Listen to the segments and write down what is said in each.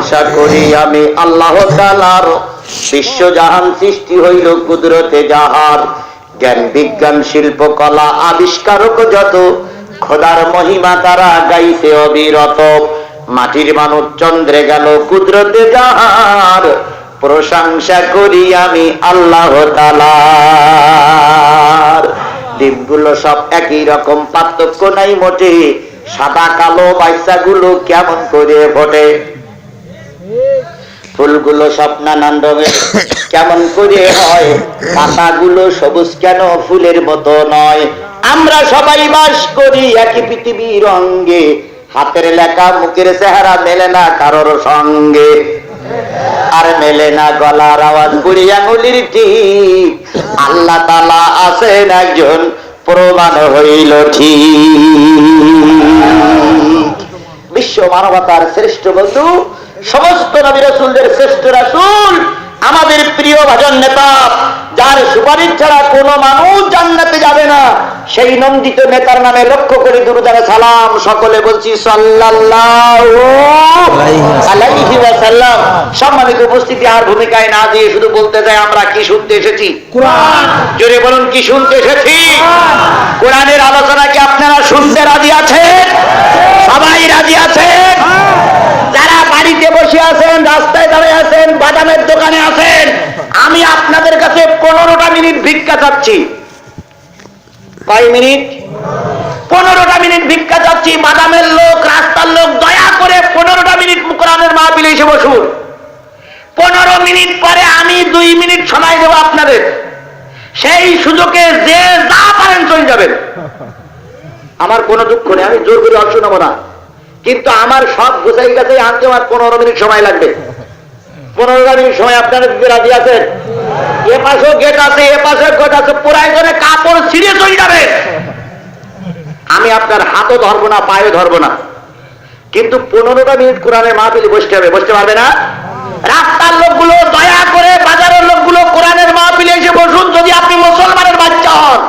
প্রশংসা করি আমি আল্লাহ তাআলার, বিশ্বজাহান সৃষ্টি হইল কুদরতে যাহার, জ্ঞান বিজ্ঞান শিল্প কলা আবিষ্কারক যত, খোদার মহিমা তারা গাইছে অবিরত। মাটির মানুষ চন্দ্রে গেল কুদরতে যাহার, প্রশংসা করি আমি আল্লাহ তাআলার। দ্বীপগুলো সব একই রকম, পার্থক্য নাই মোটে, সাদা কালো বাইসাগুলো কেমন করে ফোটে। ফুলগুলো সব নানান রঙের কেমন করে হয়, পাতাগুলো সবুজ কেন ফুলের মতো নয়। আমরা সবাই বাস করি একই পৃথিবীর অঙ্গে, হাতের লেখা মুখের চেহারা মেলে না কারোর সঙ্গে, আর মেলে না গলার আওয়াজ বুড়ি আঙুলির ঠিক। আল্লাহ তাআলা আছেন একজন, প্রমাণ হইল ঠিক। বিশ্ব মানবতার শ্রেষ্ঠ বন্ধু, সমস্ত নবী রাসূলদের শ্রেষ্ঠ রাসূল, আমাদের প্রিয় ভাজন নেতা, যার সুপারিশ ছাড়া কোনো মানুষ জান্নাতে যাবে না, সেই নন্দিত নেতার নামে লক্ষ্য করে দুরূদ আর সালাম সকলে বলছি সাল্লাল্লাহু আলাইহি ওয়াসাল্লাম। সম্মানিত উপস্থিতি, আর ভূমিকায় না দিয়ে শুধু বলতে চাই আমরা কি শুনতে এসেছি? কোরআন। জোরে বলুন, কি শুনতে এসেছি? কোরআনের আলোচনা কি আপনারা শুনতে রাজি আছেন? সবাই রাজি আছেন? যারা বাড়িতে বসে আছেন, রাস্তায় দাঁড়িয়ে আছেন, বাদামের দোকানে আছেন, আমি আপনাদের কাছে 15টা মিনিট ভিক্ষা চাচ্ছি। কয় মিনিট? 15টা মিনিট ভিক্ষা চাচ্ছি। বাদামের লোক, রাস্তার লোক, দয়া করে 15টা মিনিট কোরআনের মাহফিলে এসে বসুন। 15 মিনিট পরে আমি 2 মিনিট সময় দেব আপনাদের। সেই সুযোগে যে যা পারেন চলে যাবেন, আমার কোনো দুঃখ নেই, আমি জোর করে অংশ নেব না। কিন্তু আমার সব গোছাই কাছে আনতে আমার 15 মিনিট সময় লাগবে। 15 মিনিট সময় আপনারা রাজি আছেন? এ পাশেও গেট আছে, এ পাশে গেট আছে, প্রয়োজনে কাপড় ছিঁড়ে চলে যাবে। আমি আপনার হাতও ধরবো না, পায়ে ধরবো না, কিন্তু 15টা মিনিট কোরআনের মাহফিলে বসতে হবে। বসতে পারবে না? রাস্তার লোকগুলো দয়া করে, বাজারের লোকগুলো কোরআনের মাহফিলে এসে বসুন, যদি আপনি মুসলমানের বাচ্চা হন।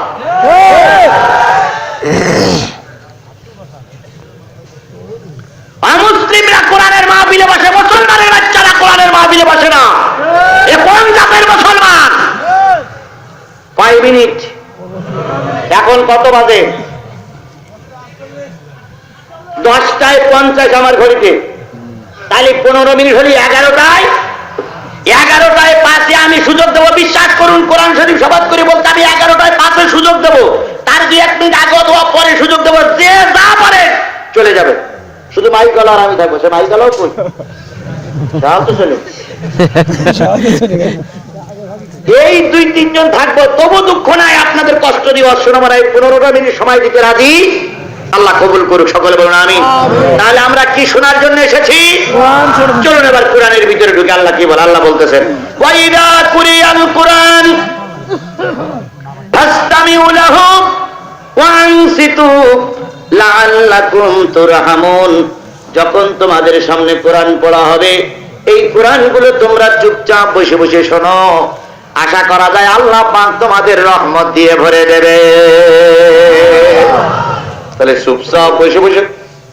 মুসলিমরা কোরআনের মাহফিলে বসে, মুসলমানের বাচ্চারা কোরআনের মাহফিলে বসে না। এ কোন জাতের মুসলমান? 5 মিনিট। এখন কত বাজে? 10:50 আমার ঘড়িতে। তাহলে 15 মিনিট হলে 11টায়। 11টায় 5 আমি সুযোগ দেবো। বিশ্বাস করুন, কোরআন শরীফ শপথ করে বলতে আমি 11টায় 5 সুযোগ দেবো। তার 2-1 মিনিট আগে অথবা পরে সুযোগ দেবো। যে যা পারে চলে যাবে। শুধু মাইক গলা আর আমি থাকবো। সে মাইক গলাও কই তো চলে, এই 2-3 জন থাকবো, তবু দুঃখ নাই, আপনাদের কষ্ট দিয়ে অশ্বন আমার 15টা মিনিট সময় দিতে রাজি। আল্লাহ কবুল করুক, সকলে বলুন আমিন। তাহলে আমরা কি শোনার জন্য এসেছি? চলুন এবার কোরআনের ভিতরে ঢুকে। আল্লাহ কি বলে? আল্লাহ বলতেছেন, ওয়াইদা কুরিয়াল কোরআন ফাসতামিউ লাহু ওয়া আনসিতু লাআল্লাকুম তুরহামুন। যখন তোমাদের সামনে কোরআন পড়া হবে, এই কোরআনগুলো তোমরা চুপচাপ বসে বসে শোনো। আশা করা যায় আল্লাহ পাক তোমাদের রহমত দিয়ে ভরে দেবে। তাহলে চুপচাপ বসে বসে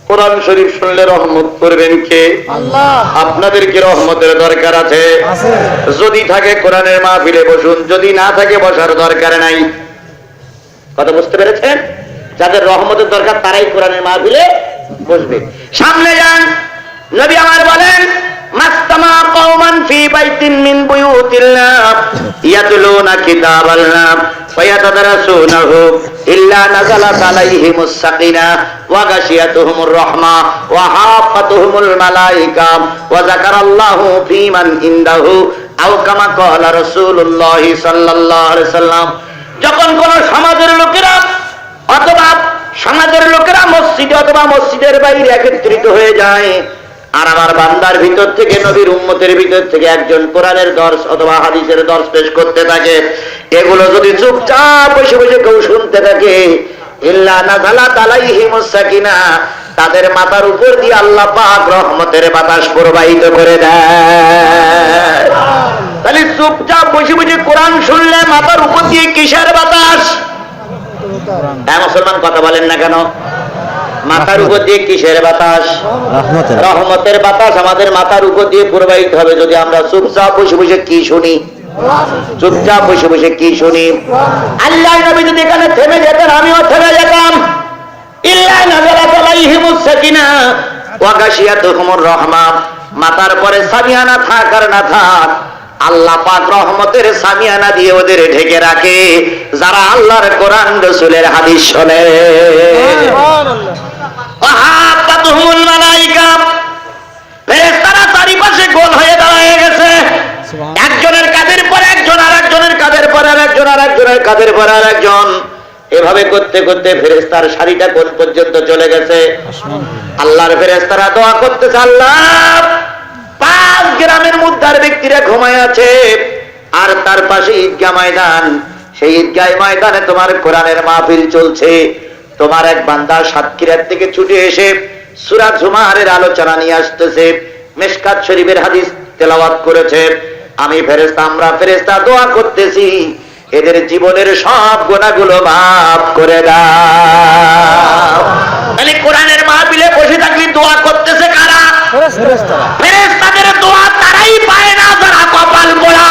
কোরআন শরীফ শুনলে রহমত করবেন কে? আল্লাহ। আপনাদেরকে রহমতের দরকার আছে। যদি থাকে কোরআনের মাহফিলে বসুন, যদি না থাকে বসার দরকার নাই। কথা বুঝতে পেরেছেন? যাদের রহমতের দরকার তারাই কোরআনের মাহফিলে বসবে। সামনে যান। নবী আমার বলেন, মাস্তামা কওমান ফি বাইতিন মিন বুয়ুতিল্লাহ ইয়াতলুনা কিতাবাল্লাহ ওয়া ইয়াতাদারাসুনাহু ইল্লা নাযালাত আলাইহিমুস সাকিনাহ ওয়া গাশিয়াতুহুমুর রাহমাহ ওয়া হাফাতুহুমুল মালায়েকা ওয়া যাকারাল্লাহু ফীমান ইনদাহু আও কামা ক্বালা রাসূলুল্লাহ সাল্লাল্লাহু আলাইহি সাল্লাম। যখন কোন সমাজের লোকেরা অথবা সমাজের লোকেরা মসজিদে অথবা মসজিদের বাইরে একত্রিত হয়ে যায়, আর আমার বান্দার ভিতর থেকে, নবীর উম্মতের ভিতর থেকে একজন কোরআনের দর্শ অথবা হাদিসের দর্শ পেশ করতে থাকে, এগুলো যদি চুপচাপ বসে বসে কেউ শুনতে থাকে, ইল্লা নাযালাত আলাইহিমুস সাকিনাহ, তাদের মাথার উপর দিয়ে আল্লাহ পাক রহমতের বাতাস প্রবাহিত করে দেয়। তাহলে চুপচাপ বসে বসে কোরআন শুনলে মাথার উপর দিয়ে কিসের বাতাস? মুসলমান কথা বলেন না কেন? মাথার উপর দিয়ে কিসের বাতাস? রহমতের বাতাস আমাদের মাথার উপর দিয়ে প্রবাহিত হবে যদি আমরা চুপচাপ বসে বসে কি শুনি? চুপচাপ বসে বসে কি শুনি? আল্লাহ নবী যদি এখানে থেমে যেতেন আমিও থেমে যেতাম। ইল্লা নাযালাত আলাইহিমুস সাকিনা ওয়া গাশিয়াতুহুমুর রাহমা। মাথার পরে সামিয়ানা থাক আর না থাক, আল্লাহ পাক রহমতের সামিয়ানা দিয়ে ওদের ঢেকে রাখে যারা আল্লাহর কোরআন রাসূলের হাদিস শোনে। ওয়াহাবাতুহুমুল মালায়েকা, ফেরেশতারা চারিপাশে গোল হয়ে দাঁড়িয়ে গেছে। একজনের কাঁধের পর একজন, আর একজনের কাঁধের পর আর একজন, আর একজনের কাঁধের পর আর একজন, এভাবে করতে করতে ফেরেশতার সারিটা কোন পর্যন্ত চলে গেছে? আল্লাহর ফেরেশতারা দোয়া করতেছে, আল্লাহ 5 গ্রামের মুদ্দার ব্যক্তিরা ঘুমায় আছে, আর তার পাশে ঈদগাহ ময়দান, সেই ঈদগাহ ময়দানে তোমার কোরআনের মাহফিল চলছে। তোমার এক বান্দা সাতক্ষীরার থেকে ছুটে এসে সূরা জুমারের আলোচনা নিয়ে আসতেছে, মিশকাত শরীফের হাদিস তেলাওয়াত করেছে। আমি ফেরেশতা, আমরা ফেরেশতা দোয়া করতেছি এদের জীবনের সব গুনাহগুলো মাফ করে দাও। মানে কোরআনের মাহফিলে বসে থাকলে দোয়া করতেছে কারা? ফেরেশতারা। ফেরেশতাদের দোয়া তারাই পায় না যারা কপাল পোড়া।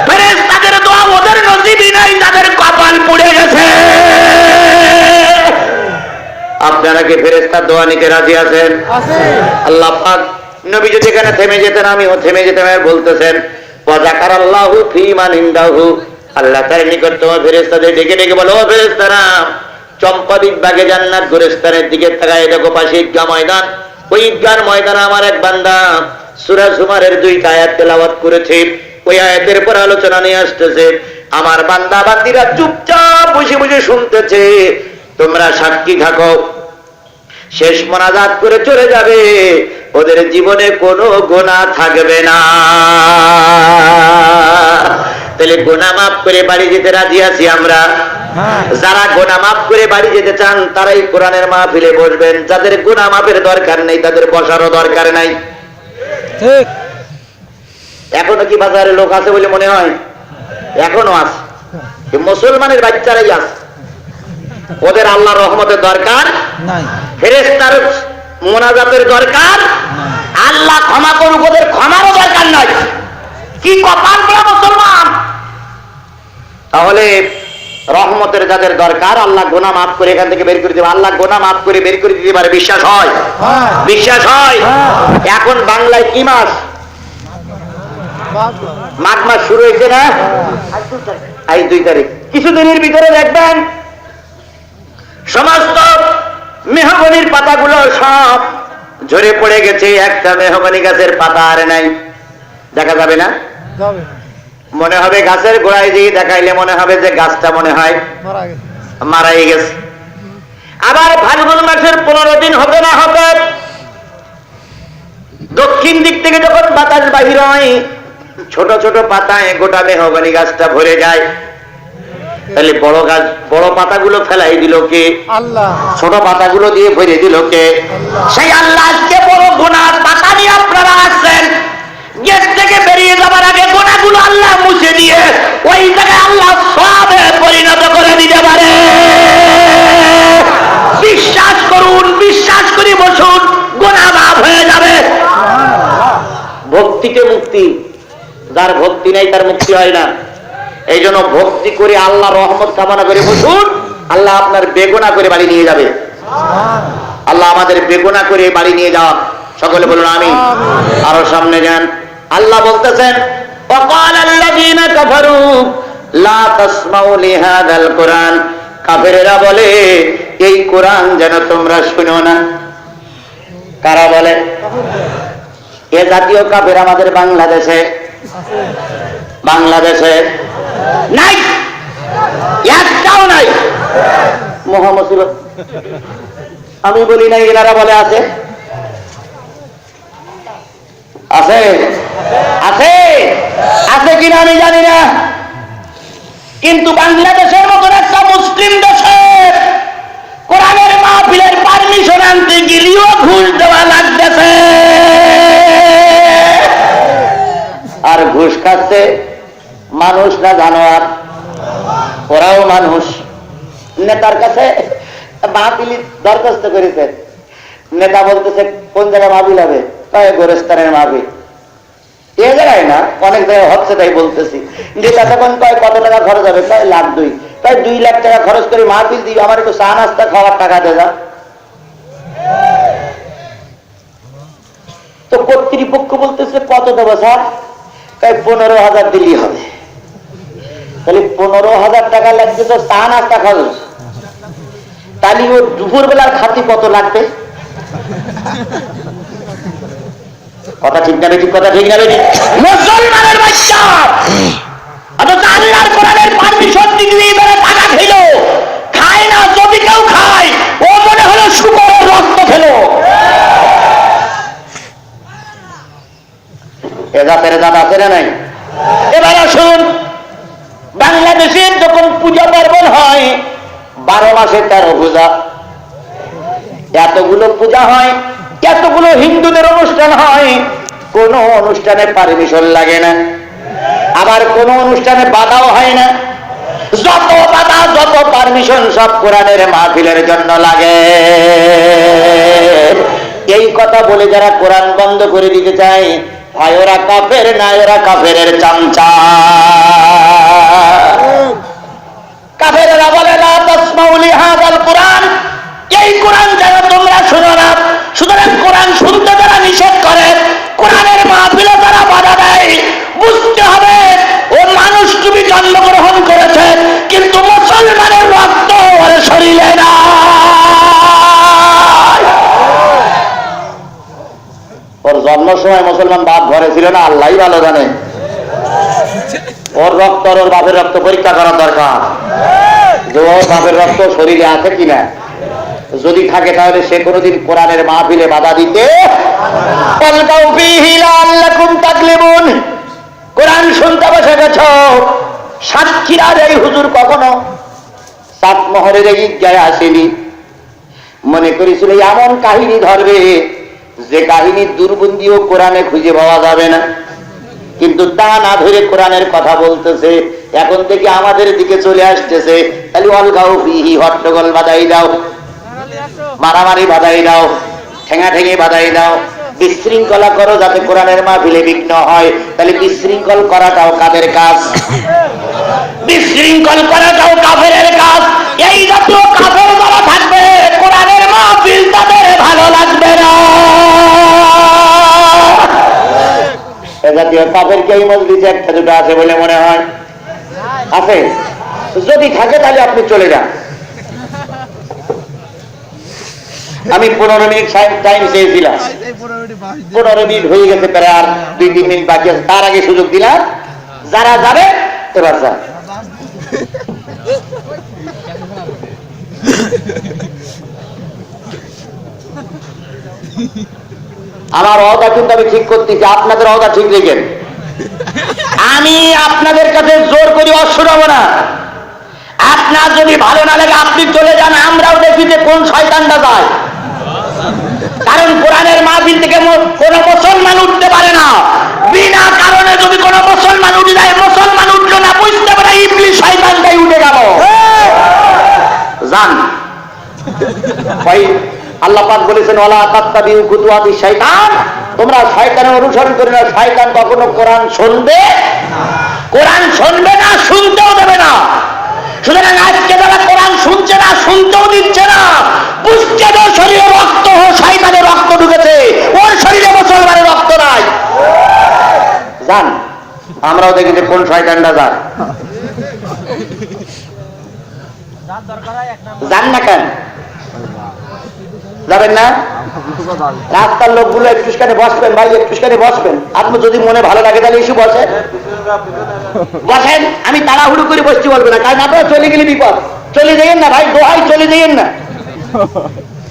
ফেরেশতাদের দোয়া ওদের নসিবই নাই যাদের কপাল পুড়ে গেছে। আপনারা কি ফেরেশতার দোয়া নিতে রাজি আছেন? আল্লাহ পাক নবী যদি এখানে থেমে যেতেন আমিও থেমে যেতাম। আর বলতেছেন ওয়াজাকারাল্লাহু ফী মান ইনদাহু, আল্লাহ তার নিকট তোমার ফেরেশতাদের ডেকে ডেকে বলো, ও ফেরেশতারা চম্পাদিত বাগে জান্নাত গোরস্থানের দিকে তাকায় দেখো পাশে ঈদগাহ ময়দান, ওই ঈদগাহ ময়দানে আমার এক বান্দা সূরা জুমারের 2টা আয়াত তেলাওয়াত করেছে। ওই আয়াতের পর আলোচনা নিয়ে আসতেছে। আমার বান্দা বান্দিরা চুপচাপ বসে বসে শুনতেছে। তোমরা সাক্ষী থাকো, শেষ মোনাজাত করে চলে যাবে, ওদের জীবনে কোনো গুনাহ থাকবে না। তাহলে গুনাহ মাফ করে বাড়ি যেতে রাজি আছি আমরা? যারা গুনাহ মাফ করে বাড়ি যেতে চান তারাই কোরআনের মাহফিলে বসবেন। যাদের গুনাহ মাফের দরকার নেই তাদের বসারও দরকার নাই। ঠিক। এখনো কি বাজারে লোক আছে বলে মনে হয়? এখনো আছে, মুসলমানের বাচ্চারাই আছে। ওদের আল্লাহর রহমতের দরকার নাই, ফেরেশতার মোনাজাতের দরকার, আল্লাহ ক্ষমা করুক ওদের ক্ষমারও দরকার নাই। কি কপাল পোড়া মুসলমান! তাহলে রহমতের যাদের দরকার আল্লাহ গুনাহ মাফ করে এখান থেকে বের করে দেবে। আল্লাহ গুনাহ মাফ করে বের করে দিতে পারে, বিশ্বাস হয়? বিশ্বাস হয়? এখন বাংলায় কি মাস? মাঘ মাস শুরু হয়েছে না? আজ 2 তারিখ। কিছুদিনের ভিতরে দেখবেন সমস্ত মেহগনির পাতাগুলো সব ঝরে পড়ে গেছে, একটা মেহগনি গাছের পাতা আর নাই, দেখা যাবে না? মনে হবে গাছের গোড়ায় দিয়ে দেখাইলে মনে হবে যে গাছটা মনে হয় মারাই গেছে। আবার ফাল্গুন মাসের 15 দিন হবে না হবে, দক্ষিণ দিক থেকে যখন বাতাস বাহির হয় ছোট ছোট পাতায় গোটা মেহগনি গাছটা ভরে যায়। তাহলে বড় গাছ, বড় পাতাগুলো ফেলাই দিল কে? আল্লাহ। ছোট পাতাগুলো দিয়ে ভরে দিল কে? সেই আল্লাহ। আজকে বড় গুনার পাতা নিয়ে আপনারা আসছেন, গেট থেকে বেরিয়ে যাবার আগে গুনাহগুলো আল্লাহ মুছে দিয়ে ওই জায়গায় আল্লাহ সওয়াবে পরিণত করে দিতে পারে। বিশ্বাস করুন, বিশ্বাস করে বসুন, গুনাহ মাফ হয়ে যাবে। ভক্তিতে মুক্তি, যার ভক্তি নাই তার মুক্তি হয় না। এই জন্য ভক্তি করে আল্লাহ রহমত কামনা করে বসুন, আল্লাহ আপনার বেগুনা করে বাড়ি নিয়ে যাবে। আল্লাহ আমাদের বেগুনা করে বাড়ি নিয়ে যাওয়া। সকলে বলুন আমিন। আরো সামনে যান। আল্লাহ বলতেছেন وقال الذين كفروا لا تسمعوا لهذا القرآن, কাফেরেরা বলে এই কোরআন যেন তোমরা শুনো না। কারা বলে? এ জাতীয় কাফের আমাদের বাংলাদেশে নাই, একটাও নাই। মহামুসিবত। আমি বলি নাই, এনারা বলে আছে। আছে আছে আছে কিনা আমি জানি না, কিন্তু বাংলাদেশের মতো একটা মুসলিম দেশে কোরআনের মাহফিলের পারমিশন আনতে গেলেও ঘুষ দেওয়া লাগতেছে। আর ঘুষ খাচ্ছে মানুষ না জানোয়ার? ওরাও মানুষ। নেতার কাছে মাহফিলি দরখাস্ত করেছেন, নেতা বলতেছে কোন জায়গায় মাহফিল হবে, তাই গোরস্থানের মাহফিল। এ জায়গায় না, অনেক জায়গায় হচ্ছে, তাই বলতেছি। নেতা তখন কয় কত টাকা খরচ হবে, তাই 1,02,000, তাই 2 লাখ টাকা খরচ করে মাহফিল দিই, আমার একটু চা নাস্তা খাওয়ার টাকা দেওয়া। তো কর্তৃপক্ষ বলতেছে কত দেবো স্যার, তাই 15,000 দিলেই হবে। তাহলে 15,000 টাকা লাগছে তো চা নাস্তা খরচ, তাহলে ও দুপুর বেলার খাতি কত লাগবে? কথা ঠিক না বেঠিক? কথা ঠিক না বেঠিক? মুসলমানের বাচ্চা অথচ আল্লাহর কোরআনের পারমিশন দিয়ে এবারে টাকা খেলো, খায় না। যদি কেউ খায় ও মনে হলো শুকরের রক্ত খেলো। এ জাতের জাত আছে না নাই? এবার আসুন, বাংলাদেশের যখন পূজা পার্বণ হয় 12 মাসে 13 পূজা, এতগুলো পূজা হয়, এতগুলো হিন্দুদের অনুষ্ঠান হয়, কোন অনুষ্ঠানে পারমিশন লাগে না, আবার কোন অনুষ্ঠানে বাধাও হয় না। যত বাধা যত পারমিশন সব কোরআনের মাহফিলের জন্য লাগে। এই কথা বলে যারা কোরআন বন্ধ করে দিতে চায়, হয় ওরা কাফের, না ওরা কাফেরের চামচা। কাফেরেরা বলে লা তাসমাউ লিহাযাল কুরআন, এই কোরআন যেন তোমরা শুনো না। সুতরাং কোরআন শুনতে যারা নিষেধ করে, কোরআনের মাহফিলে যারা বাধা দেয়, বুঝতে হবে ও মানুষ তুমি জন্মগ্রহণ করেছে, কিন্তু মুসলমানের রক্ত ওর শরীরে না। ওর জন্ম সময় মুসলমান বাপ ঘরে ছিল না, আল্লাহই ভালো জানে। ওর রক্ত ওর বাপের রক্ত পরীক্ষা করার দরকার, যে ওর বাপের রক্ত শরীরে আছে কিনা। যদি থাকে তাহলে সে কোনোদিন কোরআনের মাহফিলে বাধা দিতে। কোরআন শুনতে বসে গেছ, সাক্ষীরা এই হুজুর কখনো সাতমোহরের এই ঈদগাহে আসেনি, মনে করেছিল এমন কাহিনী ধরবে যে কাহিনীর দুর্বন্দিও কোরআনে খুঁজে পাওয়া যাবে না, কিন্তু তা না ধরে কোরআনের কথা বলতেছে। এখন থেকে আমাদের দিকে চলে আসতেছে, তাহলে অলগাও ফিহি, হট্টগোল বাধাই দাও, মারামারি বাধাই দাও, ঠেঙাঠেঙি বাধাই দাও, বিশৃঙ্খলা করো যাতে কোরআনের মাহফিলে বিঘ্ন হয়। তাহলে বিশৃঙ্খল করাটাও কাদের কাজ? বিশৃঙ্খল করাটাও কাফেরের কাজ। এই জাতীয় কাফের যারা থাকবে, কোরআনের মাহফিল তাদের ভালো লাগবে না। এ জাতীয় কাফের কি এই মজলিসে একটা দুটো আছে বলে মনে হয়? আছে? যদি থাকে তাহলে আপনি চলে যান। আমি 15 মিনিট টাইম চেয়েছিলাম, 15 মিনিট হয়ে গেছে, প্রায় আর 2-3 মিনিট বাকি আছে। তার আগে সুযোগ দিলাম, যারা যাবে এবার যান। আমার অহদা কিন্তু আমি ঠিক করতেছি, আপনাদের অহদা ঠিক রেখেন। আমি আপনাদের কাছে জোর করি অশ্বরাব না। আপনার যদি ভালো না লাগে আপনি চলে যান, আমরাও দেখি যে কোন শয়তানটা যায়। কারণ কোরআনের মাহফিল থেকে কোন মুসলমান উঠতে পারে না। বিনা কারণে যদি কোন মুসলমান উঠে যায়, মুসলমান উঠলো না, বুঝতে পারে ইবলিস শয়তানটাই উঠে গেল। জান ভাই, আল্লাহ পাক বলেছেন ওয়ালা তাত্তাবিউ খুতুওয়াতিশ শাইতান, তোমরা শয়তানের অনুসরণ করো না। শয়তান কখনো কোরআন শুনবে কোরআন শুনবে না, শুনতেও দেবে না। সুতরাং আজকে যারা কোরআন শুনছে না, শুনতেও দিচ্ছে না, বুঝছে যে শরীরে রক্ত শয়তানের রক্ত ঢুকেছে, ওর শরীরে মুসলমানের রক্ত নাই। জান, আমরাও দেখি যে কোন শয়তানটা যান। যান না কেন? যাবেন না? রাস্তার লোকগুলো একটুখানি বসবেন ভাই, একটুখানি বসবেন। আপনি যদি মনে ভালো লাগে তাহলে এসে বসেন, বসেন। আমি তাড়াহুড়ো করে বসছি বলবো না, কারণ আপনারা চলে গেলে বিপদ। চলে যাইয়েন না ভাই, দোহাই চলে যাইয়েন না,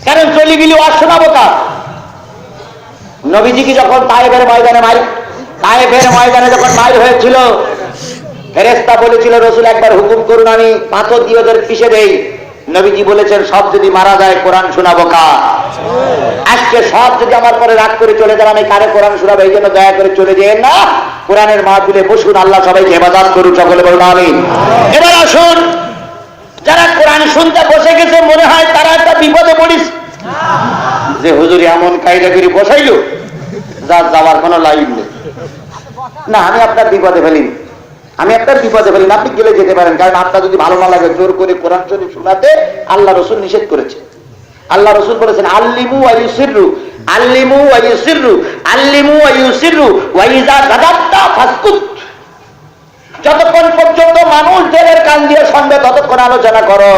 কারণ চলে গেলে অশোনাবো তা। নবীজি কি যখন তায়েফের ময়দানে যখন মাইর হয়েছিল, ফেরেশতা বলেছিল রসুল একবার হুকুম করুন, আমি পাথর দিয়ে ওদের পিষে দেই। নবীজি বলেছেন সব যদি মারা যায় কোরআন শোনাবো কার? আজকে সব যদি আমার পরে রাগ করে চলে যান, আমি কারে কোরআন শোনাবো? এই জন্য দয়া করে চলে যেন না, কোরআনের মাহফিলে বসুন। আল্লাহ সবাইকে হেফাজত করুন, সকলে বলুন আমিন। এবার আসুন, যারা কোরআন শুনতে বসে গেছে মনে হয় তারা একটা বিপদে পড়িস, যে হুজুর এমন কায়দা করে বসাইলো যা যাওয়ার কোনো লাইন নেই। না, আমি আপনার বিপদে ফেলিনি, আমি আপনার বিপদে ফেলিনি, আপনি গেলে যেতে পারেন। কারণ আপনার যদি ভালো না লাগে জোর করে কোরআন শরীফ শোনাতে আল্লাহ রসুল নিষেধ করেছে। আল্লাহ রসুল বলেছেন আল্লিমু ওয়া ইউসিররু, আল্লিমু ওয়া ইউসিররু, আল্লিমু ওয়া ইউসিররু ওয়া ইযা গাদাত্তা ফাসকুত। যতক্ষণ পর্যন্ত মানুষ জেলের কান দিয়ে শুনবে ততক্ষণ আলোচনা করো,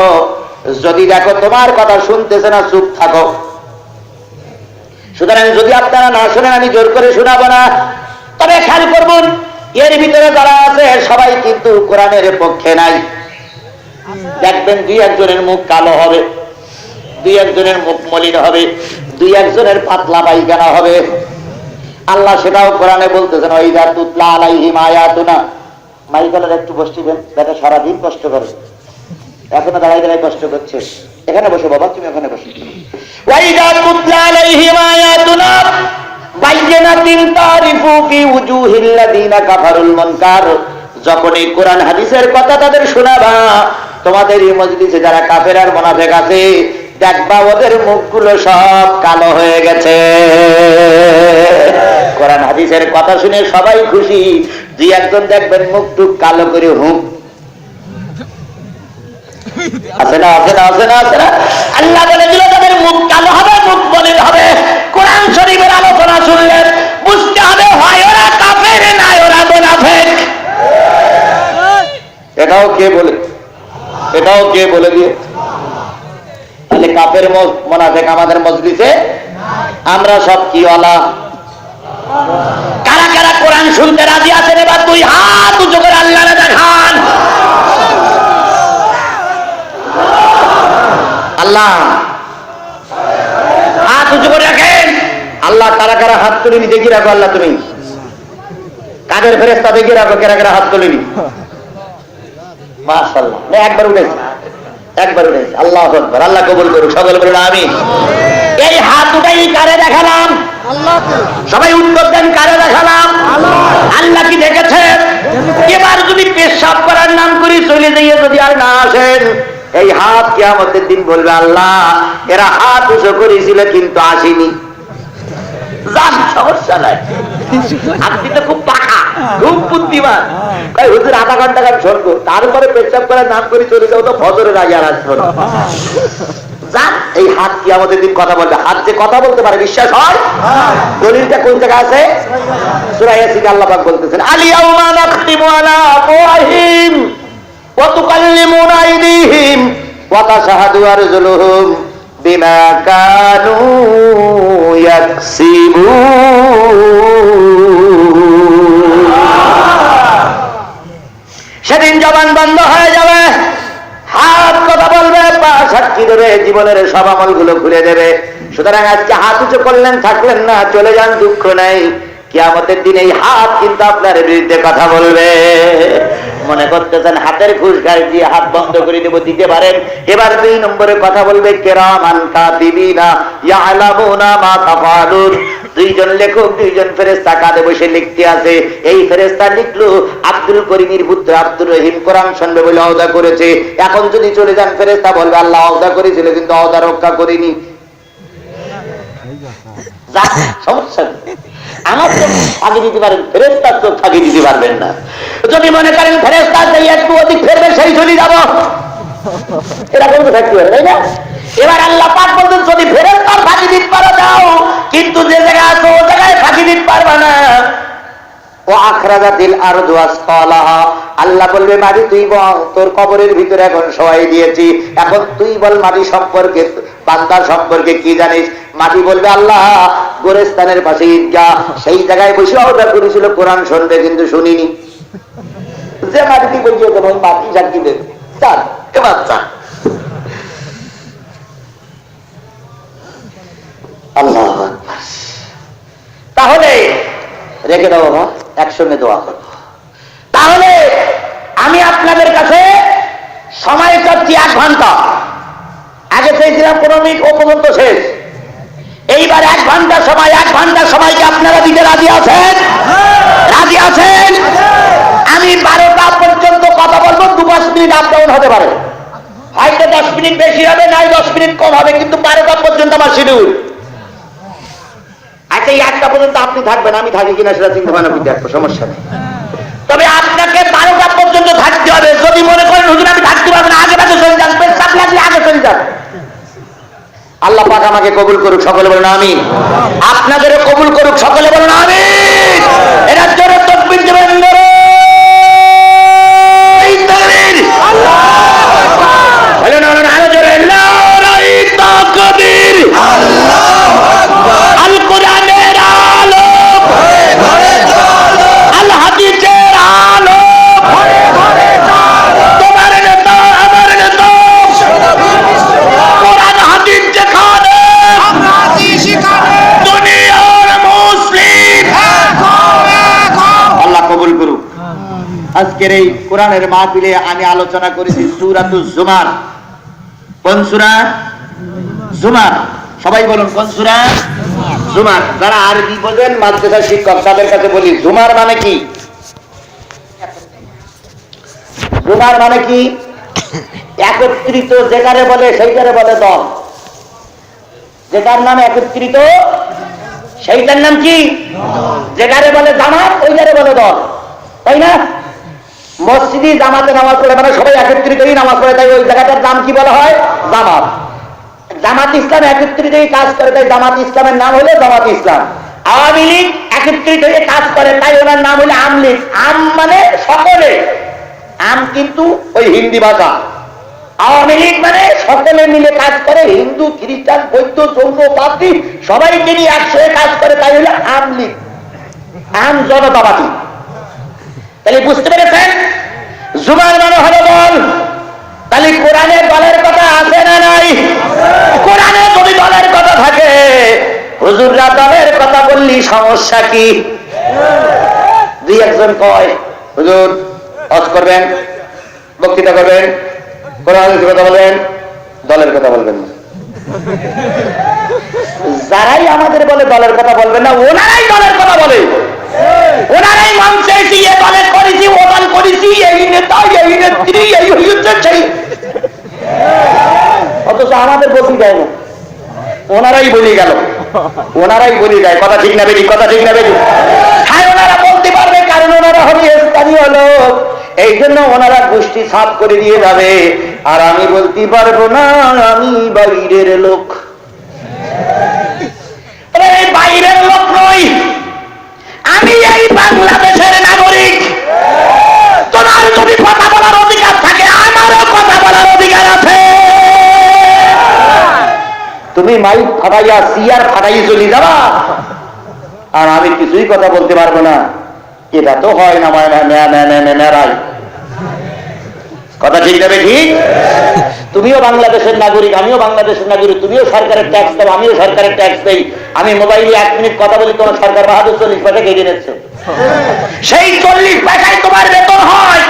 যদি দেখো তোমার কথা শুনতেছে না চুপ থাকো। সুতরাং যদি আপনারা না শোনেন আমি জোর করে শোনাবো না। তবে খেয়াল করবেন এর ভিতরে যারা আছে সবাই কিন্তু কোরআনের পক্ষে নাই। দেখবেন দুই একজনের মুখ কালো হবে, দুই একজনের মুখ মলিন হবে, দুই একজনের পাতলা পায়খানা হবে। আল্লাহ সেটাও কোরআনে বলতেছেন ওয়াইযা তুতলা আলাইহিম আয়াতুনা। মাইকেলের একটু বসছিবেন, বেটা সারাদিন কষ্ট করে, এখনো দাঁড়াই দাঁড়াই কষ্ট করছে। এখানে বসো বাবা, তুমি ওখানে বসো। ওয়াইযা তুতলা আলাইহিম আয়াতুনা বাইয়িনাতিন তারিফু ফি উজুহিল লাযিনা কাফারুল মুনকার। যখন এই কোরআন হাদিসের কথা তাদের শোনাবা, তোমাদের এই মজলিসে যারা কাফের আর মুনাফিক আছে দেখবা ওদের মুখগুলো সব কালো হয়ে গেছে। কোরআন হাদিসের কথা শুনে সবাই খুশি, দুই একজন দেখবেন মুখ টুক কালো করে হুম আছে না, আছে না, আছে না, আছে না। আল্লাহ বলে দিল তাদের মুখ কালো হবে, মুখ মলিন হবে। কোরআন শরীফের আলোচনা শুনলে বুঝতে হবে হয় ওরা কাফের না ওরা মুনাফিক। এটাও কে বলে, এটাও কে বলে দিয়ে? তাহলে কাফের মুনাফিক আমাদের মজলিসে আমরা সব কি ওয়ালা? কারা কারা কোরআন শুনতে রাজি আছেন এবার দুই হাত উঁচু করে আল্লাহরে দেখান। আল্লাহ হাত উঁচু করে রাখেন। আল্লাহ কারা কারা হাত তুলিনি দেখি রাখো। আল্লাহ তুমি কাদের ফেরেশতা দেখি রাখো কারা কারা হাত তুলিনি। মাশাআল্লাহ, একবার উঠেছে, একবার উঠেছে। আল্লাহু আকবার, আল্লাহ কবুল করুক। সকলে বলুন আমিন। এই হাত উঠাই কারে দেখালাম? আল্লাহকে। সবাই উত্তর দেন কারে দেখালাম? আল্লাহ। আল্লাহ কি দেখেছেন? এবার যদি পেশাব করার নাম করে চলে যাইয়ে যদি আর না আসেন, এই হাত কিয়ামতের দিন বলবে আল্লাহ এরা হাত উঁচু করেছিল কিন্তু আসেনি। যান, সমস্যা নাই, আপনি তো খুব পাকা, খুব বুদ্ধিমান। তাই হুজুর আধা ঘন্টা গান শুনবো, তারপরে পেশাব করার নাম করে চলে যাও তো ফজরের আগে আর আসবো না। যান, এই হাত কিয়ামতের দিন কথা বলবে। হাত যে কথা বলতে পারে বিশ্বাস হয়? দলিলটা কোন জায়গা আছে? সূরা ইয়াসিন আল্লাহ পাক বলতেছেন আলিয়াউমা নাখতিমু আলা আফওয়াহিম ওয়া তুকাল্লিমুনা আইদিহিম ওয়া তাশহাদু আরজুলুহুম বিমা কানু ইয়াকসিবুন। সেদিন জবান বন্ধ হয়ে যাবে, হাত কথা বলবে, পা সাক্ষী দেবে, জীবনের সব আমলগুলো খুলে দেবে। সুতরাং আজকে হাত উঁচু করলেন থাকলেন না, চলে যান, দুঃখ নাই। কিয়ামতের দিন এই হাত কিন্তু আপনার বিরুদ্ধে কথা বলবে। মনে করতেছেন হাতের ঘুষ ঘাস দিয়ে হাত বন্ধ করে দেব, দিতে পারেন। এবার 2 নম্বরে কথা বলবে কিরামান কাতিবিনা ইয়ালামুনা মা তাফআলুন। 2 জন লেখক, 2 জন ফেরেশতা কাঁধে বসে লিখতে আছে। এই ফেরেশতা লিখলো আব্দুল করিমের পুত্র আব্দুর রহিম কোরআন শুনবে বলে ওয়াদা করেছে। এখন যদি চলে যান ফেরেশতা বলবে আল্লাহ ওয়াদা করেছিল কিন্তু ওয়াদা রক্ষা করিনি। যা, সমস্যা নেই, আমার চোখ ফাঁকি দিতে পারেন, ফেরেশতার চোখ ফাঁকি দিতে পারবেন না। যদি মনে করেন ফেরেশতার থেকে একটু অধিক ফেরবে সেই চলে যাব, এরকম তো থাকতে পারে, তাই না? এবার আল্লাহ পাক বলতেন যদি ফেরেশতার ফাঁকি দিতে পারো যাও, কিন্তু যে জায়গায় আছো ও জায়গায় ফাঁকি দিতে পারবে না। ও আখরাজাতিল আরদু আসকালাহা, আল্লাহ বলবে মাটি তুই বল, তোর কবরের ভিতরে এখন সবাই দিয়েছি, এখন তুই বল মাটি সম্পর্কে, বান্দার সম্পর্কে কি জানিস? মাটি বলবে আল্লাহ গোরস্থানের পাশে ঈদগাহ, সেই জায়গায় বসে ওটা করেছিল কোরআন শুনবে কিন্তু শুনিনি। যে মাটিতে বলছে ওই মাটি সাক্ষী দেবে। চান এবার চান আল্লাহ। তাহলে রেখে দাও বাবা, একসঙ্গে দোয়া করব। তাহলে আমি আপনাদের কাছে সময় চাচ্ছি 1 ঘন্টা। আগে চেয়েছিলাম 15 মিনিট, ও পর্যন্ত শেষ। এইবার 1 ঘন্টা সময়, 1 ঘন্টা সময়কে আপনারা দিতে রাজি আছেন? রাজি আছেন? আমি 12টা পর্যন্ত কথা বলবো, 2-5 মিনিট আপ ডাউন হতে পারে। হয়তো 10 মিনিট বেশি হবে, নাই 10 মিনিট কম হবে, কিন্তু 12টা পর্যন্ত আমার শিডিউল। আচ্ছা, এই 8টা পর্যন্ত আপনি থাকবেন, আমি থাকি কিনা সেটা চিন্তা ভাবনা করতে একটা সমস্যা নেই। তবে আপনাকে 12টা পর্যন্ত থাকতে হবে। যদি মনে করেন হুজুর আমি থাকতে পারবো না, আগে ভাগে চলে যান, পেশাব লাগলে আগে চলে যান। আল্লাহ পাক আমাকে কবুল করুক, সকলে বলেন আমিন। আপনাদেরও কবুল করুক, সকলে বলেন আমিন। এরা জোরে তাকবীর দেবেন, জোরে তাকবীর। বলেন আরো জোরে, নারায়ে তাকবীর। আল কোরআনের আলো, আল হাদিসের আলো, তোমার নেতা আমার নেতা, কোরআন হাদিস যেখানে দুনিয়ার মুসলিম। আল্লাহ কবুল করুক। আজকের এই কোরআনের মাহফিলে আমি আলোচনা করেছি সূরাতুজ জুমার। কোন সূরা? জুমার। সবাই বলুন কোন সূরা? জুমার। যারা আরবি বোঝেন, মাদ্রাসার শিক্ষক, তাদের কাছে বলি জুমার মানে কি? জুমার মানে কি? একত্রিত, যেটারে বলে সেইটারে বলে দল। যেটার নাম একত্রিত সেইটার নাম কি? যেটারে বলে জামাত, ওইটারে বলে দল, তাই না? মসজিদে জামাতে নামাজ পড়ে মানে সবাই একত্রিতই নামাজ পড়ে, তাই ওই জায়গাটার নাম কি বলা হয়? জামাত। জামাত ইসলাম একত্রিত হয়ে কাজ করে, তাই জামাত ইসলামের নাম হলো জামাত ইসলাম। আওয়ামী লীগ একত্রিত হয়ে কাজ করে, তাই ওনার নাম হলো আওয়ামী লীগ। আম মানে সকলে, আম কিন্তু ওই হিন্দি ভাষা। আওয়ামী লীগ মানে সকলে মিলে কাজ করে, হিন্দু, খ্রিস্টান, বৌদ্ধ, জৈন, পাদ্রী সবাইকে নিয়ে একসাথে কাজ করে, তাই হলো আম লীগ, আম জনতা পার্টি। তাহলে বুঝতে পেরেছেন, জুমার মানে হলো দল। তাহলে কোরআনে দলের কথা আছে না নাই? কোরআনে যদি দলের কথা থাকে, হুজুররা দলের কথা বললি সমস্যা কি? দুই একজন কয় হুজুর ওয়াজ করবেন, বক্তৃতা করবেন, কোরআনের কথা বলবেন, দলের কথা বলবেন না। যারাই আমাদের বলে দলের কথা বলবেন না, ওনারাই দলের কথা বলে। ওনারাই মঞ্চে এসে এ দলে করেছি, ও দল করেছি, এই নেতা, এই নেত্রী, এই হচ্ছে সেই, অথচ আমাদের বলতে দেয় না। ওনারাই বলে গেল, ওনারাই বলে যায়। কথা ঠিক না বেরি? কথা ঠিক না বেরি? হ্যাঁ, ওনারা বলতে পারবে, কারণ ওনারা হবে স্থানীয় লোক, এই জন্য ওনারা গোষ্ঠী সাফ করে দিয়ে যাবে। আর আমি বলতে পারবো না, আমি বাইরের লোক। এই বাইরের লোক নই, আমি এই বাংলাদেশের নাগরিক। তোমার যদি কথা বলার অধিকার থাকে, আমারও কথা বলার অধিকার আছে। তুমি মাইক ফাটাইয়া সিয়ার ফাটাই চলে যাবা, আর আমি কিছুই কথা বলতে পারবো না, এটা তো হয় না। মেয়েরাই কথা ঠিক যাবে, ঠিক? তুমিও বাংলাদেশের নাগরিক, আমিও বাংলাদেশের নাগরিক। তুমিও সরকারের ট্যাক্স দাও, আমিও সরকারের ট্যাক্স দেই। আমি মোবাইলে 1 মিনিট কথা বলি, তোমার সরকার বাহাদুর 40 পয়সা কেটে নিচ্ছে। সেই 40 পয়সায় তোমার বেতন হয়,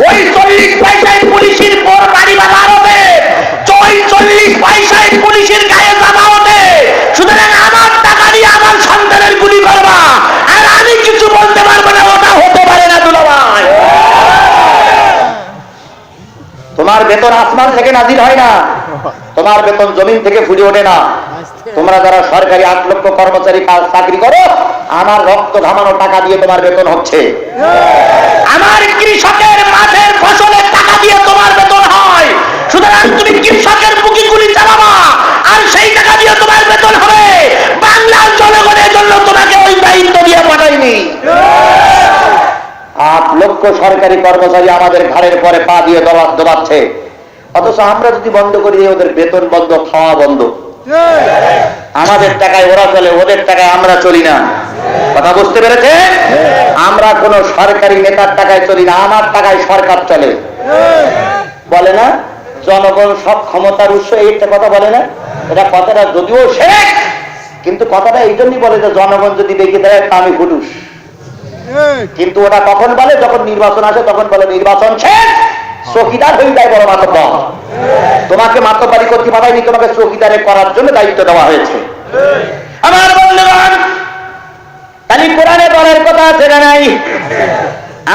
ওই 40 পয়সায় পুলিশের পর বাড়ি বাঁধা হবে, ওই 40 পয়সায় পুলিশের গায়ে জামা ওঠে। সুতরাং আমার টাকা দিয়ে আমার সন্তানের গুলি করবা, আর আমি কিছু বলতে পারবো না, ওটা হতে পারে না দুলাভাই। তোমার বেতন আসমান থেকে নাজিল হয় না, তোমার বেতন জমিন থেকে ফুটে ওঠে না। তোমরা যারা সরকারি 8 লক্ষ কর্মচারী চাকরি করো, আমার রক্ত ঘামানো টাকা দিয়ে তোমার বেতন হচ্ছে। আমার কৃষকের মাঠের ফসলের টাকা দিয়ে তোমার বেতন হয়। সুতরাং তুমি কৃষকের মুখে গুলি চালাবা, আর সেই টাকা দিয়ে তোমার বেতন হবে। বাংলার জনগণের জন্য তোমাকে ওই দায়িত্ব দিয়ে পাঠাইনি। 8 লক্ষ সরকারি কর্মচারী আমাদের ঘাড়ের পরে পা দিয়ে দবাচ্ছে, অথচ আমরা যদি বন্ধ করি, ওদের বেতন বন্ধ, খাওয়া বন্ধ। আমাদের টাকায় ওরা চলে, ওদের টাকায় আমরা চলি না। কথা বুঝতে পেরেছে? আমরা কোন সরকারি নেতার টাকায় চলি না, আমার টাকায় সরকার চলে। বলে না জনগণ সব ক্ষমতার উৎস, এই একটা কথা বলে না? এটা কথাটা যদিও শেখ, কিন্তু কথাটা এই জন্যই বলে যে জনগণ যদি দেখে দেয় তা আমি ফুটুস। কিন্তু ওটা কখন বলে? যখন নির্বাচন আসে, তখন বলে নির্বাচন শেষ, চৌকিদার হয়ে যায় বড় মাতব্বর। তোমাকে মাতব্বরি করতে পাঠায়নি, তোমাকে চৌকিদারে করার জন্য দায়িত্ব দেওয়া হয়েছে। আমার বন্ধুগণ, তাহলে কোরআনে দলের কথা আছে না নাই?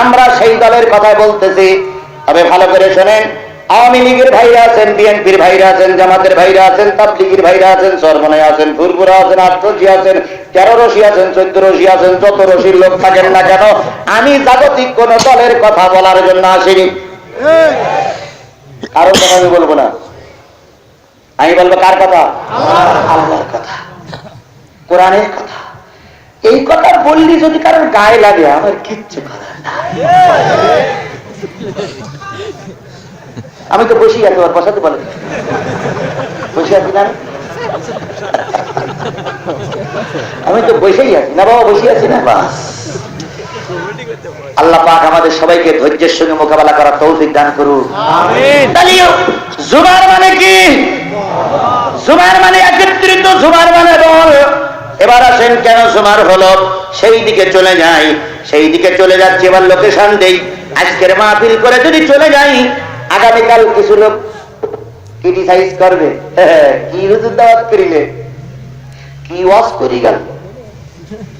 আমরা সেই দলের কথা বলতেছি। তবে ভালো করে শোনেন, আওয়ামী লীগের ভাইরা আছেন, বিএনপির ভাইরা আছেন, জামাতের ভাইরা আছেন, তাবলীগের ভাইরা আছেন, চরমনায় আছেন, ফুরপুরা আছেন, 8 রশি আছেন, 13 রশি আছেন, 14 রশি আছেন, যত রশির লোক থাকেন না কেন, আমি জাগতিক কোন দলের কথা বলার জন্য আসিনি। কারণ কথা আমি বলবো না, আমি বলবো কার কথা? আল্লাহর কথা, কোরআনের কথা। এই কথা বললি যদি কারণ গায়ে লাগে, আমার কিচ্ছু করার নাই। আমি তো বসেই আছি, ওর বসাতে বলে বসে আছি না, আমি তো বসেই আছি না বাবা, বসে আছি না। বাস, আল্লাহ পাক আমাদের সবাইকে ধৈর্যের সঙ্গে মোকাবেলা করার তৌফিক দান করুন। আমিন। জুমার মানে কি? জুমার মানে একত্রিত, জুমার মানে দল। এবার আসেন কেন জুমার হলো, সেই দিকে চলে যাই। সেই দিকে চলে যাচ্ছি, এবার লোকেশন দেই। আজকের মাহফিল করে যদি চলে যাই, আগামীকাল কিছু লোক ক্রিটিসাইজ করবে, কি হুজুর দাওয়াত করিলে, কি ওয়াজ করি গেল,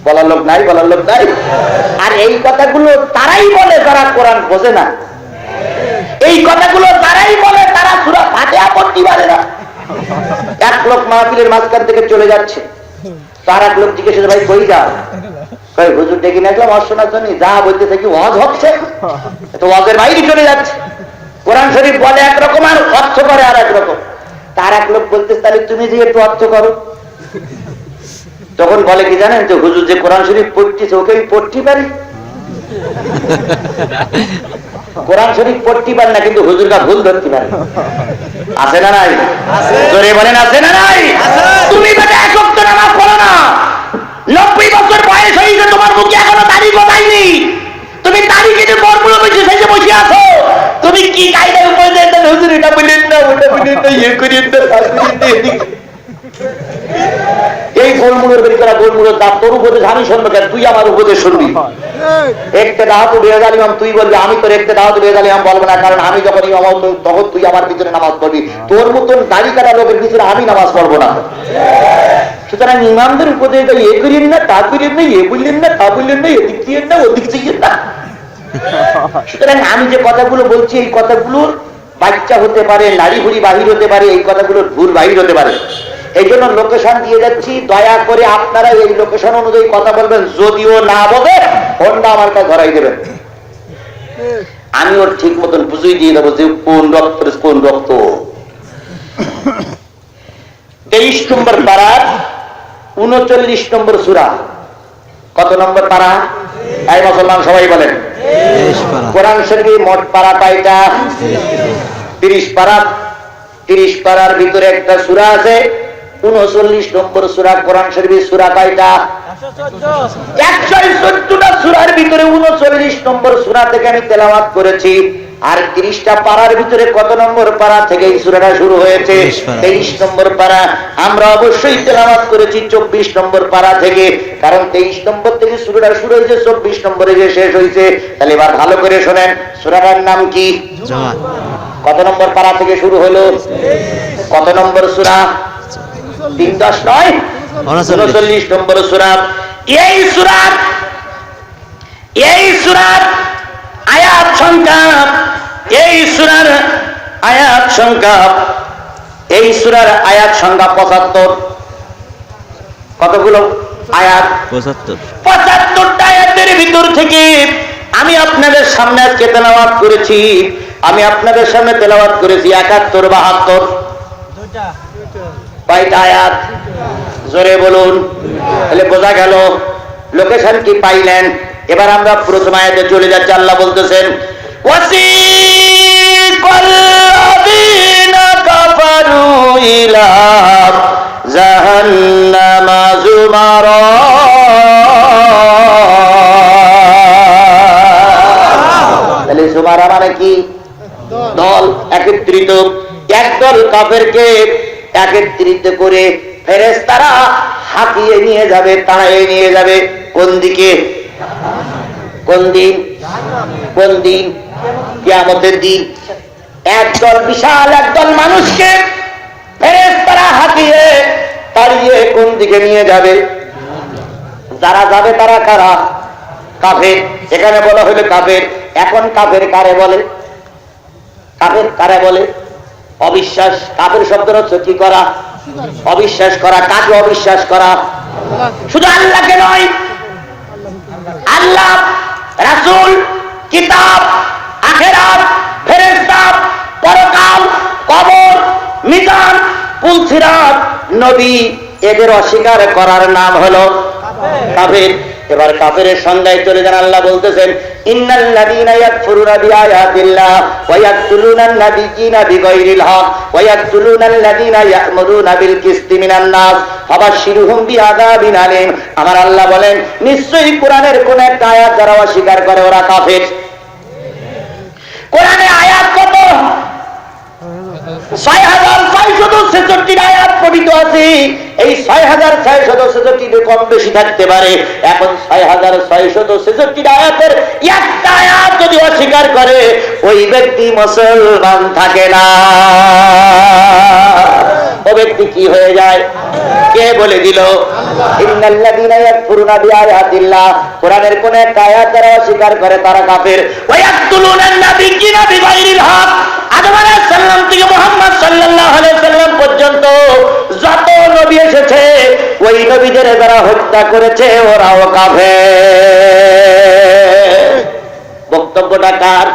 বলার লোক নাই, বলার লোক নাই। আর এই কথাগুলো তারাই বলে যারা কোরআন বোঝে না। এই কথাগুলো তারাই বলে তারা সূরা ফাতিহা পড়তে পারে না। এক লোক মাহফিলের মাঝখান থেকে চলে যাচ্ছে, তার এক লোক জিজ্ঞেস করে, ভাই কই যাও? কই হুজুর ডেকে নিয়ে আসলাম ওয়াজ শোনার জন্য। যা বলতে থাকি ওয়াজ হচ্ছে, তো ওয়াজের বাইরে চলে যাচ্ছে। কোরআন শরীফ বলে একরকম আর অর্থ করে আর একরকম। তার এক লোক বলতেছে, তাহলে তুমি যে একটু অর্থ করো। তখন বলে কি জানেন, যে হুজুর যে কোরআন শরীফ পড়তেছে ওকে আমি পড়তে পারি। কোরআন শরীফ পড়তে পারে না, কিন্তু হুজুরটা ভুল ধরতে পারে। আছে না নাই? জোরে বলেন আছে না নাই? তুমি বেটা এক ওয়াক্ত নামাজ পড়ো না, 90 বছর বয়স হয়েছে, তোমার মুখে এখনো দাড়ি গজায়নি, তুমি দাড়ি কেটে বরপুরো বসে সেজে বসে আছো। তুমি কি কায়দায় উপরে দেন, হুজুর এটা বলেন না, ওটা বলেন না, ইয়ে করেন না, এই গোলমুড়ের বের করা গোলমুড়ের দাঁত। তোর উপদেশ আমি শুনবো কেন? তুই আমার উপদেশ শুনবি। একটা দাওয়াত বেয়াজ ইমাম তুই বলবি, আমি তোর একটা দাওয়াত বেয়াজ ইমাম বলবো না। কারণ আমি যখন ইমাম হব তখন তুই আমার পিছনে নামাজ পড়বি। তোর মতন দাড়ি কাটা লোকের পিছনে আমি নামাজ পড়বো না। সুতরাং ইমামদের উপদেশ এ করিয়েন না, তা করিয়েন না, এ বললেন না, তা বললেন না, এদিক দিয়েন না, ওদিক দিয়েন না। সুতরাং আমি যে কথাগুলো বলছি, এই কথাগুলোর বাচ্চা হতে পারে, নারী ভুড়ি বাহির হতে পারে, এই কথাগুলোর ভুল বাহির হতে পারে। এই জন্য লোকেশন দিয়ে যাচ্ছি, দয়া করে আপনারা এই লোকেশন অনুযায়ী কথা বলবেন। যদিও না বলে ফোনটা আমার কাছে ধরাই দেবেন, আমি ওর ঠিক মতন বুঝিয়ে দিয়ে দেবো যে কোন রক্ত কোন রক্ত। 23 নম্বর পারার 39 নম্বর সূরা। কত নম্বর পারা? এই মুসলমান সবাই বলেন। কোরআন শরীফে মোট পারা কয়টা? 30 পারা। 30 পারার ভিতরে একটা সূরা আছে 39 নম্বর সূরা। কোরআন শরীফের সূরা কয়টা? 114টা সূরার ভিতরে 39 নম্বর সূরা থেকে আমি তেলাওয়াত করেছি। আর 30টা পারার ভিতরে কত নম্বর পারা থেকে এই সূরাটা শুরু হয়েছে? 23 নম্বর পারা। আমরা অবশ্যই তেলাওয়াত করেছি 24 নম্বর পারা থেকে, কারণ 23 নম্বর থেকে সূরাটা শুরু হয়েছে, 24 নম্বরে যে শেষ হয়েছে। তাহলে এবার ভালো করে শোনেন, সূরাটার নাম কি? কত নম্বর পারা থেকে শুরু হলো? কত নম্বর সূরা? 3-10 নয়, 39 নম্বর সূরা। এই সূরার আয়াত সংখ্যা, এই সূরার আয়াত সংখ্যা, এই সূরার আয়াত সংখ্যা 75। কতগুলো আয়াত? 75টা আয়াতের ভিতর থেকে আমি আপনাদের সামনে আজকে তেলাওয়াত করেছি। আমি আপনাদের সামনে তেলাওয়াত করেছি 71-72। কয়টা আয়াত? জোরে বলুন, তাহলে বোঝা গেল। লোকেশন কি পাইলেন? এবার আমরা প্রথম আয়াতে চলে যাচ্ছি। আল্লাহ বলতেছেন, ওয়াসিকাল্লাযীনা কাফারু ইলা জাহান্নামা যুমারা। তাহলে যুমারা মানে কি? দল, একত্রিত। একদল কাফেরকে একত্রিত করে ফেরেশতারা হাঁকিয়ে নিয়ে যাবে, তাড়াইয়ে নিয়ে যাবে। কোন দিকে? কোন দিন? কোন দিন? কিয়ামতের দিন। একদল, বিশাল একদল মানুষকে ফেরেশতারা হাঁকিয়ে তাড়িয়ে কোন দিকে নিয়ে যাবে? যারা যাবে তারা কারা? কাফের। এখানে বলা হলো কাফের। এখন কাফের কারে বলে? কাফের কারা বলে? অবিশ্বাস। কাফের শব্দের অর্থ কি করা? অবিশ্বাস করা। কাকে অবিশ্বাস করা? শুধু আল্লাহকে নয়, আল্লাহ, রাসূল, কিতাব, আখিরাত, ফেরেশতা, পরকাল, কবর, মিজান, পুলসিরাত, নবী, এদের অস্বীকার করার নাম হলো কাফের। এবার কাফেরের সংজ্ঞায় চলে যান। আল্লাহ বলতেছেন, ইন্নাল্লাযীনা ইয়াকফুরুনা বিআয়াতিল্লাহ ওয়া ইয়াকতুলুনান নাবিয়্যিনা বিগাইরিল হক ওয়া ইয়াকতুলুনাল্লাযীনা ইয়া'মুরুনা বিল কিসতি মিনান নাস ফাবাশশিরহুম বিআযাবিন আলীম। আমার আল্লাহ বলেন, নিশ্চয়ই কোরআনের কোন একটা আয়াত যারা অস্বীকার করে ওরা কাফের। কোরআনে আয়াত কত? ৬৬৬৬ আয়াত পঠিত আছে। এই ৬৬৬৬ কম বেশি থাকতে পারে। এখন ৬৬৬৬ আয়াতের একটা আয়াত যদি অস্বীকার করে ওই ব্যক্তি মুসলমান থাকে না। ও ব্যক্তি কি হয়ে যায়? কে বলে দিল? ইন্নাল্লাযীনা ইয়াকফুরুনা বিআয়াতিল্লাহ, কোরআনের কোন একটা আয়াত যারা অস্বীকার করে তারা কাফের। ওয়া ইয়াকতুলুনান নাবিয়্যিনা বিগাইরিল হক, আদম আলাইহিস সালাম থেকে মুহাম্মদ সাল্লাল্লাহু আলাইহি সাল্লাম পর্যন্ত যত নবী এসেছে ওই নবীদের যারা হত্যা করেছে ওরাও কাফের। বক্তব্যটা কার?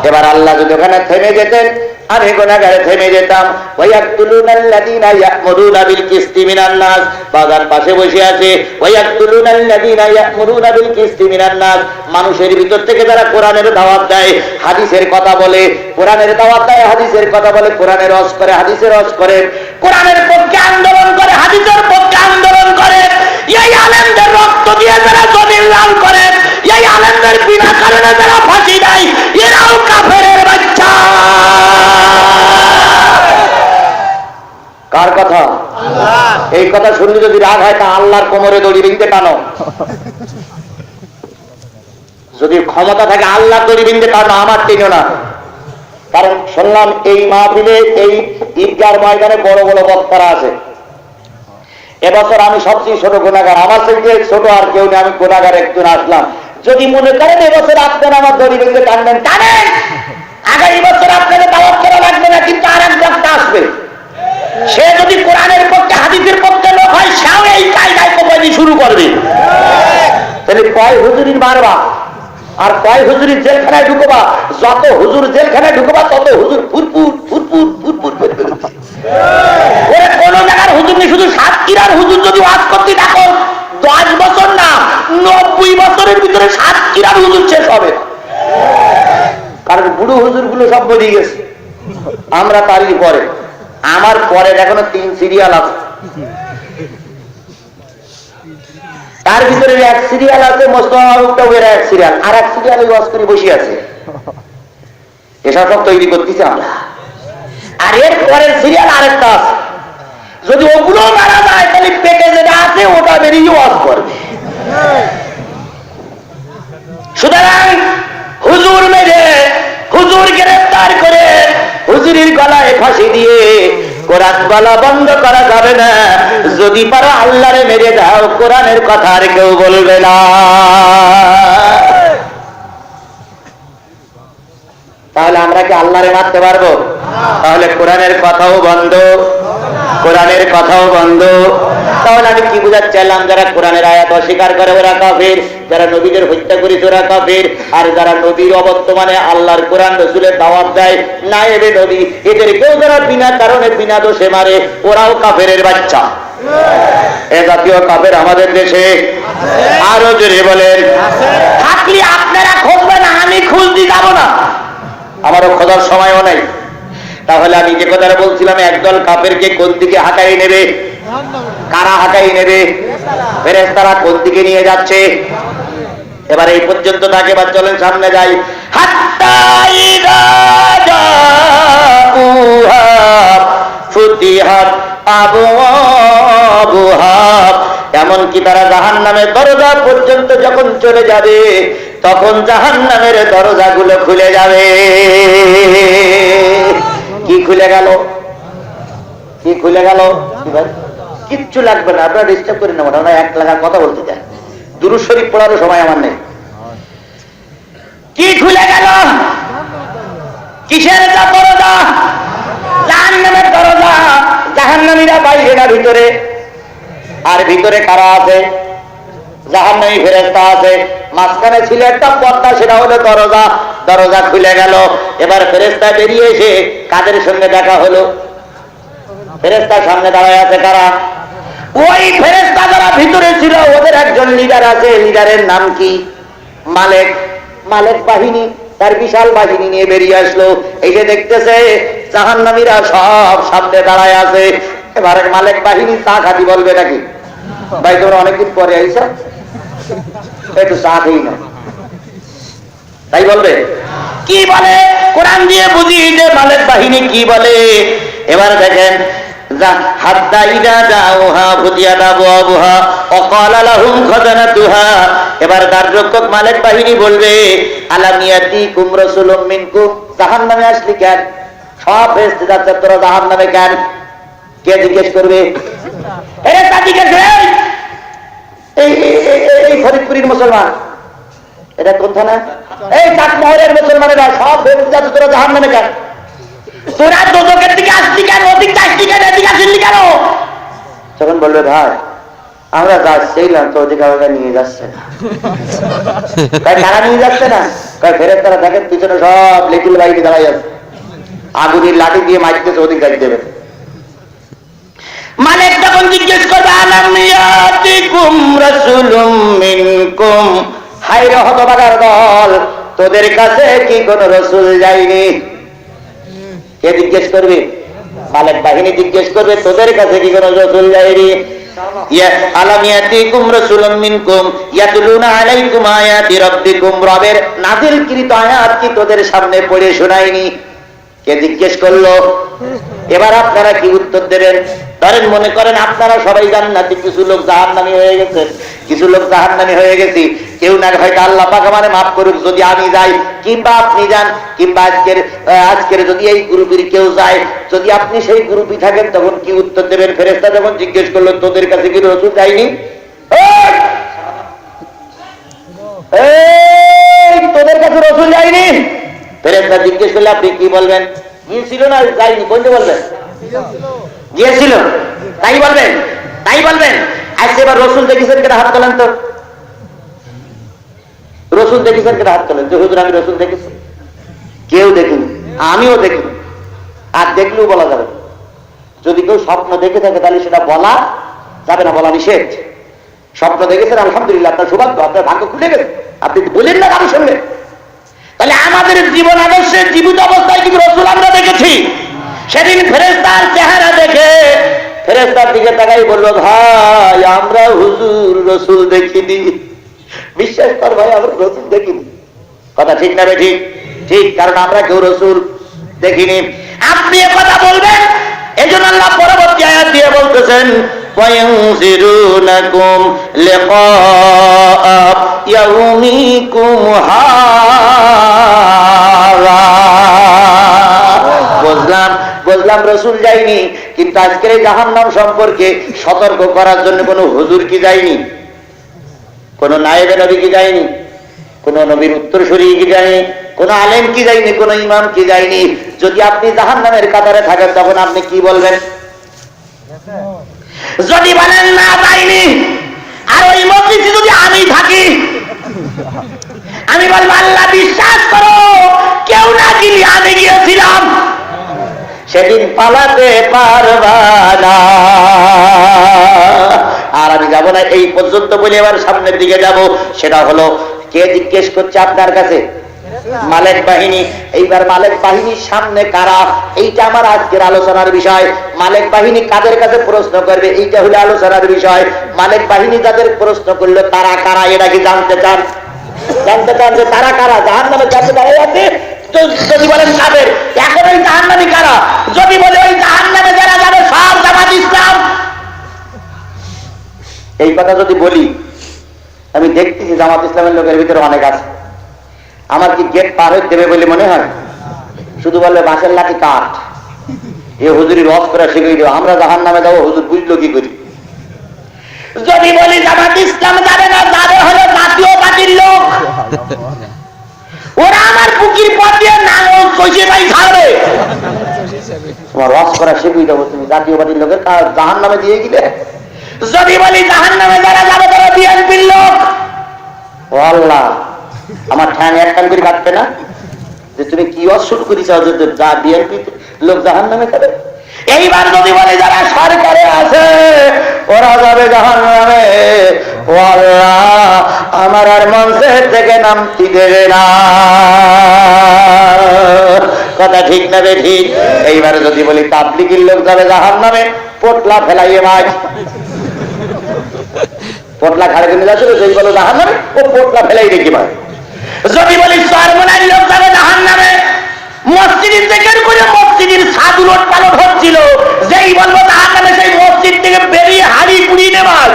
এবার আল্লাহ যদি ওখানে থেমে যেতেন, আমি গুনাহগারে থেমে যেতাম। ওয়ায়াকতুলুনাল্লাযীনা ইয়া'মুরুনা বিল কিসতি মিনান নাস, বাজার পাশে বসে আছে। ওয়ায়াকতুলুনাল্লাযীনা ইয়া'মুরুনা বিল কিসতি মিনান নাস, মানুষের ভিতর থেকে যারা কোরআনের দাওয়াত দেয়, হাদিসের কথা বলে, কোরআনের দাওয়াত দেয়, হাদিসের কথা বলে, কোরআনের রস করে, হাদিসের রস করে, কোরআনের পক্ষে আন্দোলন করে, হাদিসের পক্ষে আন্দোলন করে, এই আলেমদের রক্ত দিয়ে যারা জমিন লাল করে, এই আলেমদের বিনা কারণে যারা ফাঁসি দেয়, এরাও কাফেরের বাচ্চা। কার কথা? এই কথা শুনলে যদি রাগ হয় তা আল্লাহর কোমরে দড়ি বিনতে টানো। যদি ক্ষমতা থাকে আল্লাহর দড়ি বিনতে টানো, আমার টেনো না। কারণ শুনলাম এই মাহফিলে, এই ঈদগার ময়দানে বড় বড় বক্তারা আছে। এবছর আমি সবচেয়ে ছোট গুনাহগার, আমার থেকে ছোট আর কেউ নেই, আমি গুনাহগার একজন আসলাম। যদি মনে করেন এবছর আপনারা আমার দড়ি বিনতে টানবেন, টানেন। আগামী বছর আপনাদের দাওয়াত করা লাগবে না, কিন্তু আর এক বক্তা আসবে। সে যদি কোরআনের পক্ষে, হাদিসের পক্ষে লোক হয়, সেও এই কায়দায় কোপানি শুরু করবে। তাহলে কয় হুজুরির মারবা আর কয় হুজুরির জেলখানায় ঢুকবা? যত হুজুর জেলখানায় ঢুকবা তত হুজুর ফুরপুর ফুরপুর ফুরপুর করে বেরোচ্ছে। কোন জায়গার হুজুর নেই, শুধু সাতক্ষীরার হুজুর যদি ওয়াজ করতে থাকো 10 বছর না 90 বছরের ভিতরে সাতক্ষীরার হুজুর শেষ হবে। কারণ বুড়ো হুজুর গুলো সব বেরিয়ে গেছে, আমরা তারই পরে। আমার পরে এখনো 3 সিরিয়াল আছে, তার ভিতরে এক সিরিয়াল আছে মোস্তফা এক সিরিয়াল, আর এক সিরিয়াল ওয়াজ করে বসে আছে। এসব সব তৈরি করতেছি আমরা। আর এর পরের সিরিয়াল আরেকটা আছে, যদি ওগুলো মারা যায় তাহলে পেটে যেটা আছে ওটা বেরিয়ে ওয়াজ করবে। সুতরাং হুজুর মেরে, হুজুর গ্রেফতার করে, হুজুরির গলায় ফাঁসি দিয়ে কোরআন বলা বন্ধ করা যাবে না। যদি পারো আল্লাহরে মেরে দাও, কোরআনের কথা আর কেউ বলবে না। তাহলে আমরা কি আল্লাহরে মারতে পারবো? তাহলে কোরআনের কথাও বন্ধ, কোরআনের কথাও বন্ধ। তাহলে আমি কি বুঝাতে চাইলাম? যারা কোরআনের আয়াত অস্বীকার করে ওরা কাফের, যারা নবীদের হত্যা করেছে ওরা কাফের, আর যারা নবীর অবর্তমানে আল্লাহর কোরআন রাসূলের দাওয়াত দেয়, নায়েবে নবী, এদের কেউ যারা বিনা কারণে বিনা দোষে মারে, ওরাও কাফেরের বাচ্চা। এ জাতীয় কাফের আমাদের দেশে আরো জোরে বলেন। থাকলে আপনারা খুঁজবেন, আমি খুঁজতে যাব না, আমারও খোঁজার সময়ও নেই। তাহলে আমি যে কথাটা বলছিলাম, একদল কাফেরকে কোন দিকে হাঁকাই নেবে? কারা হাঁকাই নেবে? ফেরেশতারা কোন দিকে নিয়ে যাচ্ছে? এবার এই পর্যন্ত থাকে, এবার চলেন সামনে যাই। হাত্তা ইযা জাউহা ফুতিহাত আবওয়াবুহা, এমনকি তারা জাহান্নামের দরজা পর্যন্ত যখন চলে যাবে তখন জাহান্নামের দরজাগুলো খুলে যাবে। কি খুলে গেল? কি খুলে গেল? কিচ্ছু লাগবে না, আপনারা ডিস্টার্ব করেন না, ওটা এক লাগার কথা বলতে চাই, দুরূদ শরীফ পড়ারও সময় আমার নেই। কি খুলে গেল? কিসের দরজা? জাহান্নামের দরজা। জাহান্নামীরা বাইরে না ভিতরে? আর ভিতরে কারা আছে? জাহান্নামী ফেরেশতা আছে। মাঝখানে ছিল একটা পর্দা, সেটা হলো দরজা। দরজা খুলে গেল। এবার ফেরেশতা বেরিয়ে এসে কাদের সঙ্গে দেখা হলো? ফেরেশতার সামনে দাঁড়ায় আছে কারা? ওই ফেরেশতা যারা ভিতরে ছিল ওদের একজন লিডার আছে। লিডারের নাম কি? মালেক। মালেক বাহিনী তার বিশাল বাহিনী নিয়ে বেরিয়ে আসলো। এই যে দেখতেছে জাহান্নামীরা সব সামনে দাঁড়ায় আছে। এবারে মালেক বাহিনী চা খাতি বলবে নাকি? ভাই তোমরা অনেকদিন পরে আইসা, একটু চা খেয়ে না, তাই বলবে? কি বলে? কোরআন দিয়ে বুঝি যে মালেক বাহিনী কি বলে। এবার দেখেন, এবার দ্বাররক্ষক মালেক বাহিনী বলবে, আলাম ইয়াতিকুম রাসূলুম মিনকুম, জাহান্নামে আসলি কেন? সব ফেরেশতা যাচ্ছে, তোরা জাহান্নামে কেন? কে জিজ্ঞেস করবে? ফেরেশতা জিজ্ঞেস করবে, এই ফরিদপুরের মুসলমান, এটা কোন থানা? এই চাটমোহরের মুসলমানেরা সব ফেরেশতা যাচ্ছে, তোরা জাহান্নামে কেন? তোরা দোজখের দিকে আসলি কেন? ওদিকে আসলি কেন? এদিকে আসলি কেন? তখন বলবে, ভাই আমরা যাচ্ছিলাম তো ওদিকে আমাকে নিয়ে যাচ্ছে না। কারা নিয়ে যাচ্ছে না? ফেরেশতারা দেখেন পিছনে সব লিটিল বাহিনী দাঁড়াই আছে, আগুনের লাঠি দিয়ে মারতেছে, ওদিকে গাড়ি দেবে। মালিক তখন জিজ্ঞেস করবে, আলাম ইয়াতিকুম রাসূলুম মিনকুম, হায় রে হতভাগার দল, তোদের কাছে কি কোন রাসূল যায়নি? কে জিজ্ঞেস করবে? মালিক বাহিনী জিজ্ঞেস করবে, তোদের কাছে কি কোন রাসূল যায়নি? আলাম ইয়াতিকুম রাসূলুম মিনকুম ইয়াতলুনা আলাইকুম আয়াতি রাব্বিকুম, রবের নাযিলকৃত আয়াত কি তোদের সামনে পড়ে শোনায়নি? কে জিজ্ঞেস করলো? এবার আপনারা কি উত্তর দেবেন? ধরেন মনে করেন আপনারা সবাই জান্নাতি, কিছু লোক জাহান্নামী হয়ে গেছে, কিছু লোক জাহান্নামী হয়ে গেছি। কেউ না হয়তো আল্লাহ পাক আমারে মাফ করুক যদি আমি যাই, কিংবা আপনি যান, কিংবা আজকের যদি এই গ্রুপের কেউ যায়, যদি আপনি সেই গ্রুপই থাকেন, তখন কি উত্তর দেবেন? ফেরেশতা যখন জিজ্ঞেস করলো, তোদের কাছে কি রাসূল যায়নি? তোদের কাছে রাসূল যায়নি? ফেরেশতা জিজ্ঞেস করলে আপনি কি বলবেন? গিয়েছিল না যায়নি? কোনটা বলবেন? গিয়েছিল, তাই বলবেন? তাই বলবেন? আজকে এবার রসুল দেখেছেন কেন? হাত তোলেন তো। রসুল দেখেছেন কেন? হাত তোলেন। যে হুজুর আমি রসুল দেখেছি। কেউ দেখিনি, আমিও দেখিনি, আর দেখলেও বলা যাবে। যদি কেউ স্বপ্ন দেখে থাকে তাহলে সেটা বলা যাবে না, বলা নিষেধ। স্বপ্ন দেখেছেন আলহামদুলিল্লাহ, আপনার সৌভাগ্য, আপনার ভাগ্য খুলে গেছে, আপনি বলেন না কারো সঙ্গে। তাহলে আমাদের জীবন আদর্শে জীবিত অবস্থায় কিন্তু রসুল আমরা দেখেছি। সেদিন ফেরেশতার চেহারা দেখে ফেরেশতার দিকে তাকাই বললো, ভাই আমরা হুজুর রসুল দেখিনি। বিশ্বাস কর ভাই, আমরা রসুল দেখিনি। কথা ঠিক না? ঠিক ঠিক, কারণ আমরা কেউ রসুল দেখিনি। আপনি এ কথা বলবেন, এজন্য আল্লাহ পরবর্তী আয়াত দিয়ে বলতেছেন, ওয়ায়ুনজিরুনাকুম লিকা ইয়াউমিকুম হাযা। বুঝলাম রসুল যায়নি, কিন্তু আজকের এই জাহান্নাম সম্পর্কে সতর্ক করার জন্য কোন হুজুর কি যায়নি? কোন নায়েবে নবী কি যায়নি? কোন নবীর উত্তরসূরি কি যায়নি? কোন আলেম কি যায়নি? কোন ইমাম কি যায়নি? যদি আপনি জাহান্নামের কাতারে থাকেন তখন আপনি কি বলবেন? যদি বলেন না যায়নি, আর ওই মজলিসে যদি আমি থাকি, আমি বলবো আল্লাহ বিশ্বাস করো, কেউ না গেলে আমি গিয়েছিলাম, সেদিন পালাতে পারবা না। আর আমি যাব না এই পর্যন্ত বলে এবার সামনের দিকে যাব। সেটা হলো, কে জিজ্ঞেস করছে আপনার কাছে? মালেক বাহিনী। এইবার মালেক বাহিনীর সামনে কারা, এইটা আমার আজকের আলোচনার বিষয়। মালেক বাহিনী কাদের কাছে প্রশ্ন করবে, এইটা হলো আলোচনার বিষয়। মালেক বাহিনী যাদের প্রশ্ন করলো তারা কারা, এটা কি জানতে চান? জানতে চান যে তারা কারা? জাহান্নামে যাতে দাঁড়িয়ে আছে, যদি বলেন কাদের, এখন ওই জাহান্নামী কারা? যদি বলে ওই জাহান্নামে যারা যাবে সব জামাত ইসলাম। এই কথা যদি বলি, আমি দেখতেছি জামাত ইসলামের লোকের ভিতরে অনেক আছে। আমার কি গেট পার হয়ে দেবে বলে মনে হয়? শুধু বলবে বাঁশের লাঠি কাঠ, এ হুজুরি রস করে শিখিয়ে দেবো, আমরা জাহান্নামে যাবো, হুজুর বুঝলো কি করি? যদি বলি জামাত ইসলাম যাবে না, যাবে হলো জাতীয় পার্টির লোক, ওরা আমার বুকির পথ দিয়ে নাঙল কইছে ভাই ছাড়বে তোমার রস করা শিখুই দেবো তুমি জাতীয়বাদীর লোকের জাহান্নামে দিয়ে গেলে যদি বলি জাহান্নামে যারা যাবে তারা বিএনপির লোক ও আল্লাহ আমার ঠ্যাং এক কান করে কাটবে না যে তুমি কি ওয়াজ শুরু করেছ যা বিএনপি লোক জাহান্নামে যাবে এইবার যদি বলে যারা সরকারে আছে ওরা যাবে জাহান্নামে ও আল্লাহ আমার আর মঞ্চের থেকে নামতে দেবে না কথা ঠিক না রে ঠিক এইবার যদি বলি তাবলিগের লোক যাবে জাহান্নামে পোটলা ফেলাইয়ে মাছ পোটলা ঘাড়ে নিয়ে যাচ্ছে সেই বলো জাহান্নামে ও পোটলা ফেলাই রেখে মাছ যদি বলি সরমনার লোক যাবে জাহান্নামে মসজিদের থেকে করে মসজিদের ছাদ উলট পালট হচ্ছিল যেই বলবো জাহান্নামে সেই মসজিদ থেকে বেরিয়ে হাড়ি পুড়িয়ে নেবার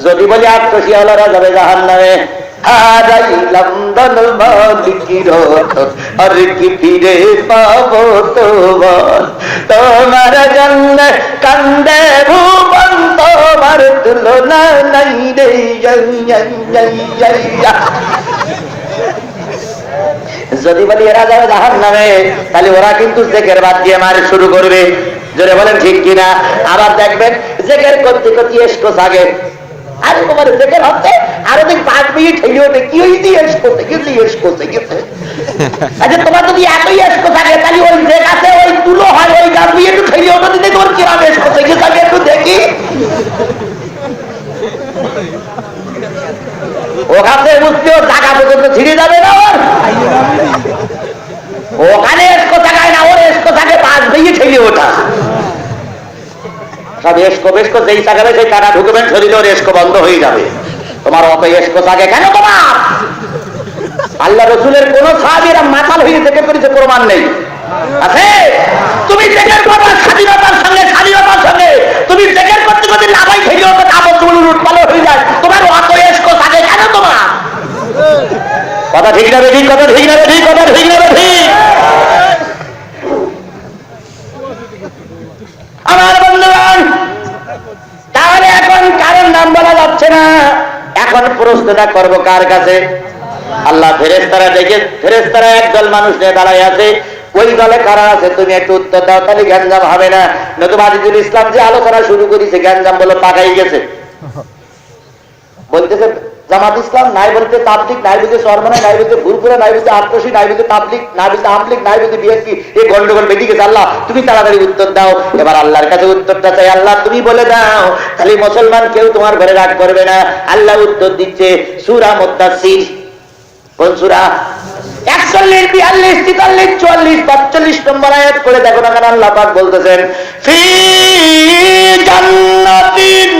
যদি বলি আত্মশিয়ালারা যাবে জাহান্নামে হারাইলাম দল মালিকির আর কি ফিরে পাবো তোমার জন্য কান্দে ভুবন তোমার তুলনা নাই রে যদি বলি এরা যাবে জাহান্নামে তাহলে ওরা কিন্তু জেকের বাদ দিয়ে মার শুরু করবে জোরে বলেন ঠিক কিনা আবার দেখবেন জেকের করতে করতে এসকো থাকে আরে তোমার জেকের হচ্ছে আরো দিন 5 মিনিট হইলে ওঠে কি হইতে এসকোতে গেছে আচ্ছা তোমার যদি এতই এসকো থাকে তাহলে ওই জেক আছে ওই তুলো হয় ওই গাছ দিয়ে একটু খেলে ওটা দিতে তোর কিরাম এসকোতে গেছে আমি একটু দেখি ওখানে বুঝতেও টাকা পর্যন্ত ছিঁড়ে যাবে না ওর ওখানে এসকো থাকায় না ওর এসকো থাকে 5 ভেঙে ঠেলে ওঠা সব এসকো বেসকো যেই থাকবে সেই টাকা ঢুকবেন শরীরে ওর এসকো বন্ধ হয়ে যাবে তোমার অত এসকো থাকে কেন তোমার আল্লাহ রসুলের কোন সাহাবীরা মাতাল হয়ে থেকে করেছে প্রমাণ নেই আছে তুমি জেকের করবা স্বাধীনতার সঙ্গে তুমি জেকের করতে করতে লাভাই খেলে ওঠে কাপড় চুল উৎপাদন হয়ে যায় তোমার অত এসকো থাকে কেন তোমার কথা ঠিক না ঠিক কথা ঠিক না ঠিক কথা ঠিক না ঠিক আমার বন্ধুগণ তাহলে এখন কারণ নাম বলা যাচ্ছে না এখন প্রশ্নটা করব কার কাছে আল্লাহ ফেরেশতারা একদল মানুষ নিয়ে দাঁড়ায় আছে ওই দলে কারা আছে তুমি একটু উত্তর দাও তাহলে গ্যাঞ্জাম হবে না নতুবা আজিজুল ইসলাম যে আলোচনা শুরু করেছে গ্যাঞ্জাম বলে পাকাই গেছে বলতেছে জামাত ইসলাম নাই বলতে তাবলিগ নাই বলতে সরমনা নাই বলতে ভুলপুরা নাই বলতে আত্মসী নাই বলতে তাবলিগ না বলতে আমলিগ নাই বলতে বিএনপি এই গন্ডগোল বেঁধে গেছে আল্লাহ তুমি তাড়াতাড়ি উত্তর দাও এবার আল্লাহর কাছে উত্তরটা চাই আল্লাহ তুমি বলে দাও তাহলে মুসলমান কেউ তোমার ঘরে রাগ করবে না আল্লাহ উত্তর দিচ্ছে সূরা মুদ্দাসসির কোন সূরা 41 42 43 44 45 নম্বর আয়াত করে দেখো না কেন আল্লাহ পাক বলতেছেন ফি জান্নাতিন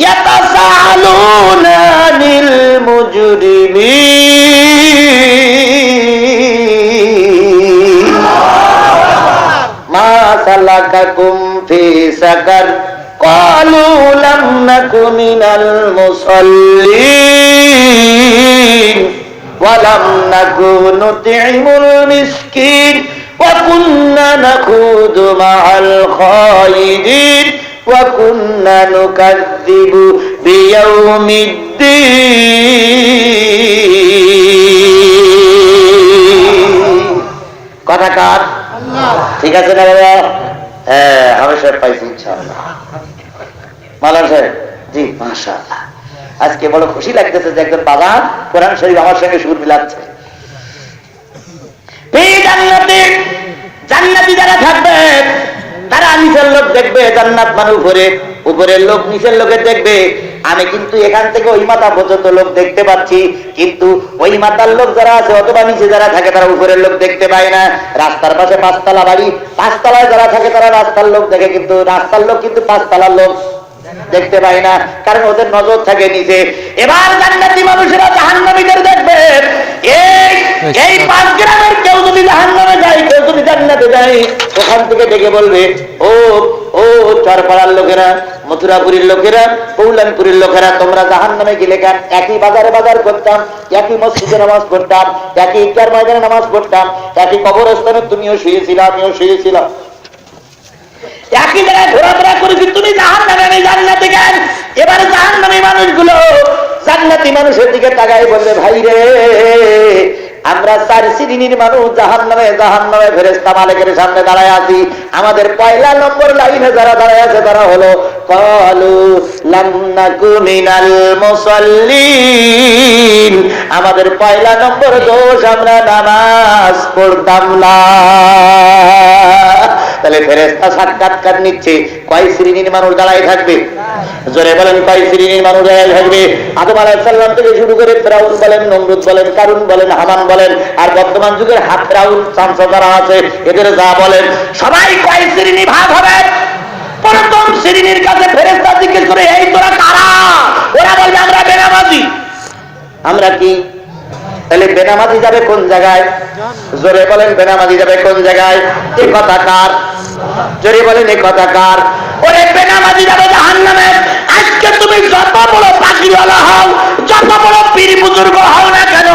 ইয়াতাসালুনা আনিল মুজরিমিন মা সালাকাকুম ফি সাকার ক্বালু লাম নাকু মিনাল মুসাল্লিন ওয়া লাম নাকু নুতঈমুল মিসকিন ওয়া কুন্না নাখুদু মা'আল খায়িদিন وَكُنَّا نُكَذِّبُ بِيَوْمِ الدِّينِ কথা কার ঠিক আছে না বাবা হ্যাঁ আমি সব পাইছি ইনশাআল্লাহ মাওলানা সাহেব জি মাশাআল্লাহ আজকে বড় খুশি লাগতেছে যে একজন বাবা কোরআন শরীফ আমার সঙ্গে সুর মিলাচ্ছে এই জান্নাতি যারা থাকবে তারা নিচের লোক দেখবে জান্নাত মানে উপরের লোক নিচের লোকের দেখবে আমি কিন্তু এখান থেকে ওই মাথা পর্যন্ত লোক দেখতে পাচ্ছি কিন্তু ওই মাথার লোক যারা আছে অথবা নিচে যারা থাকে তারা উপরের লোক দেখতে পায় না রাস্তার পাশে 5 তলা বাড়ি 5 তলায় যারা থাকে তারা রাস্তার লোক দেখে কিন্তু রাস্তার লোক কিন্তু 5 তলার লোক দেখতে পায় না কারণ ওদের নজর থাকে নিচে এবার জান্নাতি মানুষেরা জাহান্নামীদের দেখবে এই 5 গ্রামের কেউ যদি জাহান্নামে যায় কেউ যদি জান্নাতে যায় ওখান থেকে ডেকে বলবে ও চরপাড়ার লোকেরা মথুরাপুরীর লোকেরা কৌলানপুরীর লোকেরা তোমরা জাহান্নামে গেলে কেন একই বাজারে বাজার করতাম একই মসজিদে নামাজ পড়তাম একই ঈদগাহ ময়দানে নামাজ পড়তাম একই কবরস্থানে তুমিও শুয়েছিলাম আমিও শুয়েছিলাম একই জায়গায় ঘোরাফেরা করেছি তুমি জাহান্নামে আমি জান্নাতে কেন এবারে জাহান্নামী মানুষগুলো জান্নাতি মানুষের দিকে তাকায় বলবে ভাই রে আমরা 4 শ্রেণীর মানুষ জাহান্নামে ফেরেশতা মালিকের সামনে দাঁড়ায় আছি। আমাদের পয়লা নম্বর লাইনে যারা দাঁড়ায় আছে তারা হলো ক্বালু লাম নাকু মিনাল মুসাল্লিন। আমাদের পয়লা নম্বর দোষ, আমরা নামাজ পড়তাম না। তাহলে ফেরেশতা সাক্ষাৎকার নিচ্ছে, কয় শ্রেণীর মানুষ দাঁড়ায় থাকবে? জোরে বলেন, কয় শ্রেণীর মানুষ দাঁড়ায় থাকবে? আদম আলাইহিস সালাম থেকে শুরু করে ফেরাউন বলেন, নমরুদ বলেন, কারুন বলেন, হামান বলেন, আর বর্তমান যুগের ফেরাউন চামচা যারা আছে এদের যা বলেন, সবাই কয় শ্রেণী ভাগ হবে? প্রথম শ্রেণীর কাছে ফেরেশতা জিজ্ঞেস করে, এই তোরা কারা? ওরা বলবে আমরা বেনামাজি। আমরা কি? তাহলে বেনামাজি যাবে কোন জায়গায়? জোরে বলেন, বেনামাজি যাবে কোন জায়গায়? এ কথা কার? জোরে বলেন, এ কথা কার? ওরে বেনামাজি যাবে জাহান্নামে। আজকে তুমি যত বড় পাখিওয়ালা হও, যত বড় পীর বুজুর্গ হও না কেন,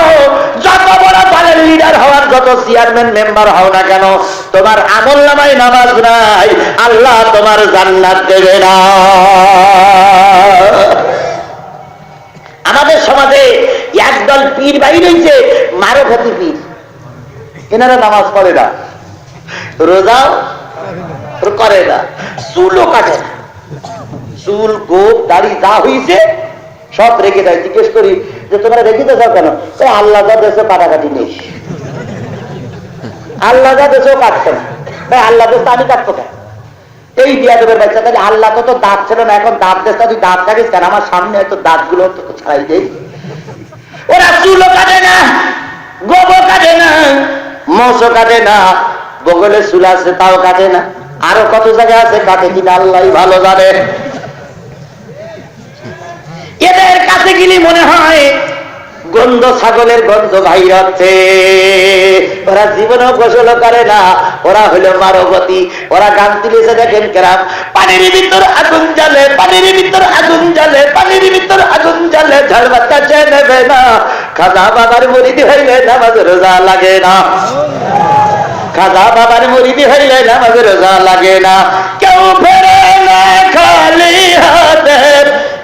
যত বড় দলের লিডার হওয়ার, যত চেয়ারম্যান মেম্বার হও না কেন, তোমার আমলনামায় নামাজ নাই, আল্লাহ তোমার জান্নাত দেবে না। আমাদের সমাজে একদল পীর বাইর হইছে, মারোখাতি পীর। এনারা নামাজ পড়ে না, রোজাও করে না, চুলও কাটে না, চুল গোপ দাড়ি যা হইছে সব রেখে দেয়। জিজ্ঞেস করি যে তোমরা রেখে দেছো কেন? আল্লাহ যা দেশে কাটাকাটি নেই, আল্লাহ যা দেশেও কাটছে না। ভাই আল্লাহ দেশ আমি কাটতো কেন? এই দিয়া দেবের বাচ্চা, তাহলে আল্লাহ তো দাঁত ছিল না, এখন দাঁত দেশ, তুই দাঁত কাটিস কেন? আমার সামনে হয়তো দাঁত গুলো ছাড়াই দেই। ওরা চুলও কাটে না, গোবও কাটে না, মোষও কাটে না, বগলে চুল আছে তাও কাটে না, আরো কত জায়গায় আছে কাটে কিনা আল্লাহ ভালো জানে। এদের কাছে গেলে মনে হয় গন্ধ, ছাগলের গন্ধ বাইর হচ্ছে। ওরা জীবনেও গোসল করে না, ওরা হলো মারবতী। ওরা গান তুলেছে দেখেন কেরাম, পানির ভিতর আগুন জ্বলে, পানির ভিতর আগুন জ্বলে, পানির ভিতর আগুন জ্বলে, ঝাড় বাচ্চা নেবে না। খাজা বাবার মুরিদি হইলে নামাজ রোজা লাগে না, খাজা বাবার মুরিদি হইলে নামাজ রোজা লাগে না। কেউ ফেরে না খালি হাতে,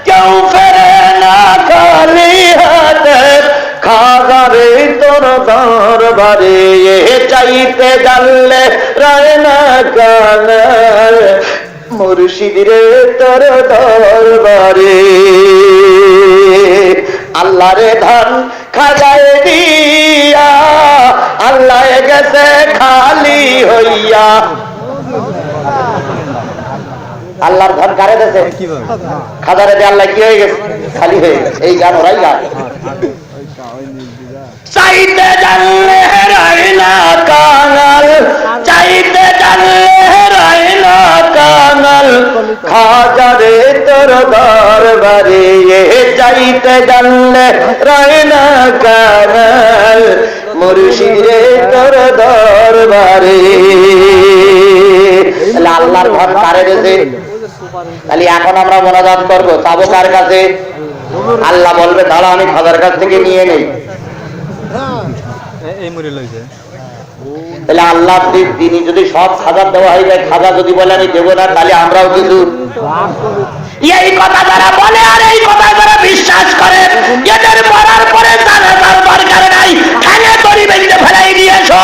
কেউ ফেরে না খালি হাতে, খাজারে তোর দরবারে চাইতে জানলে রায় না কানাল, মুর্শিদ রে তোর দরবারে। আল্লাহ রে ধান খাজায় দিয়া, আল্লাহ গেছে খালি হইয়া। আল্লাহর ধন কারে দেশে? খাজারে দিয়ে আল্লাহ কি হয়ে গেছে? খালি হয়ে গেছে। এই গান ওরাই গান। চাইতে জানলে রায় না কাঙাল, চাইতে জানলে রায় না কাঙাল, খাজারে তোর দরবারে চাইতে জানলে রায় না কাঙাল, মুর্শিদ রে তোর দরবারে। আল্লাহর ঘর কারে দেশে? তাহলে এখন আমরা মোনাজাত করবো, চাবো কার কাছে? আল্লাহ বলবে দাঁড়া আমি খাজার কাছ থেকে নিয়ে নেই। তাহলে আল্লাহ তিনি যদি সব খাজা দেওয়া হয়ে যায়, খাজা যদি বলে আমি দেবো না, তাহলে আমরাও কিছু। এই কথা যারা বলে আর এই কথা যারা বিশ্বাস করে, এদের মরার পরে জানাজার দরকার নাই, ঠ্যাঙে দড়ি বেঁধে ফেলাই দিয়েছো।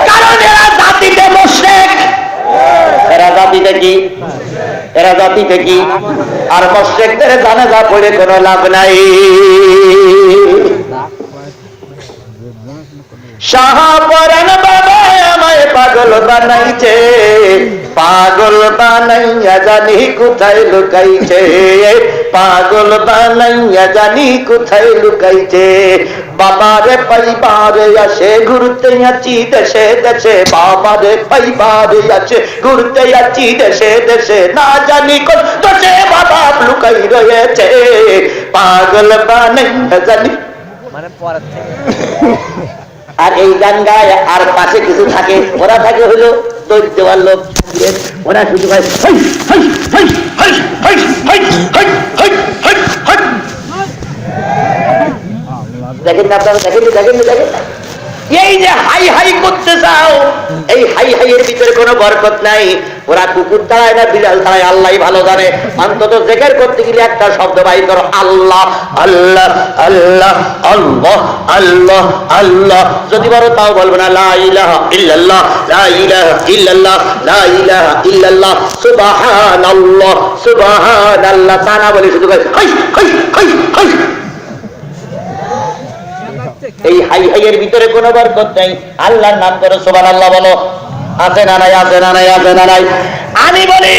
কারণ এরা জাতিতে মুশরিক। এরা জাতিতে কি? এরা জাতিতে কি? আর মুশরিকদের জানাজা পড়ে কোনো লাভ নাই। শাহপরান বাবা আমায় পাগল বানাইছে, পাগল বানাইয়া জানি কোথায় লুকাইছে, পাগল বানাইয়া জানি কোথায় লুকাইছে। বাবারে পাইবারে আসে ঘুরতে আছি দেশে দেশে, বাবারে পাইবারে আসে ঘুরতে আছি দেশে দেশে, না জানি কোন দেশে বাবা লুকাই রয়েছে, পাগল বানাইয়া জানি। মানে পরের থেকে আর এই গান গায় আর পাশে কিছু থাকে, ওরা থাকে হলো দৈত্য দেওয়ার লোক। ওরা শুধু দেখেন না আপনারা, দেখেননি দেখেননি দেখেন না, এই যে হাই হাই করতে চাও, এই হাই হাই এর ভিতরে কোনো বরকত নাই। ওরা কুকুর তাড়ায় না বিড়াল তাড়ায় আল্লাহ ভালো জানে। অন্তত জিকির করতে গেলে একটা শব্দ বাইর করো, আল্লাহ আল্লাহ আল্লাহ আল্লাহ আল্লাহ আল্লাহ। যদি বলো তাও বলবে না লা ইলাহা ইল্লাল্লাহ, লা ইলাহা ইল্লাল্লাহ, লা ইলাহা ইল্লাল্লাহ, সুবহানাল্লাহ সুবহানাল্লাহ। তা না বলে শুধু হাই হাই হাই হাই। এই হাই হাইয়ের ভিতরে কোনো বরকত নেই। আল্লাহর নাম করে সুবহানাল্লাহ বলো। আছে না নাই? আছে না নাই? আছে না নাই? আমি বলি,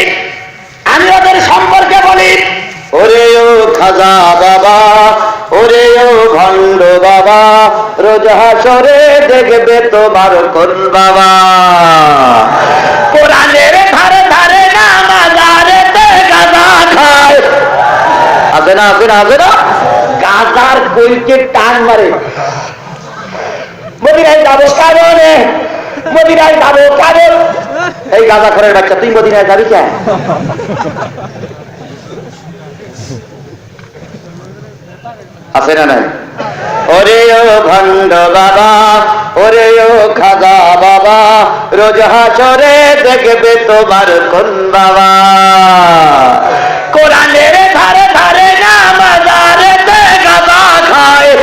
আমি ওদের সম্পর্কে বলি, ওরে ও খাজা বাবা, ওরে ও ভণ্ড বাবা, রোজ হাসরে দেখবে তোমার কোন বাবা। কোরআনের ধারে ধারে না মাজারেতে গাঁজা খায়। আছে না? আছে না? আছে না? গাঁজার কইকে টান মারে। মদিনায় যাবো কারণে, মদিনায় যাবো কারণ। এই গাঁজা খরের বাচ্চা, তুই মদিনায় যাবি কেন? আছে না নাই? ওরে ও ভণ্ড বাবা, ওরে ও খাজা বাবা, রোজ হাসরে দেখবে তোমার কোন বাবা। কোরআনের ধারে ধারে না মাজারেতে গাঁজা খায়,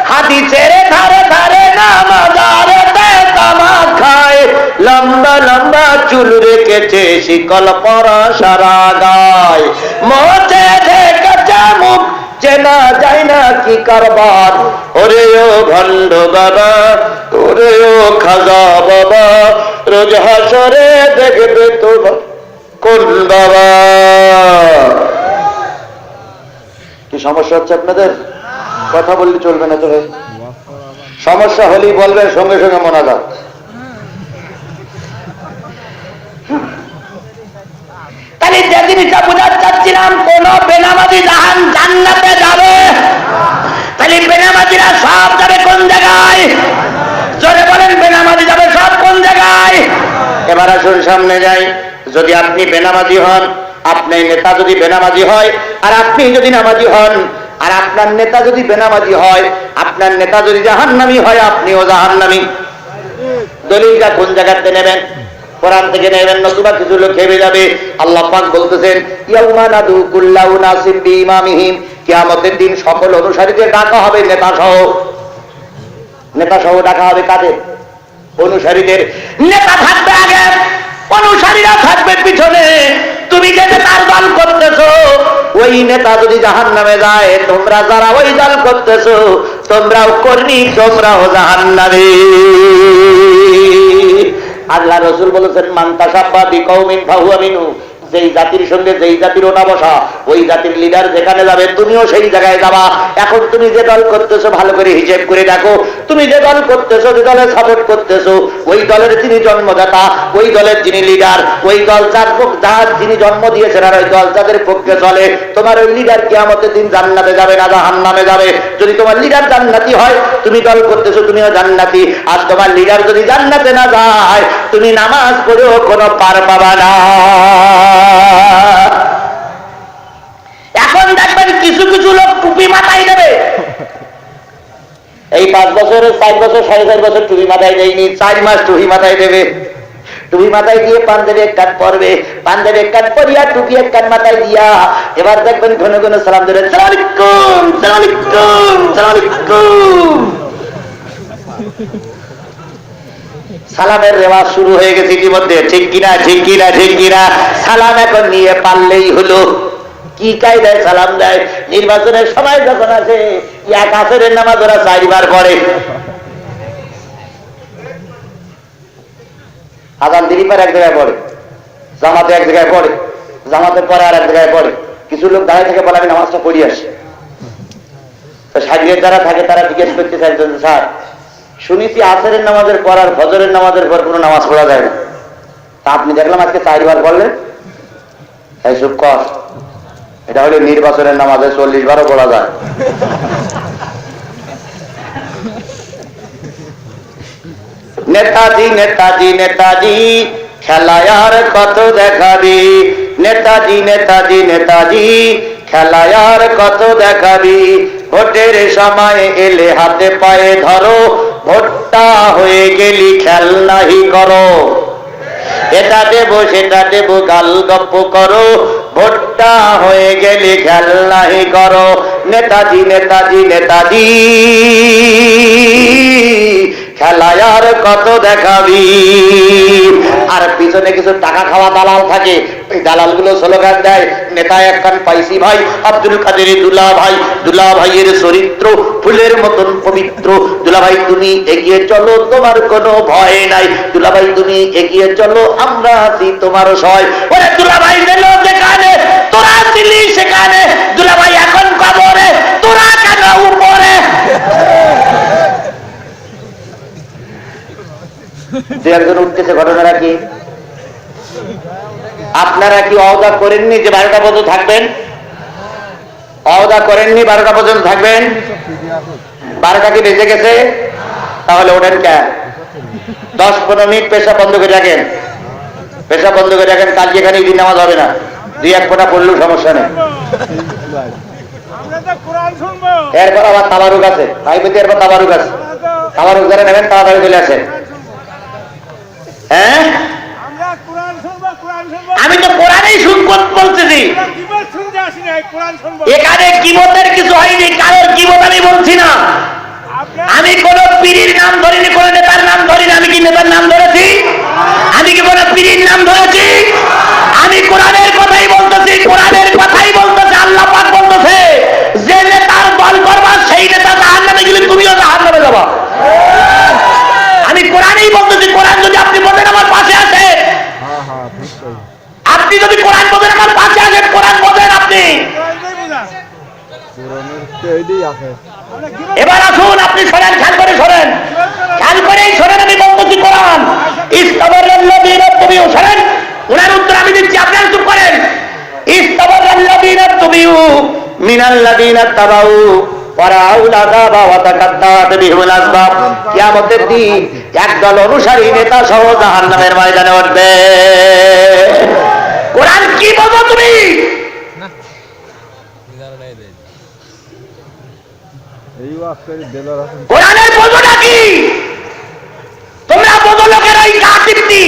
হাদিসের ধারে ধারে না মাজারেতে তামাক খায়, লম্বা লম্বা চুল রেখেছে শিকল পরা সারা গায়, মোচে দেখেছে মুখ চেনা যায় না কি কারবার। ওরে ও ভণ্ড বাবা, ওরে ও খাজা বাবা, রোজ হাসরে দেখবে তোমার কোন বাবা। কি সমস্যা হচ্ছে আপনাদের? কথা বললে চলবে না তো ভাই। সমস্যা হলেই বলবেন, সঙ্গে সঙ্গে মোনাজাত। তাহলে যে জিনিসটা বোঝাতে চাচ্ছিলাম, কোন বেনামাজি জান্নাতে যাবে। তাহলে বেনামাজিরা সব যাবে কোন জায়গায়? জোরে বলেন, বেনামাজি যাবে সব কোন জায়গায়? এবার আসুন সামনে যাই। যদি আপনি বেনামাজি হন, আপনার নেতা যদি বেনামাজি হয়, আর আপনি যদি নামাজি হন, আর আপনার নেতা যদি বেনামাজি হয়, আপনার নেতা যদি জাহান্নামী হয়, আপনিও জাহান্নামী। দলিলটা কোন জায়গাতে নেবেন? কোরআন থেকে নেবেন, নতুবা কিছু লোক খেপে যাবে। আল্লাহ পাক বলতেছেন, ইয়াউমা নাদু কুল্লা উনাসিম বিইমামিহিম, কিয়ামতের দিন সকল অনুসারীদের ডাকা হবে, নেতা সহ। নেতা সহ ডাকা হবে কাদের? অনুসারীদের। নেতা থাকবে আগে, অনুসারীরা থাকবে পিছনে। তুমি যে নেতার দল করতেছো, ওই নেতা যদি জাহান্নামে যায়, তোমরা যারা ওই দল করতেছো, তোমরাও কর্মী, তোমরাও জাহান্নামী। আল্লাহ রসুল বলেছেন, মান তাশাব্বা বিকওমিন ফাহুয়া মিনহু, যেই জাতির সঙ্গে যেই জাতির ওঠা বসা, ওই জাতির লিডার যেখানে যাবে তুমিও সেই জায়গায় যাবা। এখন তুমি যে দল করতেছো ভালো করে হিসেব করে দেখো, তুমি যে দল করতেছো, যে দলের সাপোর্ট করতেছো, ওই দলের যিনি জন্মদাতা, ওই দলের যিনি লিডার, ওই দল যার যিনি জন্ম দিয়েছেন, আর ওই দল যাদের পক্ষে চলে, তোমার ওই লিডার কিয়ামতের দিন জান্নাতে যাবে না জাহান্নামে যাবে। যদি তোমার লিডার জান্নাতি হয়, তুমি দল করতেছো, তুমিও জান্নাতি। আর তোমার লিডার যদি জান্নাতে না যায়, তুমি নামাজ পড়েও কোনো পার পাবা না। এখন দেখবেন কিছু কিছু লোক টুপি মাথায় দেবে। এই 5 বছরে 4 বছর 4.5 বছর টুপি মাথায় দেয়নি, 4 মাস টুপি মাথায় দেবে। টুপি মাথায় দিয়ে পাঞ্জাবি এক কান পরবে, পাঞ্জাবি এক কান পরিয়া টুপি এক কান মাথায় দিয়া এবার দেখবেন ঘন ঘন সালাম দেবে, সালাম আলাইকুম, সালাম আলাইকুম, সালাম আলাইকুম। সালামের রেওয়াজ শুরু হয়ে গেছে ইতিমধ্যে, ঠিক কিনা, ঠিক কিনা, ঠিক কিনা? সালাম এখন নিয়ে পারলেই হলো। কি কায়দায় সালাম দেয়? নির্বাচনের সময় যখন আসে, এক আসরের নামাজ ওরা 4 বার পড়ে। আজান দিলি পর এক জায়গায় পড়ে, জামাতে এক জায়গায় পড়ে, জামাতের পরে আর এক জায়গায় পড়ে। কিছু লোক দাঁড়িয়ে থেকে বলে আমি নামাজটা পড়ি আসি। তো সাজিয়ে যারা থাকে তারা জিজ্ঞেস করতে চাইছেন, স্যার শুনেছি আসরের নামাজের পর আর ফজরের নামাজের পর কোনো নামাজ পড়া যায় না, তা আপনি দেখলাম আজকে 4 বার পড়লেন। এই চুপ কর, এটা হলে নির্বাচনের নামাজে 40 বারও পড়া যায়। নেতাজি নেতাজি নেতাজি খেলায় আর কত দেখাবি, নেতাজি নেতাজি নেতাজি খেলায় আর কত দেখাবি, ভোটের সময় এলে হাতে পায়ে ধরো, ভোটটা হয়ে গেলি খেল নাহি করো, এটা দেব সেটা দেব গাল গপ্প করো, ভোটটা হয়ে গেলে খেয়াল নাহি করো, নেতাজি নেতাজি নেতাজি খেলায় আর কত দেখাবি। আর পিছনে কিছু টাকা খাওয়া দালাল থাকে, এই দালালগুলো স্লোগান দেয়, নেতা একখান পাইছি ভাই, আব্দুল কাদের দুলা ভাই, দুলা ভাইয়ের চরিত্র ফুলের মতন পবিত্র, দুলা ভাই তুমি এগিয়ে চলো তোমার কোনো ভয় নাই, দুলা ভাই তুমি এগিয়ে চলো আমরা আছি তোমার সহায়। ওরে দুলা ভাই গেল যেখানে তোরা ছিলি সেখানে, দুলা ভাই এখন কবরে তোরা কেন উপরে। দু একজন উঠতেছে, ঘটনাটা কি? আপনারা কি ওয়াদা করেননি যে 12টা পর্যন্ত থাকবেন? ওয়াদা করেননি 12টা পর্যন্ত থাকবেন? 12টা কি বেজে গেছে? তাহলে ওঠেন কেন? 10-15 মিনিট পেশা বন্ধ করে রাখেন, পেশা বন্ধ করে রাখেন। কালকে এখানে ঈদের নামাজ হবে না, 2-1 ফোঁটা পড়লেও সমস্যা নেই। এরপর আবার তাবারুক আছে, ভাইপতি এরপর তাবারুক আছে, তাবারুক যারা নেবেন তাড়াতাড়ি চলে আসেন। হ্যাঁ আমি তো কোরআনেই শুনবো বলতেছি, এখানে কিবতের কিছু হয়নি, কারোর কিবত আমি বলছি না। আমি কোন পীরের নাম ধরিনি, কোন নেতার নাম ধরিনি। আমি কি নেতার নাম ধরেছি? আমি কি কোন পীরের নাম ধরেছি? আমি কোরআনের কথাই বলতেছি, কোরআনের কথাই বলতেছে। আল্লাহ পাক বলতেছে যে নেতার দল করবা সেই নেতা জাহান্নামে গেলে তুমিও জাহান্নামে যাবা। আমি কোরআনেই বলতেছি। কোরআন যদি আপনি বলেন আমার পাশে আছে, আপনি যদি কোরআন বলেন আমার পাশে আছেন, কোরআন বলেন আপনি। এবার আসুন আপনি শোনেন, খেয়াল করে শোনেন, খেয়াল করেই শোনেন। আমি বলতেছি কোরআন ইস্তাবারাল্লাযীনা তুবিউ, শোনেন ওনার উত্তর আমি দিচ্ছি, আপনারা চুপ করেন। ইস্তাবারাল্লাযীনা তুবিউ মিনাল্লাযীনা তাবাউ ওয়ারাউল আযাবা ওয়া তাকাদ্দাত বিহিমুল আসবাব। কিয়ামতের দিন একদল অনুসারী নেতা সহ জাহান্নামের ময়দানে উঠবে। কোরআন কি বলছো তুমি? কোরআনের বোঝোটা কি? তোমরা বোঝো লোকের ওই গাছিপ্তি।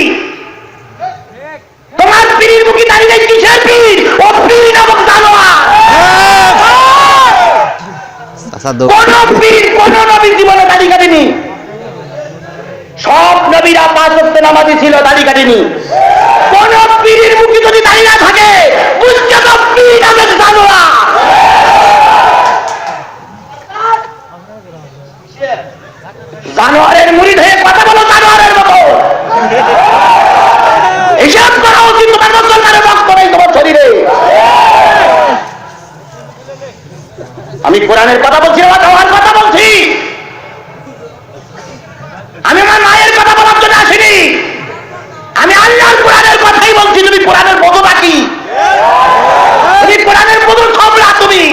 তোমার পীরের মুখে দাঁড়িয়ে কিসের পীর? ও পীর নামক জানোয়ার। কোন পীর কোন নবী জীবনে দাড়ি কাটেনি। সব নবীরা 5 ওয়াক্ত নামাজি ছিল, দাড়ি কাটেনি। কোন পীরের মুখে যদি দাড়ি না থাকে বুঝতে তো পীর নামক জানোয়ার। জানোয়ারের মুরিদ হয়ে কথা বলো জানোয়ারের মতো। হিসাব করা উচিত তোমার মুসলমানের রক্ত নেই তোমার শরীরে। আমি কোরআনের কথা বলছি, আমার বাবার কথা বলছি। আমি আমার মায়ের কথা বলার জন্য আসিনি, আমি আল্লাহর কোরআনের কথাই বলছি। তুমি কোরআনের বোঝোটা কি? তুমি কোরআনের বোঝো খবরা তুমি।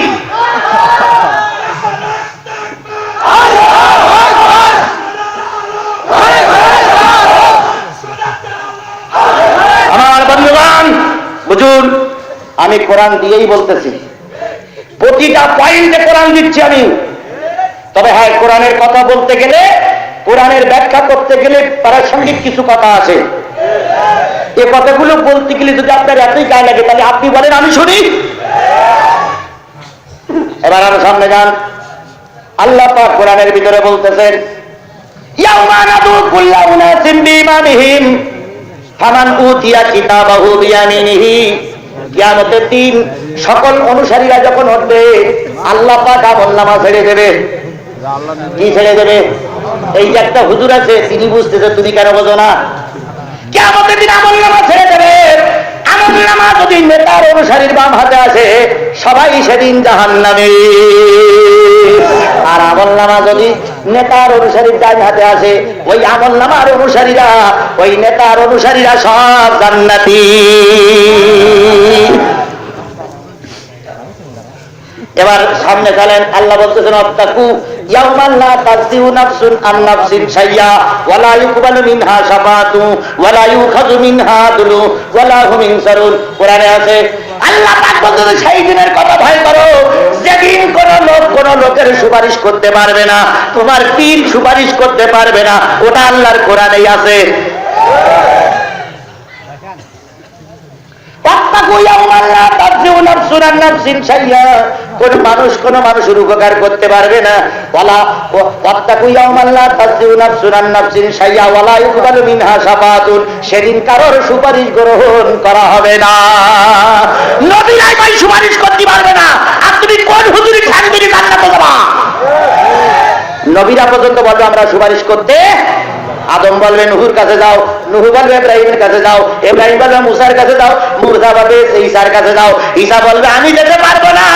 আমার বন্ধুগণ বুঝুন, আমি কোরআন দিয়েই বলতেছি, প্রতিটা পয়েন্টে কোরআন দিচ্ছি আমি। তবে হ্যাঁ, কোরআনের কথা বলতে গেলে, কোরআনের ব্যাখ্যা করতে গেলে প্রাসঙ্গিক কিছু কথা আছে। এই কথাগুলো বলতে গেলে যদি আপনার এতই গায়ে লাগে তাহলে আপনি বলেন আমি শুনি। এবার আরো সামনে যান। আল্লাহ পাক কোরআনের ভিতরে বলতেছেন ইয়াউমা নাদু কুল্লা উনাসিম বিইমানিহিম ফামান উতিয়া কিতাবাহু বিয়ামিনিহি। কিয়ামতের দিন সকল অনুসারীরা যখন উঠবে আল্লাহ পাক আমলনামা ছেড়ে দেবে। কি ছেড়ে দেবে? এই যে একটা হুজুর আছে তিনি বুঝতেছে, তুমি কেন বোঝো না? কিয়ামতের দিন আমলনামা ছেড়ে দেবে। আমলনামা যদি নেতার অনুসারীর বাম হাতে আসে সবাই সেদিন জাহান্নামে, আর আমলনামা যদি নেতার অনুসারীর ডান হাতে আসে ওই আমলনামার অনুসারীরা, ওই নেতার অনুসারীরা সব জান্নাতি। এবার সামনে চলেন। আল্লাহ বলতেছেন আত্তাকু ইয়াউমান লা তাযিউ নাফসুন আন নাফসিন শাইয়্যা ওয়া লা ইউকবালু মিনহা শাফাআতু ওয়া লা ইউখাযু মিনহা আদলু ওয়া লা হুম ইনসারুন। কোরআনে আছে আল্লাহ পাক বলতেছেন সেই দিনের কথা ভয় করো যেদিন কোন লোক কোন লোকের সুপারিশ করতে পারবে না, তোমার পীর সুপারিশ করতে পারবে না। ওটা আল্লাহর কোরআনেই আছে। কোন মানুষের উপকার করতে পারবে না, সেদিন কারোর সুপারিশ গ্রহণ করা হবে না। নবীরাই ভাই সুপারিশ করতে পারবে না, আর তুমি কোন হুজুরি ঠ্যাং ধরে জান্নাতে যাবা? নবীরা পর্যন্ত বলবে আমরা সুপারিশ করতে। আদম বলবে নুহুর কাছে যাও, নুহু বলবে ইব্রাহিমের কাছে যাও, ইব্রাহিম বলবে মুসার কাছে যাও, মুসা বলবে ঈসার কাছে যাও, ঈসা বলবে আমি যেতে পারবো না,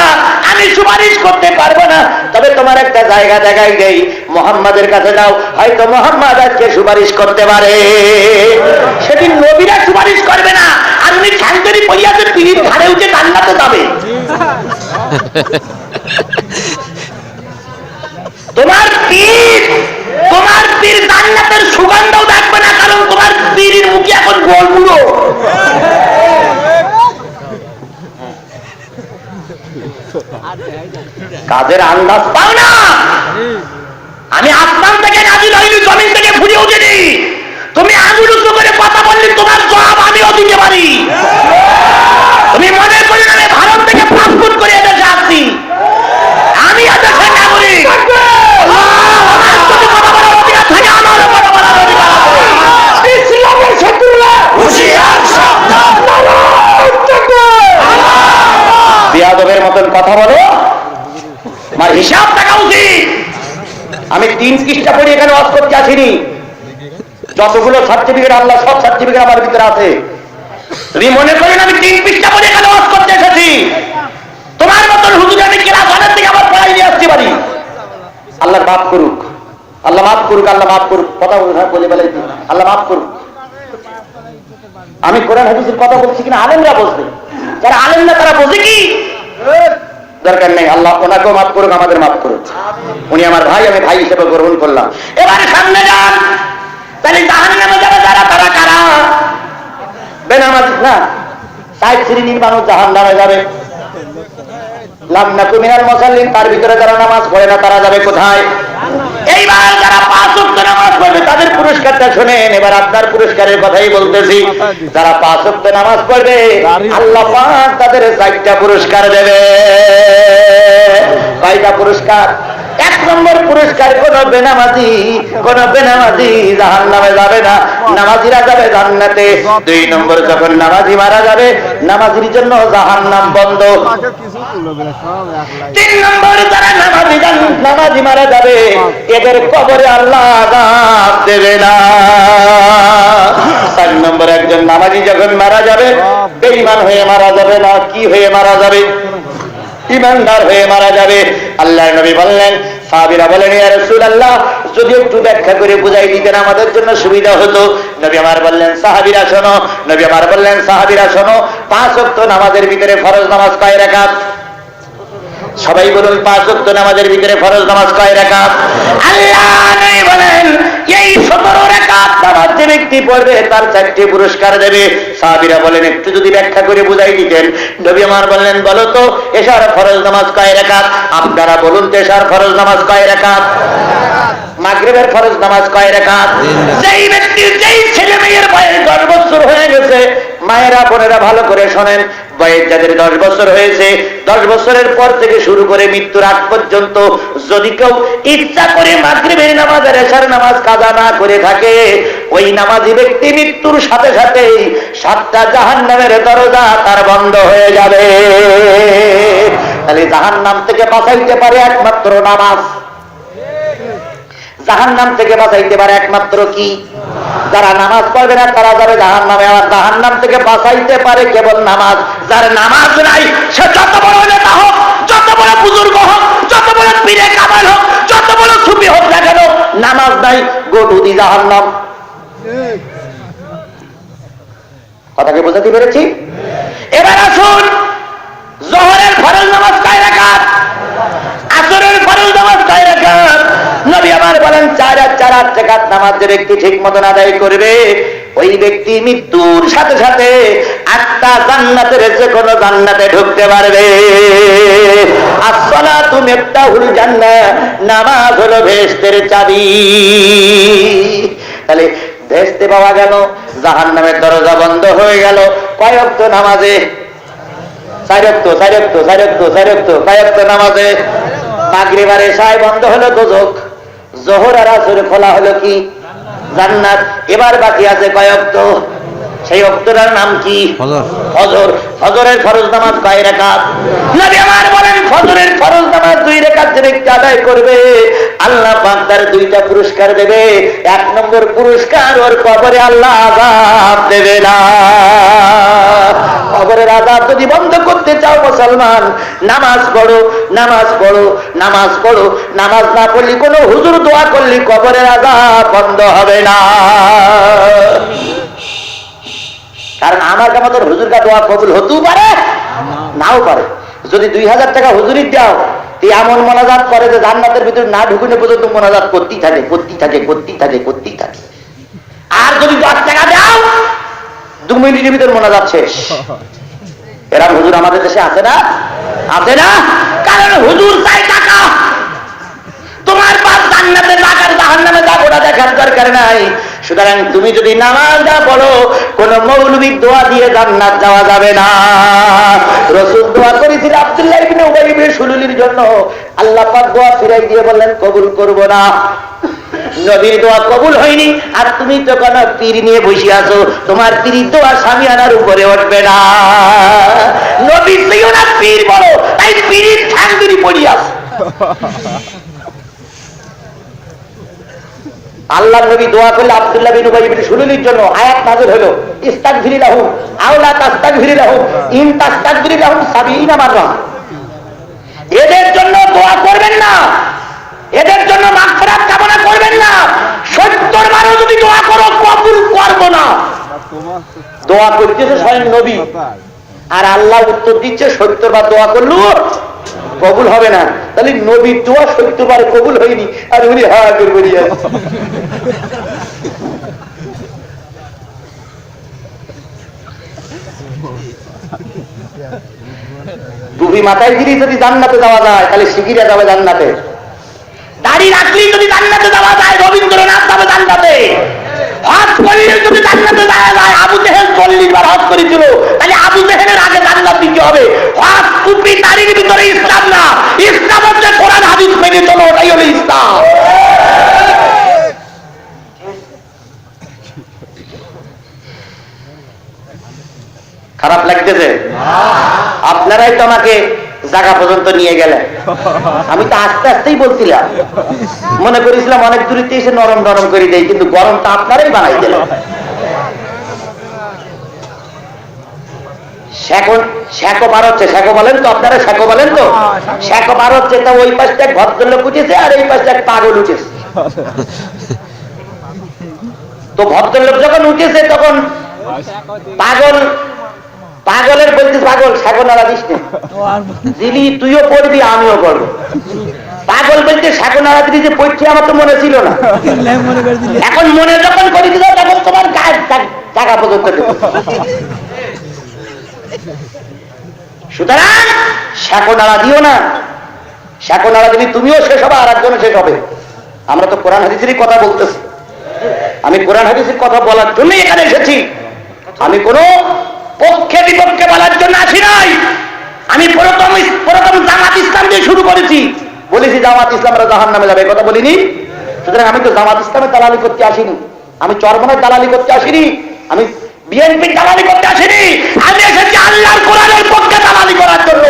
আমি সুপারিশ করতে পারবো না, তবে তোমার একটা জায়গা দেখাই দেই, মুহাম্মাদের কাছে যাও, হয়তো মুহাম্মাদ আজকে সুপারিশ করতে পারে। সেদিন নবীরা সুপারিশ করবে না, আর উনি ঠ্যাংতরি পইয়াতে পীরের ঘাড়ে উঠে জান্নাতে যাবে। তোমার পীর জান্নাতের সুগন্ধও দেখবে না, কারণ তোমার পীরের মুখে এখন গোলগুলো। কাজের আন্দাজ পাও না। আমি আসমান থেকে নাজিল হইনি, জমিন থেকে ফুটে উঠিনি। তুমি আঙুল উঁচু করে কথা বললে তোমার জবাব আমিও দিতে পারি। তুমি মনে করি না আমি ভারত থেকে পাসপোর্ট করে এদেশে আসছি, আমি এদেশের নাগরিক। বিয়াদবের মতন কথা বলো, আমার হিসাব থাকা উচিত। আমি 3 পৃষ্ঠা পড়ি এখানে ওয়াজ করতে আসিনি। যতগুলো সার্টিফিকেট আল্লাহ সব সার্টিফিকেট আমার ভিতরে আছে। তুমি মনে করেন আমি 3 পৃষ্ঠা পড়ি এখানে ওয়াজ করতে এসেছি? তোমার মতন হুজুর আমি ক্লাস 1 থেকে আবার পড়াই নিয়ে আসতে পারি। আল্লাহ মাফ করুক, আল্লাহ মাফ করুক, আল্লাহ মাফ করুক। কথা বলে বলে আল্লাহ মাফ করুক। আমি কোরআন হাদিসের কথা বলছি কিনা আলেমরা বলছে, যারা আলেম না তারা বোঝে কি দরকার নেই। আল্লাহ ওনাকেও মাফ করুক, আমাদের মাফ করুক। উনি আমার ভাই, আমি ভাই হিসেবে গ্রহণ করলাম। এবারে সামনে যান। তাহলে জাহান্নামে যাবে যারা, তারা কারা? বেনামাজি না, 60 শ্রেণীর মানুষ জাহান্নামে যাবে। লাম নাকু মিনাল মুসাল্লিন, তার ভিতরে যারা নামাজ পড়ে না তারা যাবে কোথায়? এইবার যারা 5 ওয়াক্ত নামাজ পড়বে তাদের পুরস্কারটা শুনেন। এবার আপনার পুরস্কারের কথাই বলতেছি। যারা 5 ওয়াক্ত নামাজ পড়বে আল্লাহ পাক তাদের 4টা পুরস্কার দেবে। কয়টা পুরস্কার? 1 নম্বর পুরস্কার, কোন বেনামাজি জাহান্নামে যাবে না, নামাজিরা যাবে জান্নাতে। 2 নম্বর, যখন নামাজি মারা যাবে নামাজির জন্য জাহান্নাম বন্ধ। 3 নম্বর, যারা নামাজি মারা যাবে এদের কবরে আল্লাহ আযাব দেবে না। 4 নম্বর, একজন নামাজি যখন মারা যাবে বেঈমান হয়ে মারা যাবে না, কি হয়ে মারা যাবে? ইমানদার হয়ে মারা যাবে। আল্লাহর নবী বললেন, সাহাবীরা বলেন ইয়া রাসূলুল্লাহ যদি একটু ব্যাখ্যা করে বুঝাই দিতেন আমাদের জন্য সুবিধা হতো। নবী আমার বললেন সাহাবীরা শোনো, 5 ওয়াক্ত নামাজের ভিতরে ফরজ নামাজ কয় রাকাত? সবাই বলুন 5 ওয়াক্ত নামাজের ভিতরে ফরজ নামাজ কয় রাকাত? আল্লাহ নবী বলেন এই 17 রাকাত নামাজ যে ব্যক্তি পড়বে তার 4টি পুরস্কার দেবে। সাহাবীরা বলেন একটু যদি ব্যাখ্যা করে বুঝাই দিতেন। নবী আমার বললেন বলো তো এশার ফরজ নামাজ কয় রাকাত? আপনারা বলুন তো এশার ফরজ নামাজ কয় রাকাত? মাগরিবের ফরজ নামাজ কয় রাকাত? যেই ছেলে মেয়ের বয়স 10 বছর হয়ে গেছে, মায়েরা বোনেরা ভালো করে শোনেন, বয়স যাদের 10 বছর হয়েছে, 10 বছরের পর থেকে শুরু করে মৃত্যুর আগ পর্যন্ত যদি কেউ ইচ্ছা করে মাগরিবের নামাজ আর এশার নামাজ কাজা না করে থাকে, ওই নামাজি ব্যক্তি মৃত্যুর সাথে সাথেই 7টা জাহান্নামের দরজা তার বন্ধ হয়ে যাবে। তাহলে জাহান্নাম থেকে বাঁচাইতে পারে একমাত্র নামাজ। জাহান্নাম থেকে বাঁচাইতে পারে একমাত্র কি? যারা নামাজ পড়বে না তারা যাবে জাহান্নামে। আর জাহান্নাম থেকে বাঁচাইতে পারে কেবল নামাজ। যার নামাজ নাই সে যত বড় নেতা হোক, যত বড় বুজুর্গ হোক, যত বড় পীরে কামাল হোক, যত বড় সুফি হোক না কেন, নামাজ নাই, গো টু দি জাহান্নাম। কথাকে বোঝাতে পেরেছি? এবার আসুন, যোহরের ফরজ নামাজ কয় রাকাত? আসরের ফরজ নামাজ কয় রাকাত? নবী আমার বলেন 4 রাকাত নামাজ যে ব্যক্তি ঠিক মতন আদায় করবে ওই ব্যক্তি মৃত্যুর সাথে সাথে 8টা জান্নাতের যে কোনো জান্নাতে ঢুকতে পারবে। as-salatu মিফতাহুল জান্নাহ, নামাজ হলো বেহেশতের চাবি। তাহলে বেহেশতে পাওয়া গেল, জাহান্নামের দরজা বন্ধ হয়ে গেল। কয় ওয়াক্ত নামাজে? 4 ওয়াক্ত, 4 ওয়াক্ত, 4 ওয়াক্ত, 4 ওয়াক্ত, কয় ওয়াক্ত নামাজে? মাগরিব আর ইশায় বন্ধ হলো দোজখ, যোহর আর আসর খোলা হলো কি? জান্নাত। এবার বাকি আছে কয় ওয়াক্ত? সেই ওয়াক্তটার নাম কি? ফজর। ফজরের ফরজ নামাজ কয় রাকাত? নবী আমার বলেন ফজরের ফরজ নামাজ 2 রাকাত যে ব্যক্তি আদায় করবে আল্লাহ পাক তার 2টা পুরস্কার দেবে। 1 নম্বর পুরস্কার, ওর কবরে আল্লাহ আযাব দেবে না। কবরের আযাব যদি বন্ধ করতে চাও মুসলমান, নামাজ পড়ো, নামাজ পড়ো, নামাজ পড়ো। নামাজ না পড়লে কোনো হুজুর দোয়া করলে কবরের আযাব বন্ধ হবে না। কারণ আমার কাছে হুজুর কা দোয়া কবুল হতেও পারে, নাও পারে। যদি 2000 টাকা হুজুরি দাও, তুই এমন মোনাজাত করে যে জান্নাতের ভিতরে না ঢুকুনে পর্যন্ত মোনাজাত করতেই থাকে, করতেই থাকে, করতেই থাকে, করতেই থাকে। আর যদি 10 টাকা দাও, 2 মিনিটের ভিতরে মোনাজাত শেষ। এরকম হুজুর আমাদের দেশে আছে না? আছে না? কারণ হুজুর চাই টাকা। তোমার পাশ জান্নাতে যাক আর জাহান্নামে যাক ওটা দেখার দরকার নাই। সুতরাং তুমি যদি নামাজ না পড়ো, কোন মৌলবীর দোয়া দিয়ে জান্নাত যাওয়া যাবে না। রাসূল দোয়া করেছিল আব্দুল্লাহ ইবনে উবাই ইবনে সুলুলির জন্য, আল্লাহ পাক দোয়া ফিরাই দিয়ে বললেন কবুল করব না। নবীর দোয়া কবুল হয়নি, আর তুমি তো কোন পীর নিয়ে বসে আছো, তোমার পীর দোয়া সামিয়ানার উপরে উঠবে না। নবী ছিল না পীর বড়, তাই পীরের ঠাঙ্গুরি পড়ি আছে। আল্লাহ নবী দোয়া করলে আব্দুল্লাহ বিন উবাই ইবনে সুলুলির জন্য আয়াত নাযিল হলো, ইস্তাগফির লাহুম আও লা তাস্তাগফির লাহুম ইন তাস্তাগফির লাহুম 70 মাররা। এদের জন্য দোয়া করবেন না, এদের জন্য মাগফিরাত কামনা করবেন না। 70 বারও যদি দোয়া করো কবুল করব না। দোয়া করতেছে স্বয়ং নবী, আর আল্লাহ উত্তর দিচ্ছে 70 বার দোয়া করলেও কবুল হবে না। তাহলে নবীর দোয়া 70 বার কবুল হয়নি, আর উনি হা করে বলিয়া। টুপি মাথায় দিলে যদি জান্নাতে যাওয়া যায়, তাহলে শিগগিরা যাবে জান্নাতে। দাড়ি রাখলেই যদি জান্নাতে যাওয়া যায়, রবীন্দ্রনাথ যাবে জান্নাতে। হজ করলে যদি জান্নাতে যাওয়া যায়, আবু জেহেল 40 বার হজ করেছিল, তাহলে আবু জেহেলের আগে জান্নাত দিতে হবে। হজ টুপি দাড়ির ভিতরে ইসলাম না, ইসলাম হচ্ছে কোরআন হাদিস মেনে চলো, ওটাই হলো ইসলাম। খারাপ লাগতেছে? আপনারাই তো আমাকে জায়গা পর্যন্ত নিয়ে গেলেন। আমি তো আস্তে আস্তেই বলছিলাম, মনে করেছিলাম অনেক দূরিতে এসে নরম নরম করে দেয়, কিন্তু গরমটা আপনারাই বানাই দিলেন। শেখো পার হচ্ছে, শেখো বলেন তো আপনারা, শেখো বলেন তো, শেখো পার হচ্ছে। তা ওই পাশটা এক ভদ্রলোক উঠেছে, আর এই পাশটা এক পাগল উঠেছে। তো ভদ্রলোক যখন উঠেছে তখন পাগলের বলতে, পাগল শেখো নাড়া দিস না, দিলি তুইও পড়বি আমিও পড়বো। পাগল বলতে শেখো নাড়া দিলি যে পড়ছি, আমার তো মনে ছিল না। এখন মনে যখন করে দিল, তখন তোমার গায়ের টাকা পর্যন্ত। সুতরাং শেখো নাড়া দিও না, শেখো নাড়া দিলি তুমিও শেষ হবে, আর একজনও শেষ হবে। আমরা তো কোরআন হাদিসেরই কথা বলতেছি। আমি কোরআন হাদিসের কথা বলার জন্য এখানে এসেছি। আমি কোনো পক্ষে বিপক্ষে বলার জন্য আসি নাই। আমি প্রথম জামাত ইসলাম দিয়ে শুরু করেছি, বলেছি জামাত ইসলামরা জাহান্নামে যাবে, কথা বলিনি? সুতরাং আমি তো জামাত ইসলামের দালালি করতে আসিনি, আমি চরমনের দালালি করতে আসিনি, আমি বিএনপির দালালি করতে আসিনি। আমি এসেছি আল্লাহর কোরআনের পক্ষে দালালি করার জন্য।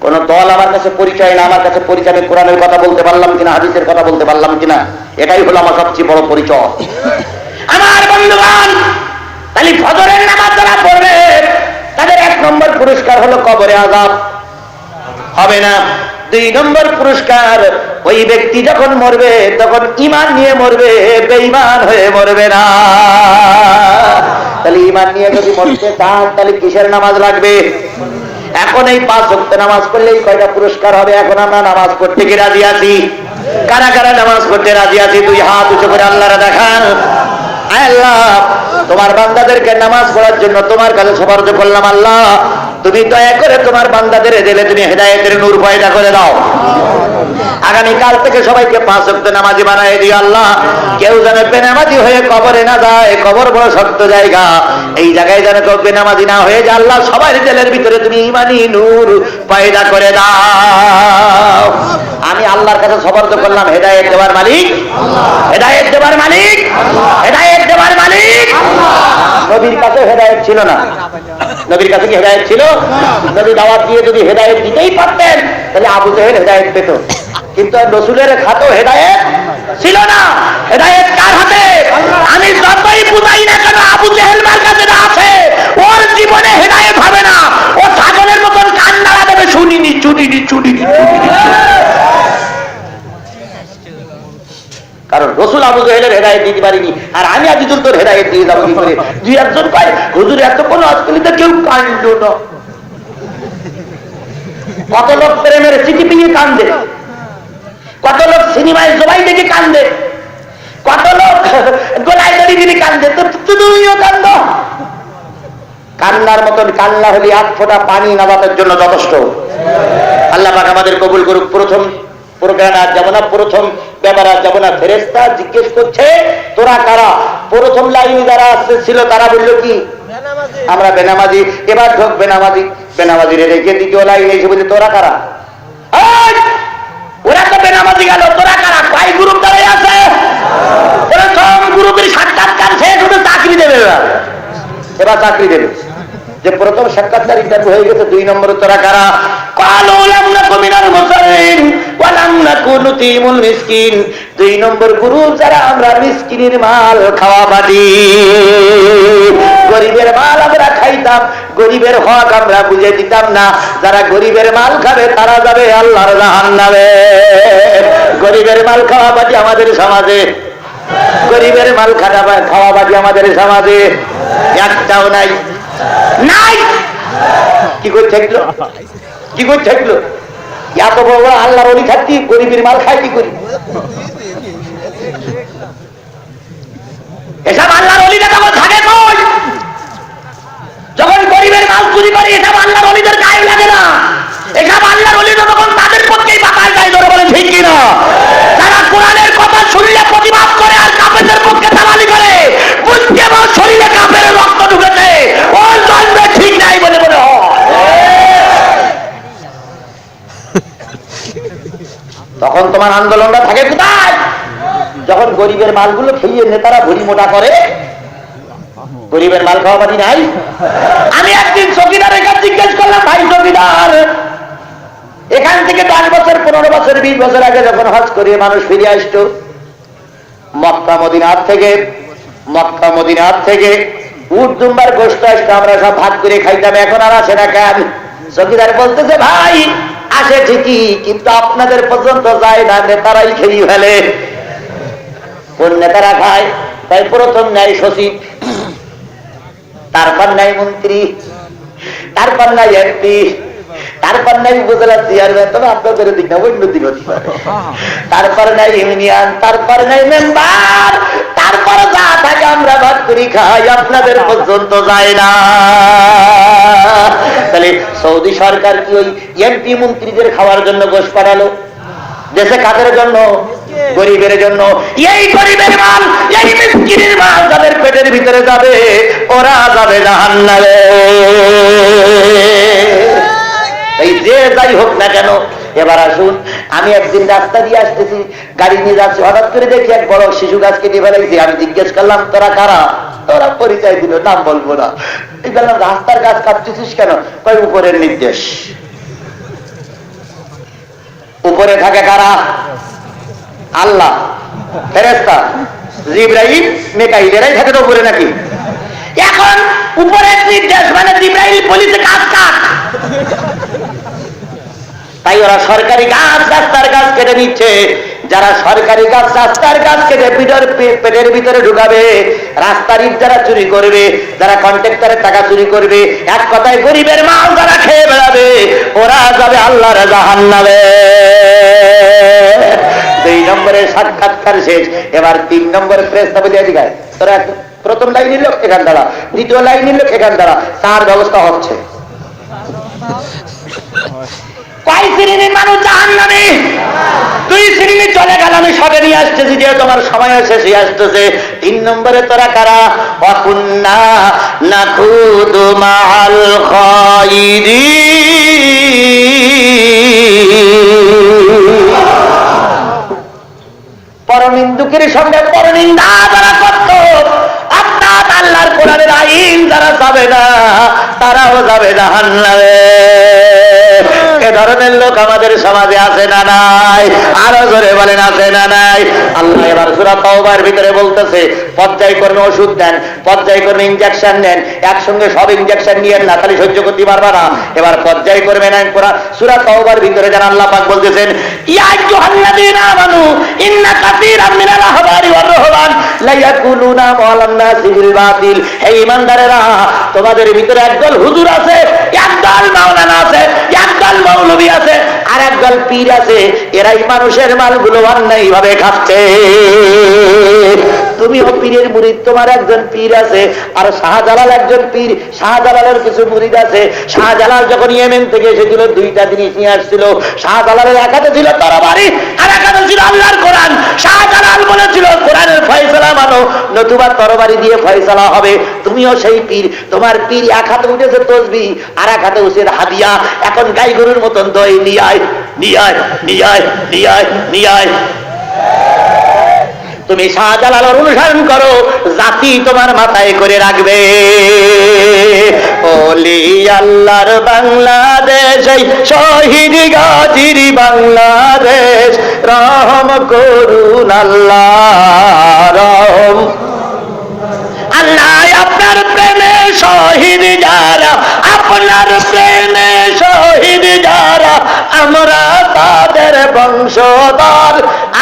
কোন দল আমার কাছে পরিচয় না, আমার কাছে পরিচয় আমি কোরআনের কথা বলতে পারলাম কিনা, হাদিসের কথা বলতে পারলাম কিনা, এটাই হলো আমার সবচেয়ে বড় পরিচয়। আমার বন্ধুগণ, তাহলে ফজরের নামাজ যারা পড়বে তাদের 1 নম্বর পুরস্কার হলো কবরে আযাব হবে না। 2 নম্বর পুরস্কার, ওই ব্যক্তি যখন মরবে তখন ঈমান নিয়ে মরবে, বেঈমান হয়ে মরবে না। তাহলে ঈমান নিয়ে যদি মরতে চান, তাহলে কিসের নামাজ লাগবে? এখন এই 5 ওয়াক্ত নামাজ পড়লেই কয়টা পুরস্কার হবে? এখন আমরা নামাজ পড়তে কি রাজি আছি? কারা কারা নামাজ পড়তে রাজি আছি? 2 হাত উঁচু করে আল্লাহরে দেখান। আল্লাহ, তোমার বান্দাদেরকে নামাজ পড়ার জন্য তোমার কাছে সুপারিশ করলাম। আল্লাহ, তুমি দয়া করে তোমার বান্দাদের দিলে তুমি হেদায়েতের নূর পয়দা করে দাও। আগামীকাল থেকে সবাইকে 5 ওয়াক্ত নামাজি বানায় দিও আল্লাহ। কেউ যেন বেনামাজি হয়ে কবরে না যায়, কবর বড় শক্ত জায়গা, এই জায়গায় যেন কেউ বেনামাজি না হয়ে যায় আল্লাহ। সবার দিলের ভিতরে তুমি ঈমানি নূর পয়দা করে দাও। আমি আল্লাহর কাছে সবর্দ করলাম, হেদায়েত দেওয়ার মালিক আল্লাহ, হেদায়েত দেওয়ার মালিক আল্লাহ, হেদায়েত দেওয়ার মালিক আল্লাহ। নবীর কাছে হেদায়েত ছিল না, নবীর কাছে কি হেদায়েত ছিল? নবী দাওয়াত দিয়ে যদি হেদায়েত দিতেই পারতেন তাহলে আবু জেহেল হেদায়েত পেত, কিন্তু রাসূলের হাতেও হেদায়েত ছিল না। হেদায়েত কার হাতে? আমি যতই বুঝাই না কেন, আবু জেহেল মার কাছে না আছে, ওর জীবনে হেদায়েত হবে না। ও ছাগলের মতন কান নাড়া দেবে, শুনিনি শুনিনি শুনিনি। কারণ রাসূল আবু জেহেলের হেদায়েত দিতে পারিনি, আর আমি আজিজুল তোর হেদায়েত দিয়ে যাবো কি করে? দুই একজন কয় হুজুর এত কোন আজকালিতে কেউ কান্দ না। কত লোক প্রেমের চিঠি পেয়ে কান্দে, কত লোক সিনেমায় জবাই দেখে কান্দে, কত লোক গোলায় দড়ি দিয়ে কান্দে, তো তুমিও কান্দ। কান্নার মতন কান্না হলে 8 ফোঁটা পানি নামাজের জন্য যথেষ্ট। আল্লাহ পাক আমাদের কবুল করুক। প্রথম প্রোগ্রামে আর যাবো না, প্রথম ব্যাপার আর যাবো না। ফেরেশতা জিজ্ঞেস করছে তোরা কারা? প্রথম লাইনে যারা ছিল তারা বললো কি? আমরা বেনামাজি। এবার ঢোক বেনামাজি, বেনামাজি রেখে দ্বিতীয় লাইনে এসে বলছে তোরা কারা? ওরা তো বেনামাজি গেল, তোরা কারা? কয় গ্রুপ দাঁড়িয়ে আছে? প্রথম গ্রুপের সাক্ষাৎকার শেষ হতে চাকরি দেবে, এবার চাকরি দেবে। যে প্রথম সাক্ষাৎকার ইন্টারভিউ হয়ে গেছে, 2 নম্বরে তোরা কারা? ক্বালু লাম নাকু মিনাল মুসাল্লিন ওয়া লাম নাকু নুতিমুল মিসকিন। 2 নম্বর গ্রুপ যারা আমরা মিসকিনের মাল খাওয়া বাদি, গরিবের মাল আমরা খাইতাম, গরিবের হক আমরা বুঝে দিতাম না। যারা গরিবের মাল খাবে তারা যাবে আল্লাহর জাহান্নামে। গরিবের মাল খাওয়া বাদি আমাদের সমাজে, গরিবের মাল খাওয়া বাদি আমাদের সমাজে একটাও নাই, নাই। কি করে থাকলো? কি করে থাকলো? এত বড় আল্লাহর ওলি থাকতি গরিবের মাল খাই কি করি? এসব আল্লাহর ওলিরা তখন থাকে কই? যখন গরিবের মাল চুরি করে এসব আল্লাহর ওলিদের গায়ে লাগে না। এসব আল্লাহর ওলিরা তখন তাদের পক্ষেই বাতাস দেয়, ধরে বলে ঠিক কিনা? যারা কোরআনের কথা শুনলে প্রতিবাদ করে আর কাফেরদের পক্ষে দালালি করে, বুঝতে এবং শরীরে কাফের রক্ত ঢুকেছে, ওর জন্ম ঠিক নাই বলে মনে হয়। তখন তোমার আন্দোলনটা থাকে কোথায়? যখন গরিবের মালগুলো খেয়ে নেতারা ভরি মোটা করে। গরিবের মাল খাওয়া বাদি নাই। আমি একদিন চৌকিদারের কাছে জিজ্ঞেস করলাম, ভাই চৌকিদার, এখান থেকে 10 বছর 15 বছর 20 বছর আগে যখন হজ করে মানুষ ফিরে আসতো মক্কা মদিনার থেকে উট দুম্বার গোশত আসতো, আমরা সব ভাগ করে খাইতাম, এখন আর আসে না কেন? চৌকিদার বলতেছে, ভাই আসে ঠিকই, কিন্তু আপনাদের পর্যন্ত যায় না, নেতারাই খেয়ে ফেলে। কোন নেতারা খায়? তাই প্রথম নেয় সচিব, তারপর নেয় মন্ত্রী, তারপর নেয় এমপি, তারপর নাই উপজেলা চেয়ারম্যান, তবে আপনাদের দিক না অন্য দিক হতে পারে, তারপর নাই ইউনিয়ন, তারপর নাই মেম্বার, তারপর যা থাকে আমরা ভাগ করি খাই, আপনাদের পর্যন্ত যায় না। তাহলে সৌদি সরকার কি ওই এমপি মন্ত্রীদের খাওয়ার জন্য গোশ পাঠালো? দেশে কাদের জন্য? গরিবের জন্য। এই গরিবের মাল, এই মিসকিনের মাল যাদের পেটের ভিতরে যাবে, ওরা যাবে জাহান্নামে। এই যে যাই হোক না কেন, এবার আসুন, আমি একদিন রাস্তা দিয়ে আসতেছি, গাড়ি নিয়ে যাচ্ছি, হঠাৎ করে দেখি এক বড় শিশু গাছ কেটে ফেলাইছি। আমি জিজ্ঞেস করলাম, তোরা কারা? তোরা পরিচয় দিল, নাম বলবো না। এই বললাম, রাস্তার গাছ কাটতেছিস কেন? কই উপরের নির্দেশ। উপরে থাকে কারা? আল্লাহ, ফেরেশতা, জিবরাইল, মিকাইল, এরাই থাকে তো উপরে নাকি? এখন উপরের নির্দেশ মানে জিবরাইল বলিতে কাজ কাট, তাই ওরা সরকারি গাছ রাস্তার গাছ কেটে নিচ্ছে। যারা সরকারি গাছ রাস্তার গাছ কেটে পেটের ভিতরে ঢুকাবে, রাস্তার ইট যারা চুরি করবে, যারা কন্ট্রাক্টরের টাকা চুরি করবে, এক কথায় গরিবের মাল যারা খেয়ে বেড়াবে, ওরা যাবে আল্লাহর জাহান্নামে। 2 নম্বরের সাক্ষাৎকার শেষ। এবার 3 নম্বরের ফেরেশতা বলে দিগায়, তোরা প্রথম লাইনের লোক এখান দাঁড়া, দ্বিতীয় লাইনের লোক এখান দাঁড়া, তার ব্যবস্থা হচ্ছে। কয় শ্রেণীর মানুষ জাহান্নামে? 2 নিয়ে আসতেছি, যে তোমার সময় শেষে আসতেছে। 3 নম্বরে তোরা কারা? ওয়াকুন্না নাখুদু মাআল খায়িরিন। পরনিন্দুকের সঙ্গে পরনিন্দা যারা করত, অর্থাৎ আল্লাহর কোরআনের আইন যারা যাবে না, তারাও যাবে জাহান্নামে। এ ধরনের লোক আমাদের সমাজে আছে না নাই? আরো জোরে বলেন, আছে না নাই? আল্লাহ এবার সূরা তাওবার ভিতরে বলতেছে, পর্যায়ক্রমে ওষুধ দেন, পর্যায়ক্রমে ইনজেকশন নেন, একসঙ্গে সব ইনজেকশন নিয়েন না, তাহলে সহ্য করতে পারবা না। এবার পর্যায়ক্রমে নেন। সূরা তাওবার ভিতরে যেন আল্লাহ পাক বলতেছেন, ইয়া আইয়ুহাল্লাযীনা আমানু ইন্না কাসীরাম মিনাল আহবারি ওয়ার রুহবান লা ইয়াকুলুনা আমওয়ালান নাসি বিল বাতিল। হে ঈমানদারেরা, তোমাদের ভিতরে একদল হুজুর আছে, একদল মাওলানা আছে, একদল মৌলভী আছে, আর একদল পীর আছে, এরাই মানুষের মালগুলো অন্যায় ভাবে খাচ্ছে। তুমিও পীরের মুরিদ, তোমার একজন পীর আছে, আর শাহজালাল একজন পীর, শাহজালালের কিছু মুরিদ আছে। শাহজালাল যখন ইয়েমেন থেকে এসেছিল, 2টা জিনিস নিয়ে আসছিল। শাহজালালের এক হাতে ছিল তরবারি, আর এক হাতে ছিল আল্লাহর কোরআন। শাহজালাল বলেছিল, কোরআনের ফয়সালা মানো, নতুবা তরবারি দিয়ে ফয়সালা হবে। তুমিও সেই পীর, তোমার পীর এক হাতে উঠেছে তসবিহ, আর এক হাতে উঠেছে হাদিয়া। এখন গাই গরুর মতন দই নিয়ে আয়, নিয়ে আয়, নিয়ে আয়, নিয়ে আয়, নিয়ে আয়। তুমি শাহজালালের অনুসরণ করো, জাতি তোমার মাথায় করে রাখবে। ওলি আল্লাহর বাংলাদেশ, শহীদ গাজীর বাংলাদেশ, রহম করুন আল্লাহ, রহম। আল্লাহ আপনার প্রেমে শহীদ যারা, আপনার প্রেমে শহীদ যারা, আমরা তাদের বংশধর,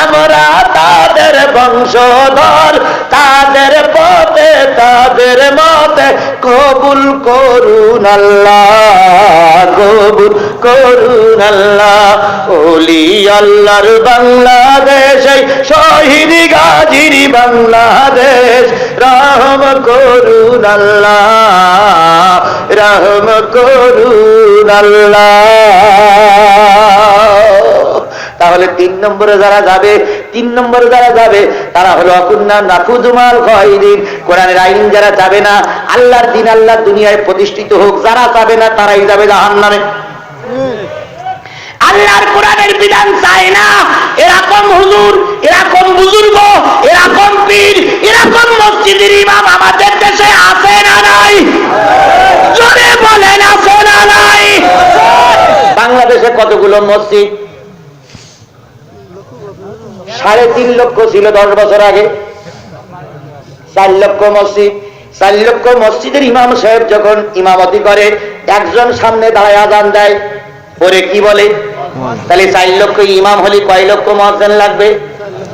আমরা তাদের বংশধর, তাদের পথে তাদের মতে কবুল করুন আল্লাহ, কবুল করুন আল্লাহ। ওলি আল্লাহর বাংলাদেশ, শহীদ গাজীর বাংলাদেশ, রহম করুন আল্লাহ, রহম করুন আল্লাহ। তাহলে 3 নম্বরে যারা যাবে, 3 নম্বরে যারা যাবে তারা হলো অকুন্না নাখুদু মাল খায়িরিন। কোরআনের আইন যারা যাবে না, আল্লাহর দিন, আল্লাহর দুনিয়ায় প্রতিষ্ঠিত হোক, যারা যাবে না তারাই যাবে জাহান্নামে। আল্লাহর কোরআনের বিধান চায় না এরকম হুজুর, এরকম বুজুর্গ, এরকম পীর, এরকম মসজিদের ইমাম আমাদের দেশে আছে না নাই? জোরে বলেন, আছে না নাই? বাংলাদেশে কতগুলো মসজিদ? 3.5 লক্ষ ছিল 10 বছর আগে। 4 লক্ষ মসজিদ। 4 লক্ষ মসজিদের ইমাম সাহেব যখন ইমামতি করে, একজন সামনে দাঁড়ায় আযান দেয়, পরে কি বলে? তাহলে 4 লক্ষ ইমাম হলে কয় লক্ষ মুয়াজ্জিন লাগবে?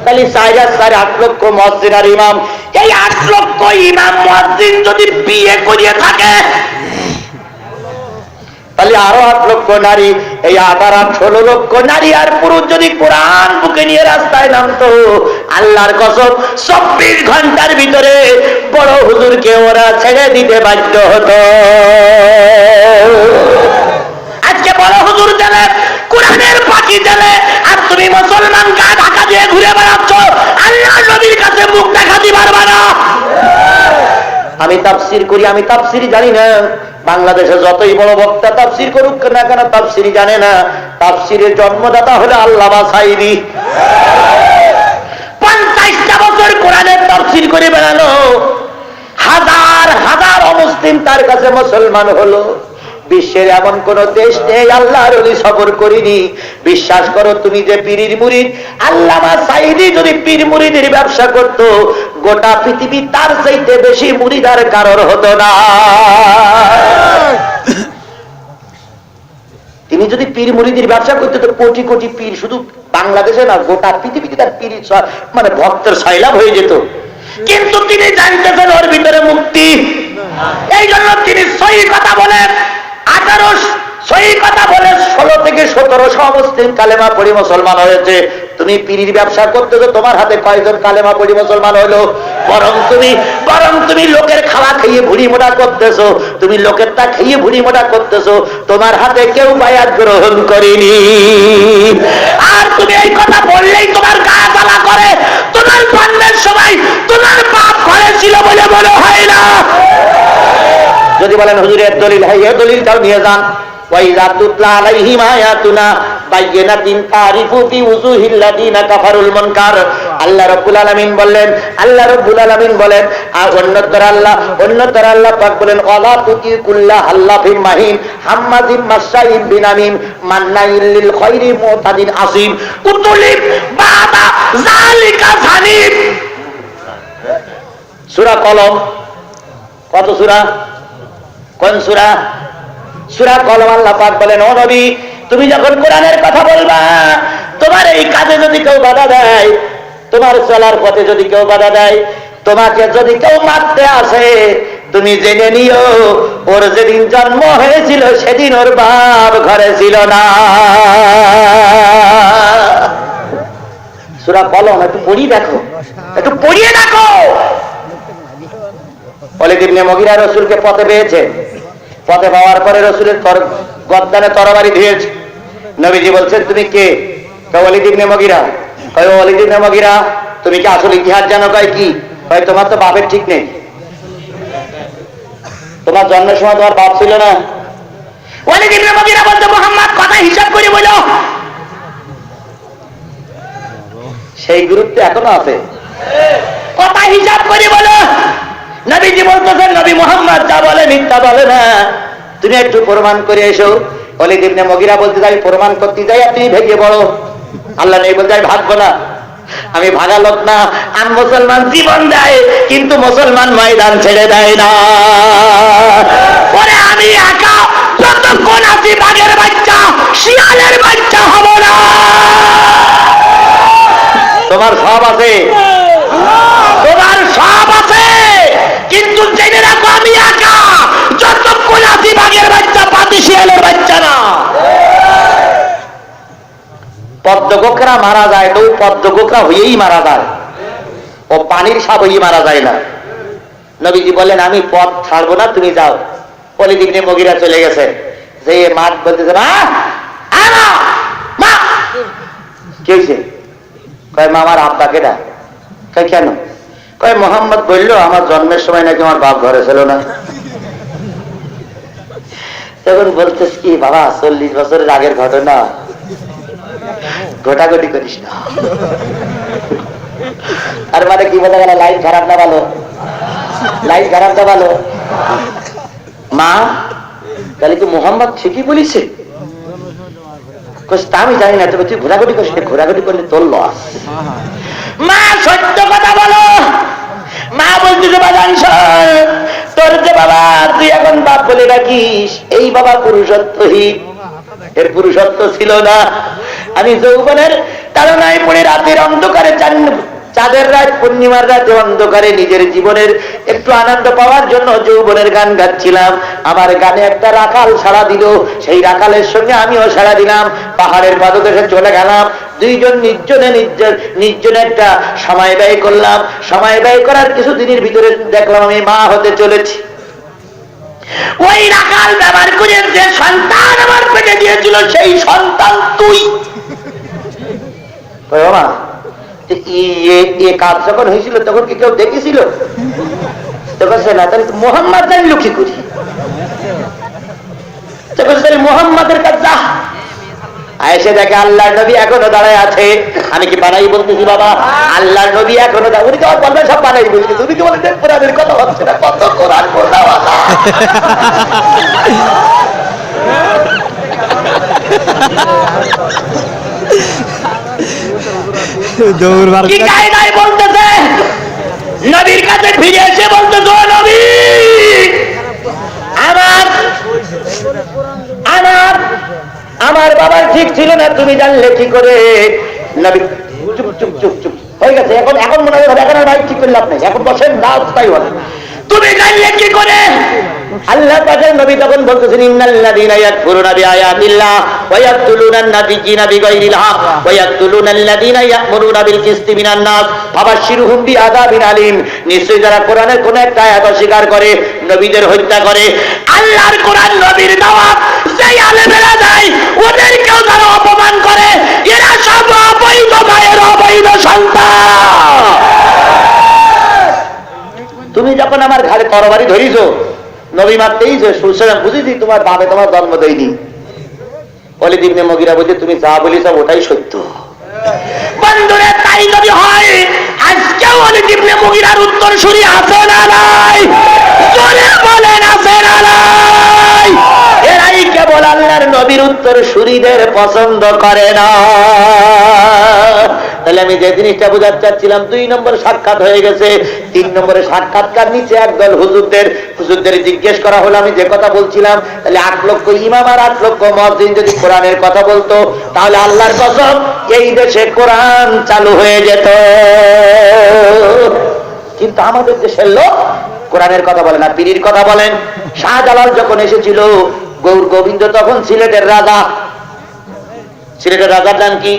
তাহলে 4 আর 4 8 লক্ষ মুয়াজ্জিন আর ইমাম। এই 8 লক্ষ ইমাম মুয়াজ্জিন যদি বিয়ে করিয়ে থাকে, তাহলে আরো 8 লক্ষ নারী, এই 8 আর 8 16 লক্ষ নারী আর পুরুষ যদি কোরআন বুকে নিয়ে রাস্তায় নামতো, আল্লাহর কসম 24 ঘন্টার ভিতরে বড় হুজুরকে ওরা ছেড়ে দিতে বাধ্য হতো। আজকে বড় হুজুর জেলে, কোরআনের পাখি জেলে, আর তুমি মুসলমান গা ঢাকা দিয়ে ঘুরে বেড়াচ্ছ, আল্লাহ নবীর কাছে মুখ দেখাতে পারবা না। আমি তাফসীর করি, আমি তাফসীর জানি না। বাংলাদেশে যতই বড় বক্তা তাফসীর করুক না কেন, তাফসীর জানে না। তাফসীরের জন্মদাতা হলো আল্লামা সাঈদী। 50টা বছর কোরআনের তাফসীর করে বেড়ালো, হাজার হাজার অমুসলিম তার কাছে মুসলমান হলো। বিশ্বের এমন কোন দেশ নেই আল্লাহর ওলি সফর করিনি। বিশ্বাস করো, তুমি যে পীরের মুরিদ, আল্লামা সাঈদী যদি পীর মুরিদের ব্যবসা করত, গোটা পৃথিবী তার চাইতে বেশি মুরিদ আর কারোর হতো না। তিনি যদি পীর মুরিদের ব্যবসা করতে, তো কোটি কোটি পীর, শুধু বাংলাদেশে না গোটা পৃথিবীতে তার পীর মানে ভক্তের সয়লাভ হয়ে যেত। কিন্তু তিনি জানতেছেন ওর ভিতরে মুক্তি, এই জন্য তিনি সহি কথা বলেন। 16 থেকে 1700 মুসলিম কালেমা পড়ি মুসলমান হয়েছে। তুমি পীরির ব্যবসা করতেছো, তোমার হাতে কয়জন কালেমা পড়ি মুসলমান হলো? বরং তুমি লোকের খাওয়া খেয়ে ভুড়ি মোটা করতেছো, তুমি লোকের তা খেয়ে ভুড়ি মোটা করতেছো, তোমার হাতে কেউ বায়াত গ্রহণ করেনি। আর তুমি এই কথা বললেই তোমার গা জ্বালা করে, যদি বলেন হুজুরের দলিল, হ্যাঁ এই দলিলটাও নিয়ে যান। ওয়াইযা তুতলা আলাইহিম আয়াতুনা বাইয়িনাতিন তারিফু ফি উজুহিল লাযিনা কাফারুল মুনকার। আল্লাহ রাব্বুল আলামিন বলেন আর অন্যতর আল্লাহ পাক বলেন ওয়ালা তুতি কুল্লা হাল্লাফিন মাহিন হাম্মাজিম মাশাইম বিনামিম মান্নাইল লিল খায়রি মুতাদিন আসিম উতুলিব বাবা যালিকা জানিব। সূরা কলম, কত সূরা? কোন সূরা? সূরা কলম। আল্লাহ পাক বলেন ও নবী, তুমি যখন কোরআনের কথা বলবা, তোমার এই কাজে যদি কেউ বাধা দেয়, তোমার চলার পথে যদি কেউ বাধা দেয়, তোমাকে যদি কেউ মারতে আসে, তুমি জেনে নিও ওর যেদিন জন্ম হয়েছিল সেদিন ওর বাপ ঘরে ছিল না। সূরা কলম একটু পড়িয়ে দেখো, একটু পড়িয়ে দেখো। ওয়ালিদ ইবনে মুগীরা রাসূলকে পথে পেয়েছে, পথে পাওয়ার পরে রাসূলের গর্দানে তরবারি ধরেছে। নবীজি বলছেন তুমি কে? কয় ওয়ালিদ ইবনে মুগীরা। কয় ওয়ালিদ ইবনে মুগীরা তুমি কি আসল ইতিহাস জানো? কয় কি? কয় তোমার তো বাপের ঠিক নেই, তোমার জন্মের সময় তোমার বাপ ছিল না। ওয়ালিদ ইবনে মুগীরা বলতে মুহাম্মদ কথা হিসাব করে বলো। সেই গুরুত্ব এখনো আছে, কথা হিসাব করে বলো। নবীজি বলতেছেন নবী মুহাম্মদ যা বলে মিথ্যা বলে না, তুমি একটু প্রমাণ করে এসো। ওয়ালিদ ইবনে মুগীরা বলতে যাই প্রমাণ করতে যাই আর তুমি ভেঙে পড়ো। আল্লাহ নেই বলতে আমি ভাগবো না, আমি ভাগা লোক না। আমি মুসলমান জীবন দেয় কিন্তু মুসলমান ময়দান ছেড়ে দেয় না। পরে আমি একা যতক্ষণ আছি বাঘের বাচ্চা শিয়ালের বাচ্চা হব না। তোমার সব আছে, তোমার সব আছে, কিন্তু জেনে রাখো আমি একা যতক্ষণ আছি বাঘের বাচ্চা, পাতি শিয়ালের বাচ্চা না। পদ্মগোকরা মারা যায় তো পদ্মগোকরা হয়েই মারা যায়, ও পানির সাপ হয়েই মারা যায় না। নবীজি বলেন আমি পথ ছাড়বো না, তুমি যাও। ওয়ালিদ ইবনে মুগীরা চলে গেছে, যে মাঠ বলতেছে মা মা কি হয়েছে? কয় মা আমার আব্বাকে ডাক। কয় কেন? কয় মুহাম্মদ বলল আমার জন্মের সময় নাকি আমার বাপ ঘরে ছিল না। তখন বলতেছ কি বাবা 40 বছরের আগের ঘটনা, ঘটাঘটি করিস না। আর মানে কি বলে গেল লাইন খারাপ না ভালো, লাইন খারাপ না ভালো। মা তাহলে কি মুহাম্মদ ঠিকই বলিছে? তা আমি জানি না, তবে তুই ঘোরাঘুটি করিস না, ঘোরাঘুটি করলে তোর লস। মা সত্য কথা বলো। মা বলতেছে বাজান তোর যে বাবা তুই এখন বাপ বলে ডাকিস, এই বাবা পুরুষত্বহীন, এর পুরুষত্ব ছিল না। আমি যৌবনের তাড়নায় পড়ে রাতের অন্ধকারে চাঁদের রাত পূর্ণিমার রাতে অন্ধকারে নিজের জীবনের একটু আনন্দ পাওয়ার জন্য যৌবনের গান গাচ্ছিলাম। আমার গানে একটা রাখাল সাড়া দিল, সেই রাখালের সঙ্গে আমিও সাড়া দিলাম। পাহাড়ের পাদদেশে চলে গেলাম, দুইজন নির্জনে একটা সময় ব্যয় করলাম। সময় ব্যয় করার কিছুদিনের ভিতরে দেখলাম আমি মা হতে চলেছি। ওই রাখাল ব্যবহার করে যে সন্তান আমার পেটে দিয়েছিল সেই সন্তান তুই। মা কাজ যখন হয়েছিল তখন কি কেউ দেখেছিল? তখন সে না, তাহলে মুহাম্মদ জানলো কি করি? তখন সে মুহাম্মাদের কাজ যা এসে দেখে আল্লাহর নবী এখনো দাঁড়ায় আছে। আমি কি বানাই বলতেছি বাবা? আল্লাহর নবী এখনো দাঁড়ায়। উনি তো বলবেন সব বানাই বলতেছি, উনি তো বলেন কোরআনের কথা হচ্ছে না, কত কোরআন কথা বলতেছে। নবীর কাছে ফিরে এসে বলতেছে ও নবী আমার বাবা ঠিক ছিল না, তুমি জানলে কি করে? নবী চুপ চুপ চুপ চুপ হয়ে গেছে। এখন মনে হয় এখন আর ভাই ঠিক করে লাভ নেই, এখন বসেন না তাই বলে। তুমি জানলে কি করে? আল্লাহ পাকের নবী তখন বলতেছেন ইন্নাল্লাযীনা ইয়াকফুরুনা বিআয়াতিল্লাহ ওয়া ইয়াকতুলুনান নাবিয়্যিনা বিগাইরিল হক ওয়া ইয়াকতুলুনাল্লাযীনা ইয়া'মুরুনা বিল কিসতি মিনান নাস ফাবাশশিরহুম বিআযাবিন আলীম। নিশ্চয়ই যারা কোরআনের কোন একটা আয়াত অস্বীকার করে, নবীদের হত্যা করে, আল্লাহর কোরআন নবীর দাওয়াত যেই আলেমেরা দেয় ওদেরকেও যারা অপমান করে, এরা সব অবৈধ মায়ের অবৈধ সন্তান। তুমি যখন আমার ঘাড়ে তরবারি ধরিস, নবী মারতেই সুলসালাম বুঝেছি তোমার বাপে তোমার জন্ম দেয়নি। ওয়ালিদ ইবনে মুগিরা বলছে তুমি যা বলিস ওটাই সত্য। বন্ধুরা তাই যদি হয় আজকে ওয়ালিদ ইবনে মুগিরার উত্তরসূরি আছে না নাই? জোরে বলেন আছে না নাই? এরাই কেবল আল্লাহর নবীর উত্তরসূরিদের পছন্দ করে না। তাহলে আমি যে জিনিসটা বোঝাতে চাচ্ছিলাম, 2 নম্বর সাক্ষাৎ হয়ে গেছে। 3 নম্বরে সাক্ষাৎকার নিচে একদল হুজুরদের জিজ্ঞেস করা হলো আমি যে কথা বলছিলাম, তাহলে 8 লক্ষ ইমাম আর 8 লক্ষ মুয়াজ্জিন যদি কোরআনের কথা বলতো, তাহলে আল্লাহর কসম এই দেশে কোরআন চালু হয়ে যেত। কিন্তু আমাদের দেশের লোক কোরআনের কথা বলে না, পীরের কথা বলেন। শাহজালাল যখন এসেছিল, গৌর গোবিন্দ তখন সিলেটের রাজা। সিলেটের রাজার নাম কি?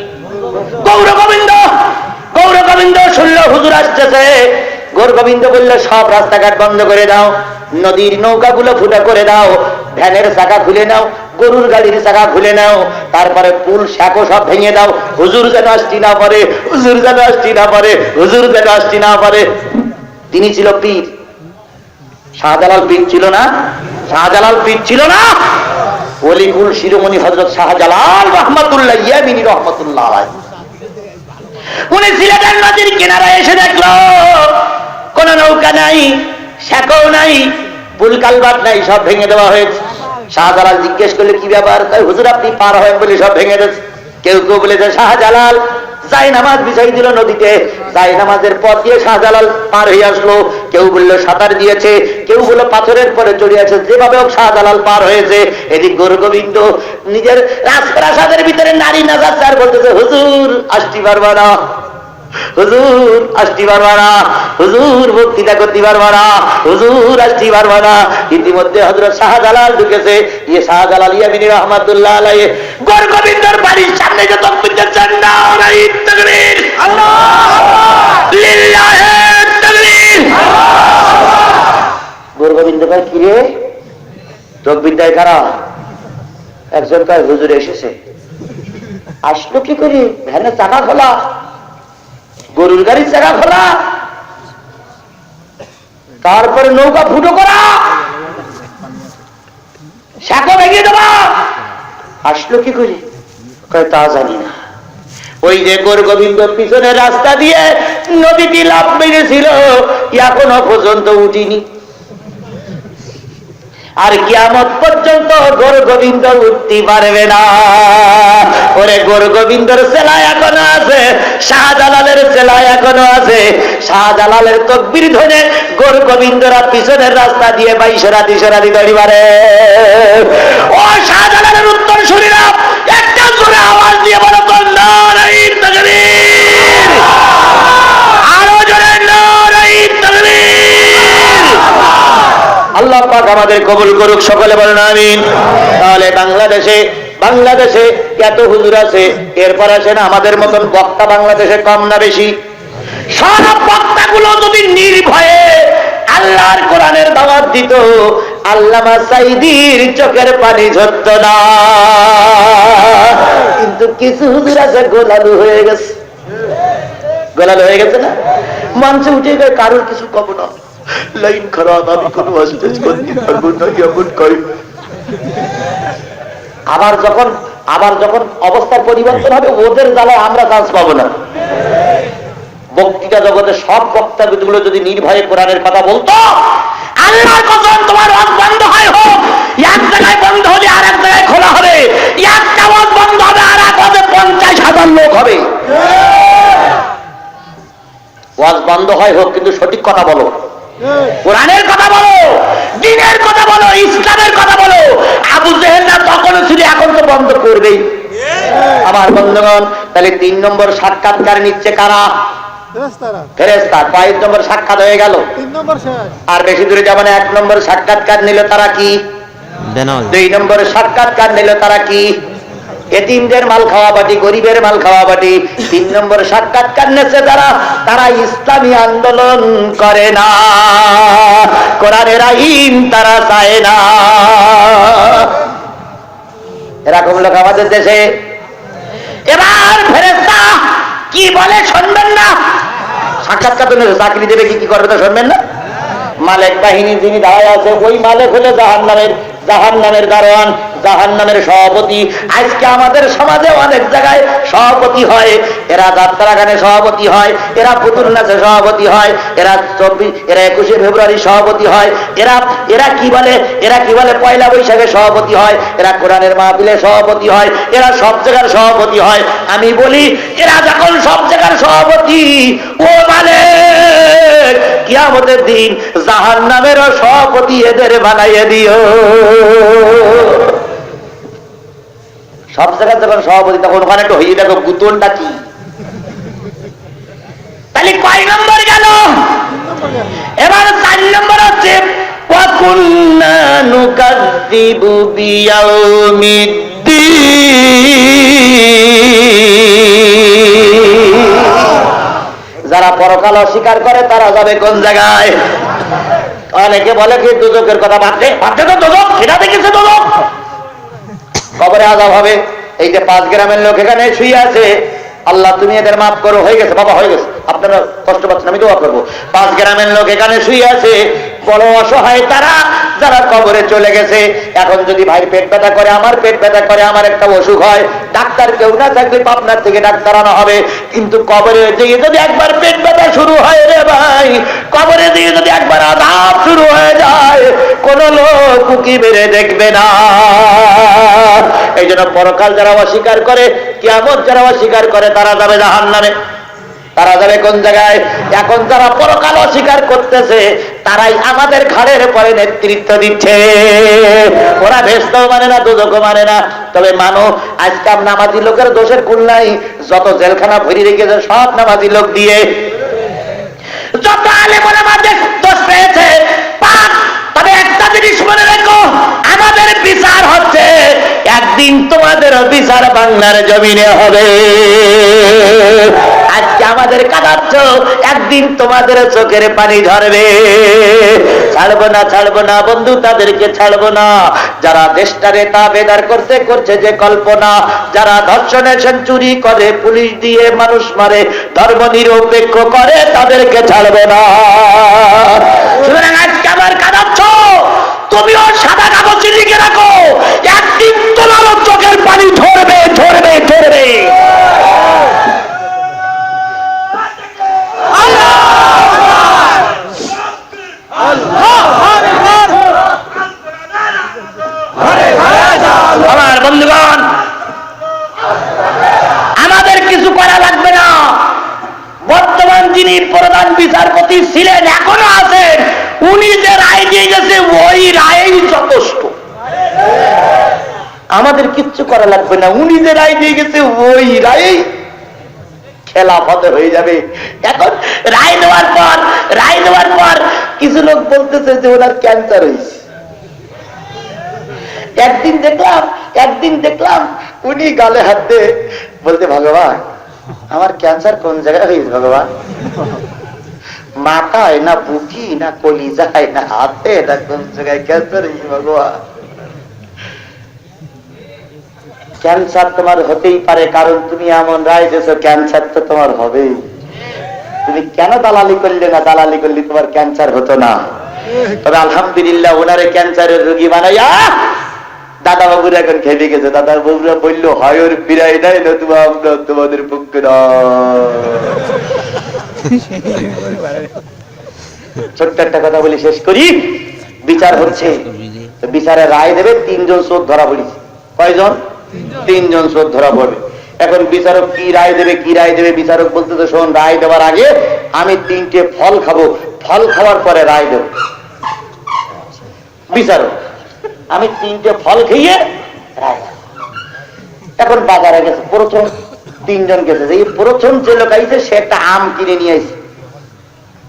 গৌর গোবিন্দ। গৌর গোবিন্দ শুনল হুজুর আসতেছে। গৌর গোবিন্দ বলল সব রাস্তাঘাট বন্ধ করে দাও, নদীর নৌকাগুলো ফুটা করে দাও, ভ্যানের চাকা খুলে নাও, গরুর গাড়ির চাকা খুলে নাও, তারপরে পুল শাকো সব ভেঙে দাও, হুজুর যেন আসতে না পারে, হুজুর যেন আসতে না পারে, হুজুর যেন আসতে না পারে। তিনি ছিল পীর। শাহজালাল পীর ছিল না? শাহজালাল পীর ছিল না? ওলিকুল শিরোমণি হযরত শাহজালাল রাহমাতুল্লাহ ইয়ামিনী রাহমাতুল্লাহ আলাইহি, উনি সিলেটের নদীর কিনারায় এসে দেখলো কোন নৌকা নাই, শাকও নাই, পুল কালভার্ট নাই, সব ভেঙে দেওয়া হয়েছে। শাহজালাল জিজ্ঞেস করলে কি ব্যাপার? তাই হুজুর আপনি পার হবেন বলে সব ভেঙে দিয়েছে। কেউ কেউ বলেছে শাহজালাল যাই নামাজ বিছাই দিল নদীতে, যাই নামাজের পথ দিয়ে শাহজালাল পার হয়ে আসলো। কেউ বললো সাঁতার দিয়েছে, কেউ বললো পাথরের পরে চড়ে আছে, যেভাবে হোক শাহজালাল পার হয়েছে। এদিক গৌর গোবিন্দ নিজের রাজপ্রাসাদের ভিতরে নারী নাজাচ্ছে আর বলতেছে হুজুর আসতে পারবা না, হুজুর আসতে পারবা না, হুজুর বক্তৃতা করতে পারবা না, হুজুর আসতে পারবা না। ইতিমধ্যে হযরত শাহজালাল ঢুকেছে। ইয়ে শাহজালাল ইয়ামিনী রাহমাতুল্লাহ আলাইহি গৌর গোবিন্দর বাড়ির সামনে যে তাকবীর দিচ্ছেন, নারে তাকবীর, আল্লাহু লিল্লাহি তাকবীর। গৌর গোবিন্দ কয় কি রে তাকবীর দেয় কারা? একজন কয় হুজুর এসেছে। আসলো কি করে? ভ্যানের চাকা খোলা, গরুর গাড়ির চাকা খোলা, তারপরে নৌকা ফুটো করা, শাখা ভেঙে দেওয়া। আসলো কি করে? তা জানি না। ওই যে গৌর গোবিন্দ পিছনের রাস্তা দিয়ে নদীটি লাফ মেরেছিল, এখনো পর্যন্ত উঠিনি। আর কিয়ামত পর্যন্ত গৌর গোবিন্দ উঠতে পারবে না। ওরে গৌর গোবিন্দর সেলা এখনো আছে, শাহজালালের সেলা এখনো আছে। শাহজালালের তাকবীর ধ্বনি গৌর গোবিন্দরা পিছনের রাস্তা দিয়ে বাইশরাতি দড়ি মারে। ও শাহজালালের উত্তরসূরিরা একটা জোরে আওয়াজ দিয়ে বলো তো নারে তাকবীর, আরো জোরে নারে তাকবীর। আল্লাহ পাক আমাদের কবুল করুক, সকলে বলেন আমিন। তাহলে বাংলাদেশে এত হুজুর আছে, এরপর আসেন আমাদের মতন বক্তা বাংলাদেশে কম না বেশি? সব বক্তাগুলো যদি নির্ভয়ে আল্লাহর কোরআনের দাওয়াত দিত, আল্লামা সাঈদীর চোখের পানি ঝরত না। কিন্তু কিছু হুজুর আছে গোলালু হয়ে গেছে, গোলালু হয়ে গেছে না? মঞ্চে উঠে গিয়ে কারোর কিছু কব না, লাইন খারাপ, আমি কোনো স্টেজ করতে পারবো না, এমন কয়। আবার যখন অবস্থার পরিবর্তন হবে, ওদের জ্বালায় আমরা চান্স পাবো না। বক্তৃতা জগতে সব বক্তাগুলো যদি নির্ভয়ে কোরআনের কথা বলতো, আল্লাহর কসম তোমার ওয়াজ বন্ধ হয় হোক, এক জায়গায় বন্ধ হলে আর এক জায়গায় খোলা হবে, একটা ওয়াজ বন্ধ হবে আর এক ওয়াজে 50,000 লোক হবে। ওয়াজ বন্ধ হয় হোক, কিন্তু সঠিক কথা বলো, কোরআনের কথা বলো, দ্বীনের কথা বলো, ইসলামের কথা বলো। আবু জেহেল না তখনও ছিল, এখন তো বন্ধ করবেই। আমার বন্ধুগণ, তাহলে 3 নম্বর সাক্ষাৎকার নিচ্ছে কারা? ফেরেশতা। 5 নম্বর সাক্ষাৎ হয়ে গেল, 3 নম্বর শেষ। আর বেশি দূরে যাব না। 1 নম্বর সাক্ষাৎকার নিল তারা কি? 2 নম্বর সাক্ষাৎকার নিল তারা কি? এতিমদের মাল খাওয়া বাটি, গরিবের মাল খাওয়া বাটি। 3 নম্বর সাক্ষাৎকার নিচ্ছে তারা ইসলামী আন্দোলন করে না, কোরআনের আইন তারা চায় না। এরকম লোক আমাদের দেশে। এবার ফেরেশতা কি বলে শুনবেন না? সাক্ষাৎকার তো চাকরি দেবে, কি করবে তা শুনবেন না? মালিক বাহিনী যিনি দাঁড়ায় আছে ওই মালিক হলো জাহান্নামের দারোয়ান, জাহান্নামের সভাপতি। আজকে আমাদের সমাজে অনেক জায়গায় সভাপতি হয়, এরা যাত্রা গানে সভাপতি হয়, এরা পুতুল নাচে সভাপতি হয়, এরা 21শে ফেব্রুয়ারি সভাপতি হয়, এরা কি বলে পয়লা বৈশাখে সভাপতি হয়, এরা কোরআনের মাহফিলে সভাপতি হয়, এরা সব জায়গার সভাপতি হয়। আমি বলি এরা যখন সব জায়গার সভাপতি, ও মালিক কিয়ামতের দিন জাহান্নামেরও সভাপতি এদের বানাইয়ে দিও। সব জায়গায় যখন সভাপতি তখন ওখানে একটু হইয়ে দেখো গুতনটা কি। তাহলে কয় নম্বর গেল? এবার 4 নম্বর হচ্ছে ওয়াকুন্না নুকাযযিবু বিয়াউমিদ্দিন। যারা পরকাল অস্বীকার করে তারা যাবে কোন জায়গায়? অনেকে বলে কি দুজকের কথা ভাবতে তো দুজক, সেটা দেখেছে দুজক, কবরে আযাব হবে। এই যে 5 গ্রামের লোক এখানে শুয়ে আছে, আল্লাহ তুমি এদের মাফ করো, হয়ে গেছে বাবা, হয়ে গেছে, আপনারা কষ্ট পাচ্ছেন, আমি দোয়া করবো। 5 গ্রামের লোক এখানে শুয়ে আছে, বড় অসহায় তারা, যারা কবরে চলে গেছে। এখন যদি ভাই পেট ব্যথা করে, আমার পেট ব্যথা করে, আমার একটা অসুখ হয়, ডাক্তার কেউ না থাকলে পাবনার থেকে ডাক্তার আনা হবে। কিন্তু কবরে দিয়ে যদি একবার পেট ব্যথা শুরু হয় রে ভাই, কবরে দিয়ে যদি একবার আযাব শুরু হয়ে যায়, কোন লোক উকি মেরে দেখবে না। এই জন্য পরকাল যারা অস্বীকার করে, কিয়ামত যারা অস্বীকার করে, তারা যাবে জাহান্নামে। তারা যাবে কোন জায়গায়? এখন যারা পরকাল অস্বীকার করতেছে তারাই আমাদের ঘাড়ের পরে নেতৃত্ব দিচ্ছে। ওরা ভেস্তাও মানে না, দুজকও মানে না। তবে মানো, আজকে নামাজি লোকের দোষের কুল নাই। যত জেলখানা ভরি রেখেছে সব নামাজি লোক দিয়ে, যত আলেম ওলামা দোষ পেয়েছে পাক। তবে একটা জিনিস মনে রেখো, আমাদের বিচার হচ্ছে একদিন তোমাদেরও বিচার বাংলার জমিনে হবে। আজকে আমাদের কাঁদাচ্ছ, একদিন তোমাদের চোখের পানি ঝরবে। ছাড়বো না বন্ধু, তাদেরকে ছাড়বো না। যারা দেশটারে তাবেদার করছে যে কল্পনা, যারা ধর্ষণে সেঞ্চুরি করে, পুলিশ দিয়ে মানুষ মারে, ধর্ম নিরপেক্ষ করে, তাদেরকে ছাড়বে না। সুতরাং আজকে আমার কাঁদাচ্ছ, তুমিও সাদা কাগজে লিখে রাখো, একদিন তোমারও চোখের পানি ঝরবে। আমার বন্ধুগণ, আমাদের কিছু করা লাগবে না। বর্তমান যিনি প্রধান বিচারপতি ছিলেন, এখনো আছেন, উনি যে রায় দিয়ে গেছে ওই রায়েই যথেষ্ট। আমাদের কিচ্ছু করা লাগবে না, উনি যে রায় দিয়ে গেছে ওই রায়েই খেলাফতে হয়ে যাবে। এখন রায় দেওয়ার পর কিছু লোক বলতেছে যে ওনার ক্যান্সার হয়েছে। একদিন দেখলাম উনি গালে হাত দিয়ে বলতে, ভগবান আমার ক্যান্সার কোন জায়গায় হয়েছে ভগবান? মাথায় না বুকি না কলিজায় না হাতে না কোন জায়গায় ক্যান্সার হয়েছে ভগবান? ক্যান্সার তোমার হতেই পারে, কারণ তুমি এমন রায় দিয়েছো, ক্যান্সার তো তোমার হবেই। তুমি কেন দালালি করলে না? দালালি করলে তোমার ক্যান্সার হতো না। তবে আলহামদুলিল্লাহ ওনারে ক্যান্সারের রোগী বানাইয়া দাদা বাবুরা এখন খেপে গেছে। দাদা বাবুরা বললো, হয় ওর বিরাই নাই, নতুবা আমরা তোমাদের পক্ষে না। ছোট্ট একটা কথা বলি, শেষ করি। বিচার হচ্ছে, বিচারের রায় দেবে, 3 জন চোর ধরা পড়েছে। কয়জন? 3 জন চোর ধরা পড়বে। এখন বিচারক কি রায় দেবে? বিচারক বলতে, তো শোন, রায় দেওয়ার আগে আমি 3টে ফল খাবো, ফল খাওয়ার পরে রায় দেব। বিচারক, আমি 3টে ফল খেয়ে রায় দেব। এখন বাজারে গেছে, প্রথম 3 জন গেছে। এই প্রথম যে লোক আইছে সে একটা আম কিনে নিয়ে আইছে।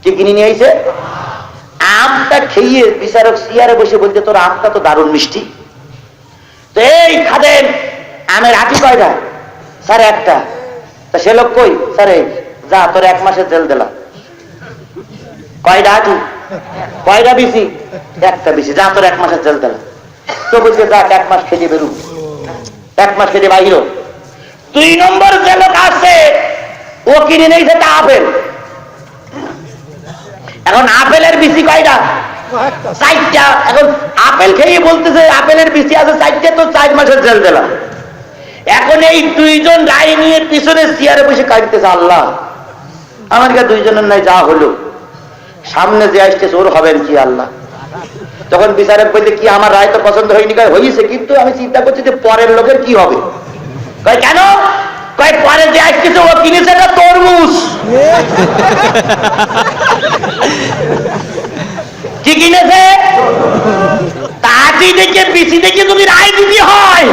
কি কিনে নিয়ে আইছে? আমটা খেয়ে বিচারক চেয়ারে বসে বলতে, তোর আমটা তো দারুণ মিষ্টি, তো এই খাদেন আমের আটি কয়টা? স্যার একটা। তা সে লোক কই? স্যার এই যা, তোর 1 মাসের জেল দিলাম। কয়টা আটি? কয়টা বিসি? একটা বিসি, যা তোর 1 মাসের জেল দিলাম। তো বলছে, যাক 1 মাস খেতে বেরু, 1 মাস খেতে বাইর। 2 নম্বর যে লোক আসছে ও কিনে নিয়েছে তা আপেল। এখন আপেলের বিসি কয়টা? চারটা। এখন আপেল খেয়ে বলতেছে আপেলের বিচি আছে চারটে, তো 4 মাসের জেল দিলাম। এখন এই দুইজন রায় নিয়ে পিছনে চেয়ারে বসে কাঁদতেছে, আল্লাহ আমার কাছে দুইজনের নাই, যা হলো সামনে যে আসতেছে ওর হবেন কি আল্লাহ। তখন বিচারক বলতে কি আমার রায় তো পছন্দ হয়নি, কয় হয়েছে, কিন্তু আমি চিন্তা করছি যে পরের লোকের কি হবে। কয় কেন? কয় পরে যে আসতেছে ও কিনেছে একটা তরমুজ। কি কিনেছে? তাঁতি দেখে বিচি দেখে যদি রায় দিতে হয়,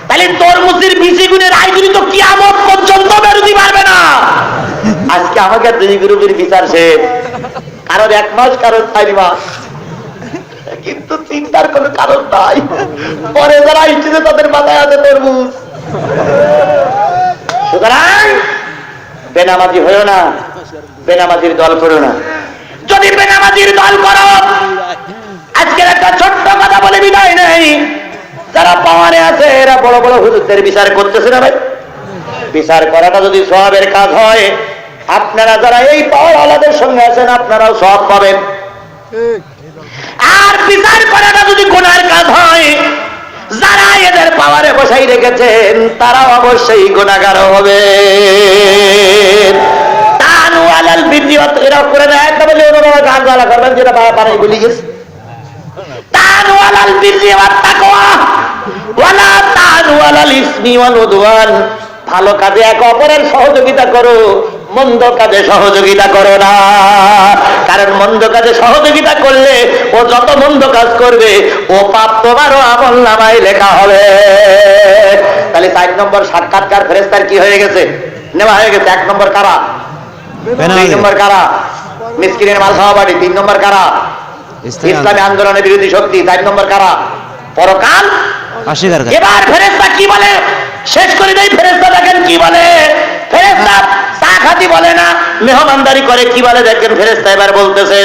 তাহলে তরমুজের বিচি গুণে রায় দিলে তো কিয়ামত পর্যন্ত বেরোতে পারবে না। আজকে আমাকে 2 গ্রুপের বিচার শেষ, কারণ 1 মাস, কারণ 4 মাস, কিন্তু চিন্তার কোনো কারণ নাই। পরে যারা আসছে তাদের মাথায় আছে তরমুজ। সুতরাং বেনামাজি হয়েও না, বেনামাজির দল করো না। যদি বেনামাজির দল করো, আজকের একটা ছোট্ট কথা বলে বিদায় নেই, যারা পাওয়ারে আছে এরা বড় বড় হুজুরদের বিচার করতেছে না ভাই। বিচার করাটা যদি সওয়াবের কাজ হয়, আপনারা যারা এই পাওয়ারওয়ালাদের সঙ্গে আছেন আপনারাও সওয়াব পাবেন। আর বিচার করাটা যদি গুনাহের কাজ হয়, যারা এদের পাওয়ারে বসাই রেখেছেন তারাও অবশ্যই গুনাহগার হবে। তানু আলাল বিররিয়াত এরা করে না, একটা বলে ওরা গান গালা করবেন, যেটা পারে বলি গেছে। তানু আলাল বিররি ওয়াত তাকওয়া ওয়ালা তানু আলাল ইসমি ওয়াল উদওয়ান। ভালো কাজে একে অপরের সহযোগিতা করো, মন্দ কাজে সহযোগিতা করো না। কারণ মন্দ কাজে সহযোগিতা করলে ও যত মন্দ কাজ করবে ও পাপ তোমারও আমলনামায় লেখা হবে। তাহলে 4 নম্বর সাক্ষাৎকার ফেরেশতার কি হয়ে গেছে? নেওয়া হয়ে গেছে। 1 নম্বর কারা? 2 নম্বর কারা? মিসকিনের মাল খাওয়া বাড়ি। 3 নম্বর কারা? ইসলামী আন্দোলনের বিরোধী শক্তি। 4 নম্বর কারা? পরকাল। এবার ফেরেশতা কি বলে শেষ করে দেয়। ফেরেশতা দেখেন কি বলে। ফেরেশতা চা খাতি বলে না, মেহমানদারি করে কি বলে দেখেন। ফেরেশতা এবার বলতেছে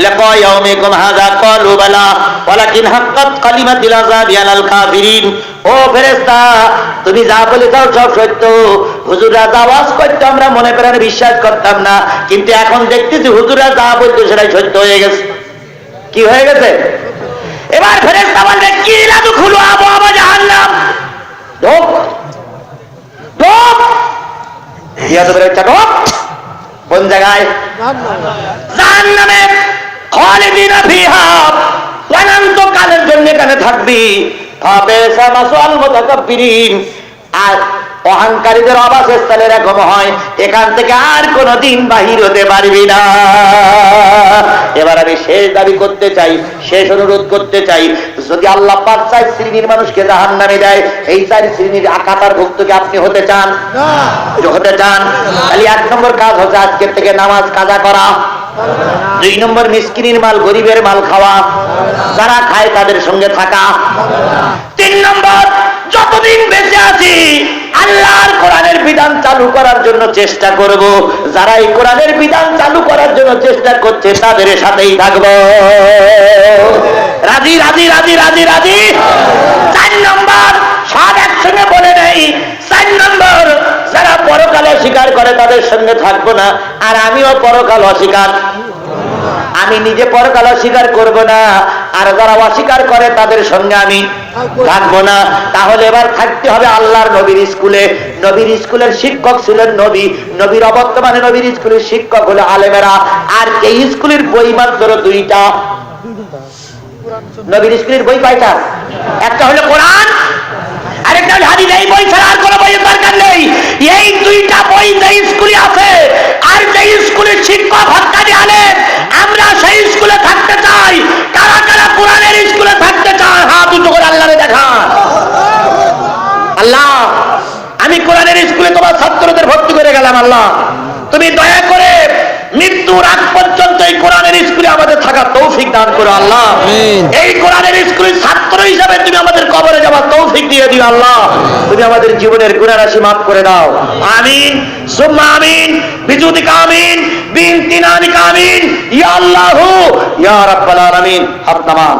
লাকা ইয়াউমিকুম হাযা ক্বালু বালা ওয়ালাকিন হাক্কাত কালিমাতুল আযাবি আলাল কাফিরিন। ও ফেরেশতা তুমি যা বলে দাও সব সত্য। হুজুররা যা ওয়াজ করতে আমরা মনে প্রাণে বিশ্বাস করতাম না, কিন্তু এখন দেখতেছি হুজুররা যা বলতো সেটাই সত্য হয়ে গেছে। কি হয়ে গেছে? এবার ফেরেশতা বলবে কি লাদখুলু আবওয়াবা জাহান্নাম। ঢোক ঢোক, ইয়াদের একটা ঢোক। কোন জায়গায়? জাহান্নামে। খালিদিনা ফিহা, অনন্তকালের জন্য এখানে থাকবি। ফাবিসা মাসওয়াল মুতাকাব্বিরিন। আর অহংকারীদের আবাসস্থল এরকম হয়, এখান থেকে আর কোনদিন বাহির হতে পারবি না। এবার আমি শেষ দাবি করতে চাই, শেষ অনুরোধ করতে চাই, যদি আল্লাহ পাক 4 শ্রেণীর মানুষকে জাহান্নামে দেয়, এই 4 শ্রেণীর আকাতার ভুক্ত কি আপনি হতে চান? হতে চান? তাহলে 1 নম্বর কাজ হচ্ছে আজকের থেকে নামাজ কাজা করা। 2 নম্বর মিসকিনের মাল, গরিবের মাল খাওয়া, যারা খায় তাদের সঙ্গে থাকা। 3 নম্বর যতদিন বেঁচে আছি আল্লাহর কোরআনের বিধান চালু করার জন্য চেষ্টা করব। যারা এই কোরআনের বিধান চালু করার জন্য চেষ্টা করছে তাদের সাথেই থাকব। রাজি রাজি রাজি রাজি রাজি। 4 নম্বর সব একসঙ্গে বলে নেই। 4 নম্বর যারা পরকাল অস্বীকার করে তাদের সঙ্গে থাকবো না। আর আমিও পরকাল অস্বীকার, আমি নিজে পরকাল অস্বীকার করব না, আর যারা অস্বীকার করে তাদের সঙ্গে আমি থাকবো না। তাহলে এবার থাকতে হবে আল্লাহর নবীর স্কুলে। নবীর স্কুলের শিক্ষক ছিলেন নবী, নবীর অবর্তমানে নবীর স্কুলের শিক্ষক হলো আলেমেরা। আর এই স্কুলের বই মাত্র 2টা। নবীর স্কুলের বই কয়টা? একটা হলো কোরআন, আরেকটা হলো হাদিস। এই বই ছাড়া আর কোনো বইয়ের দরকার নেই। এই 2টা বই যে স্কুলে আছে, আর যে স্কুলের শিক্ষক হত্যাকারী আলেম, আমরা সেই স্কুলে থাকতে চাই। কারা কারা কোরআনের স্কুলে থাকতে চায় হাত উঁচু করে আল্লাহরে দেখান। আল্লাহ আমি কোরআনের স্কুলে তোমার ছাত্রদের ভর্তি করে গেলাম, আল্লাহ তুমি দয়া করে মৃত্যুর আগ পর্যন্ত এই কোরআনের স্কুলে আমাদের থাকার তৌফিক দান করো আল্লাহ। এই কোরআনের স্কুলের ছাত্র হিসাবে তুমি আমাদের কবরে যাওয়ার তৌফিক দিয়ে দিও আল্লাহ। তুমি আমাদের জীবনের গুনাহ রাশি মাফ করে দাও। আমিন সুম্মা আমিন বিজুদিকা আমিন বিনতিনানিকা আমিন ইয়া আল্লাহু ইয়া রাব্বাল আলামিন। হাত নামান।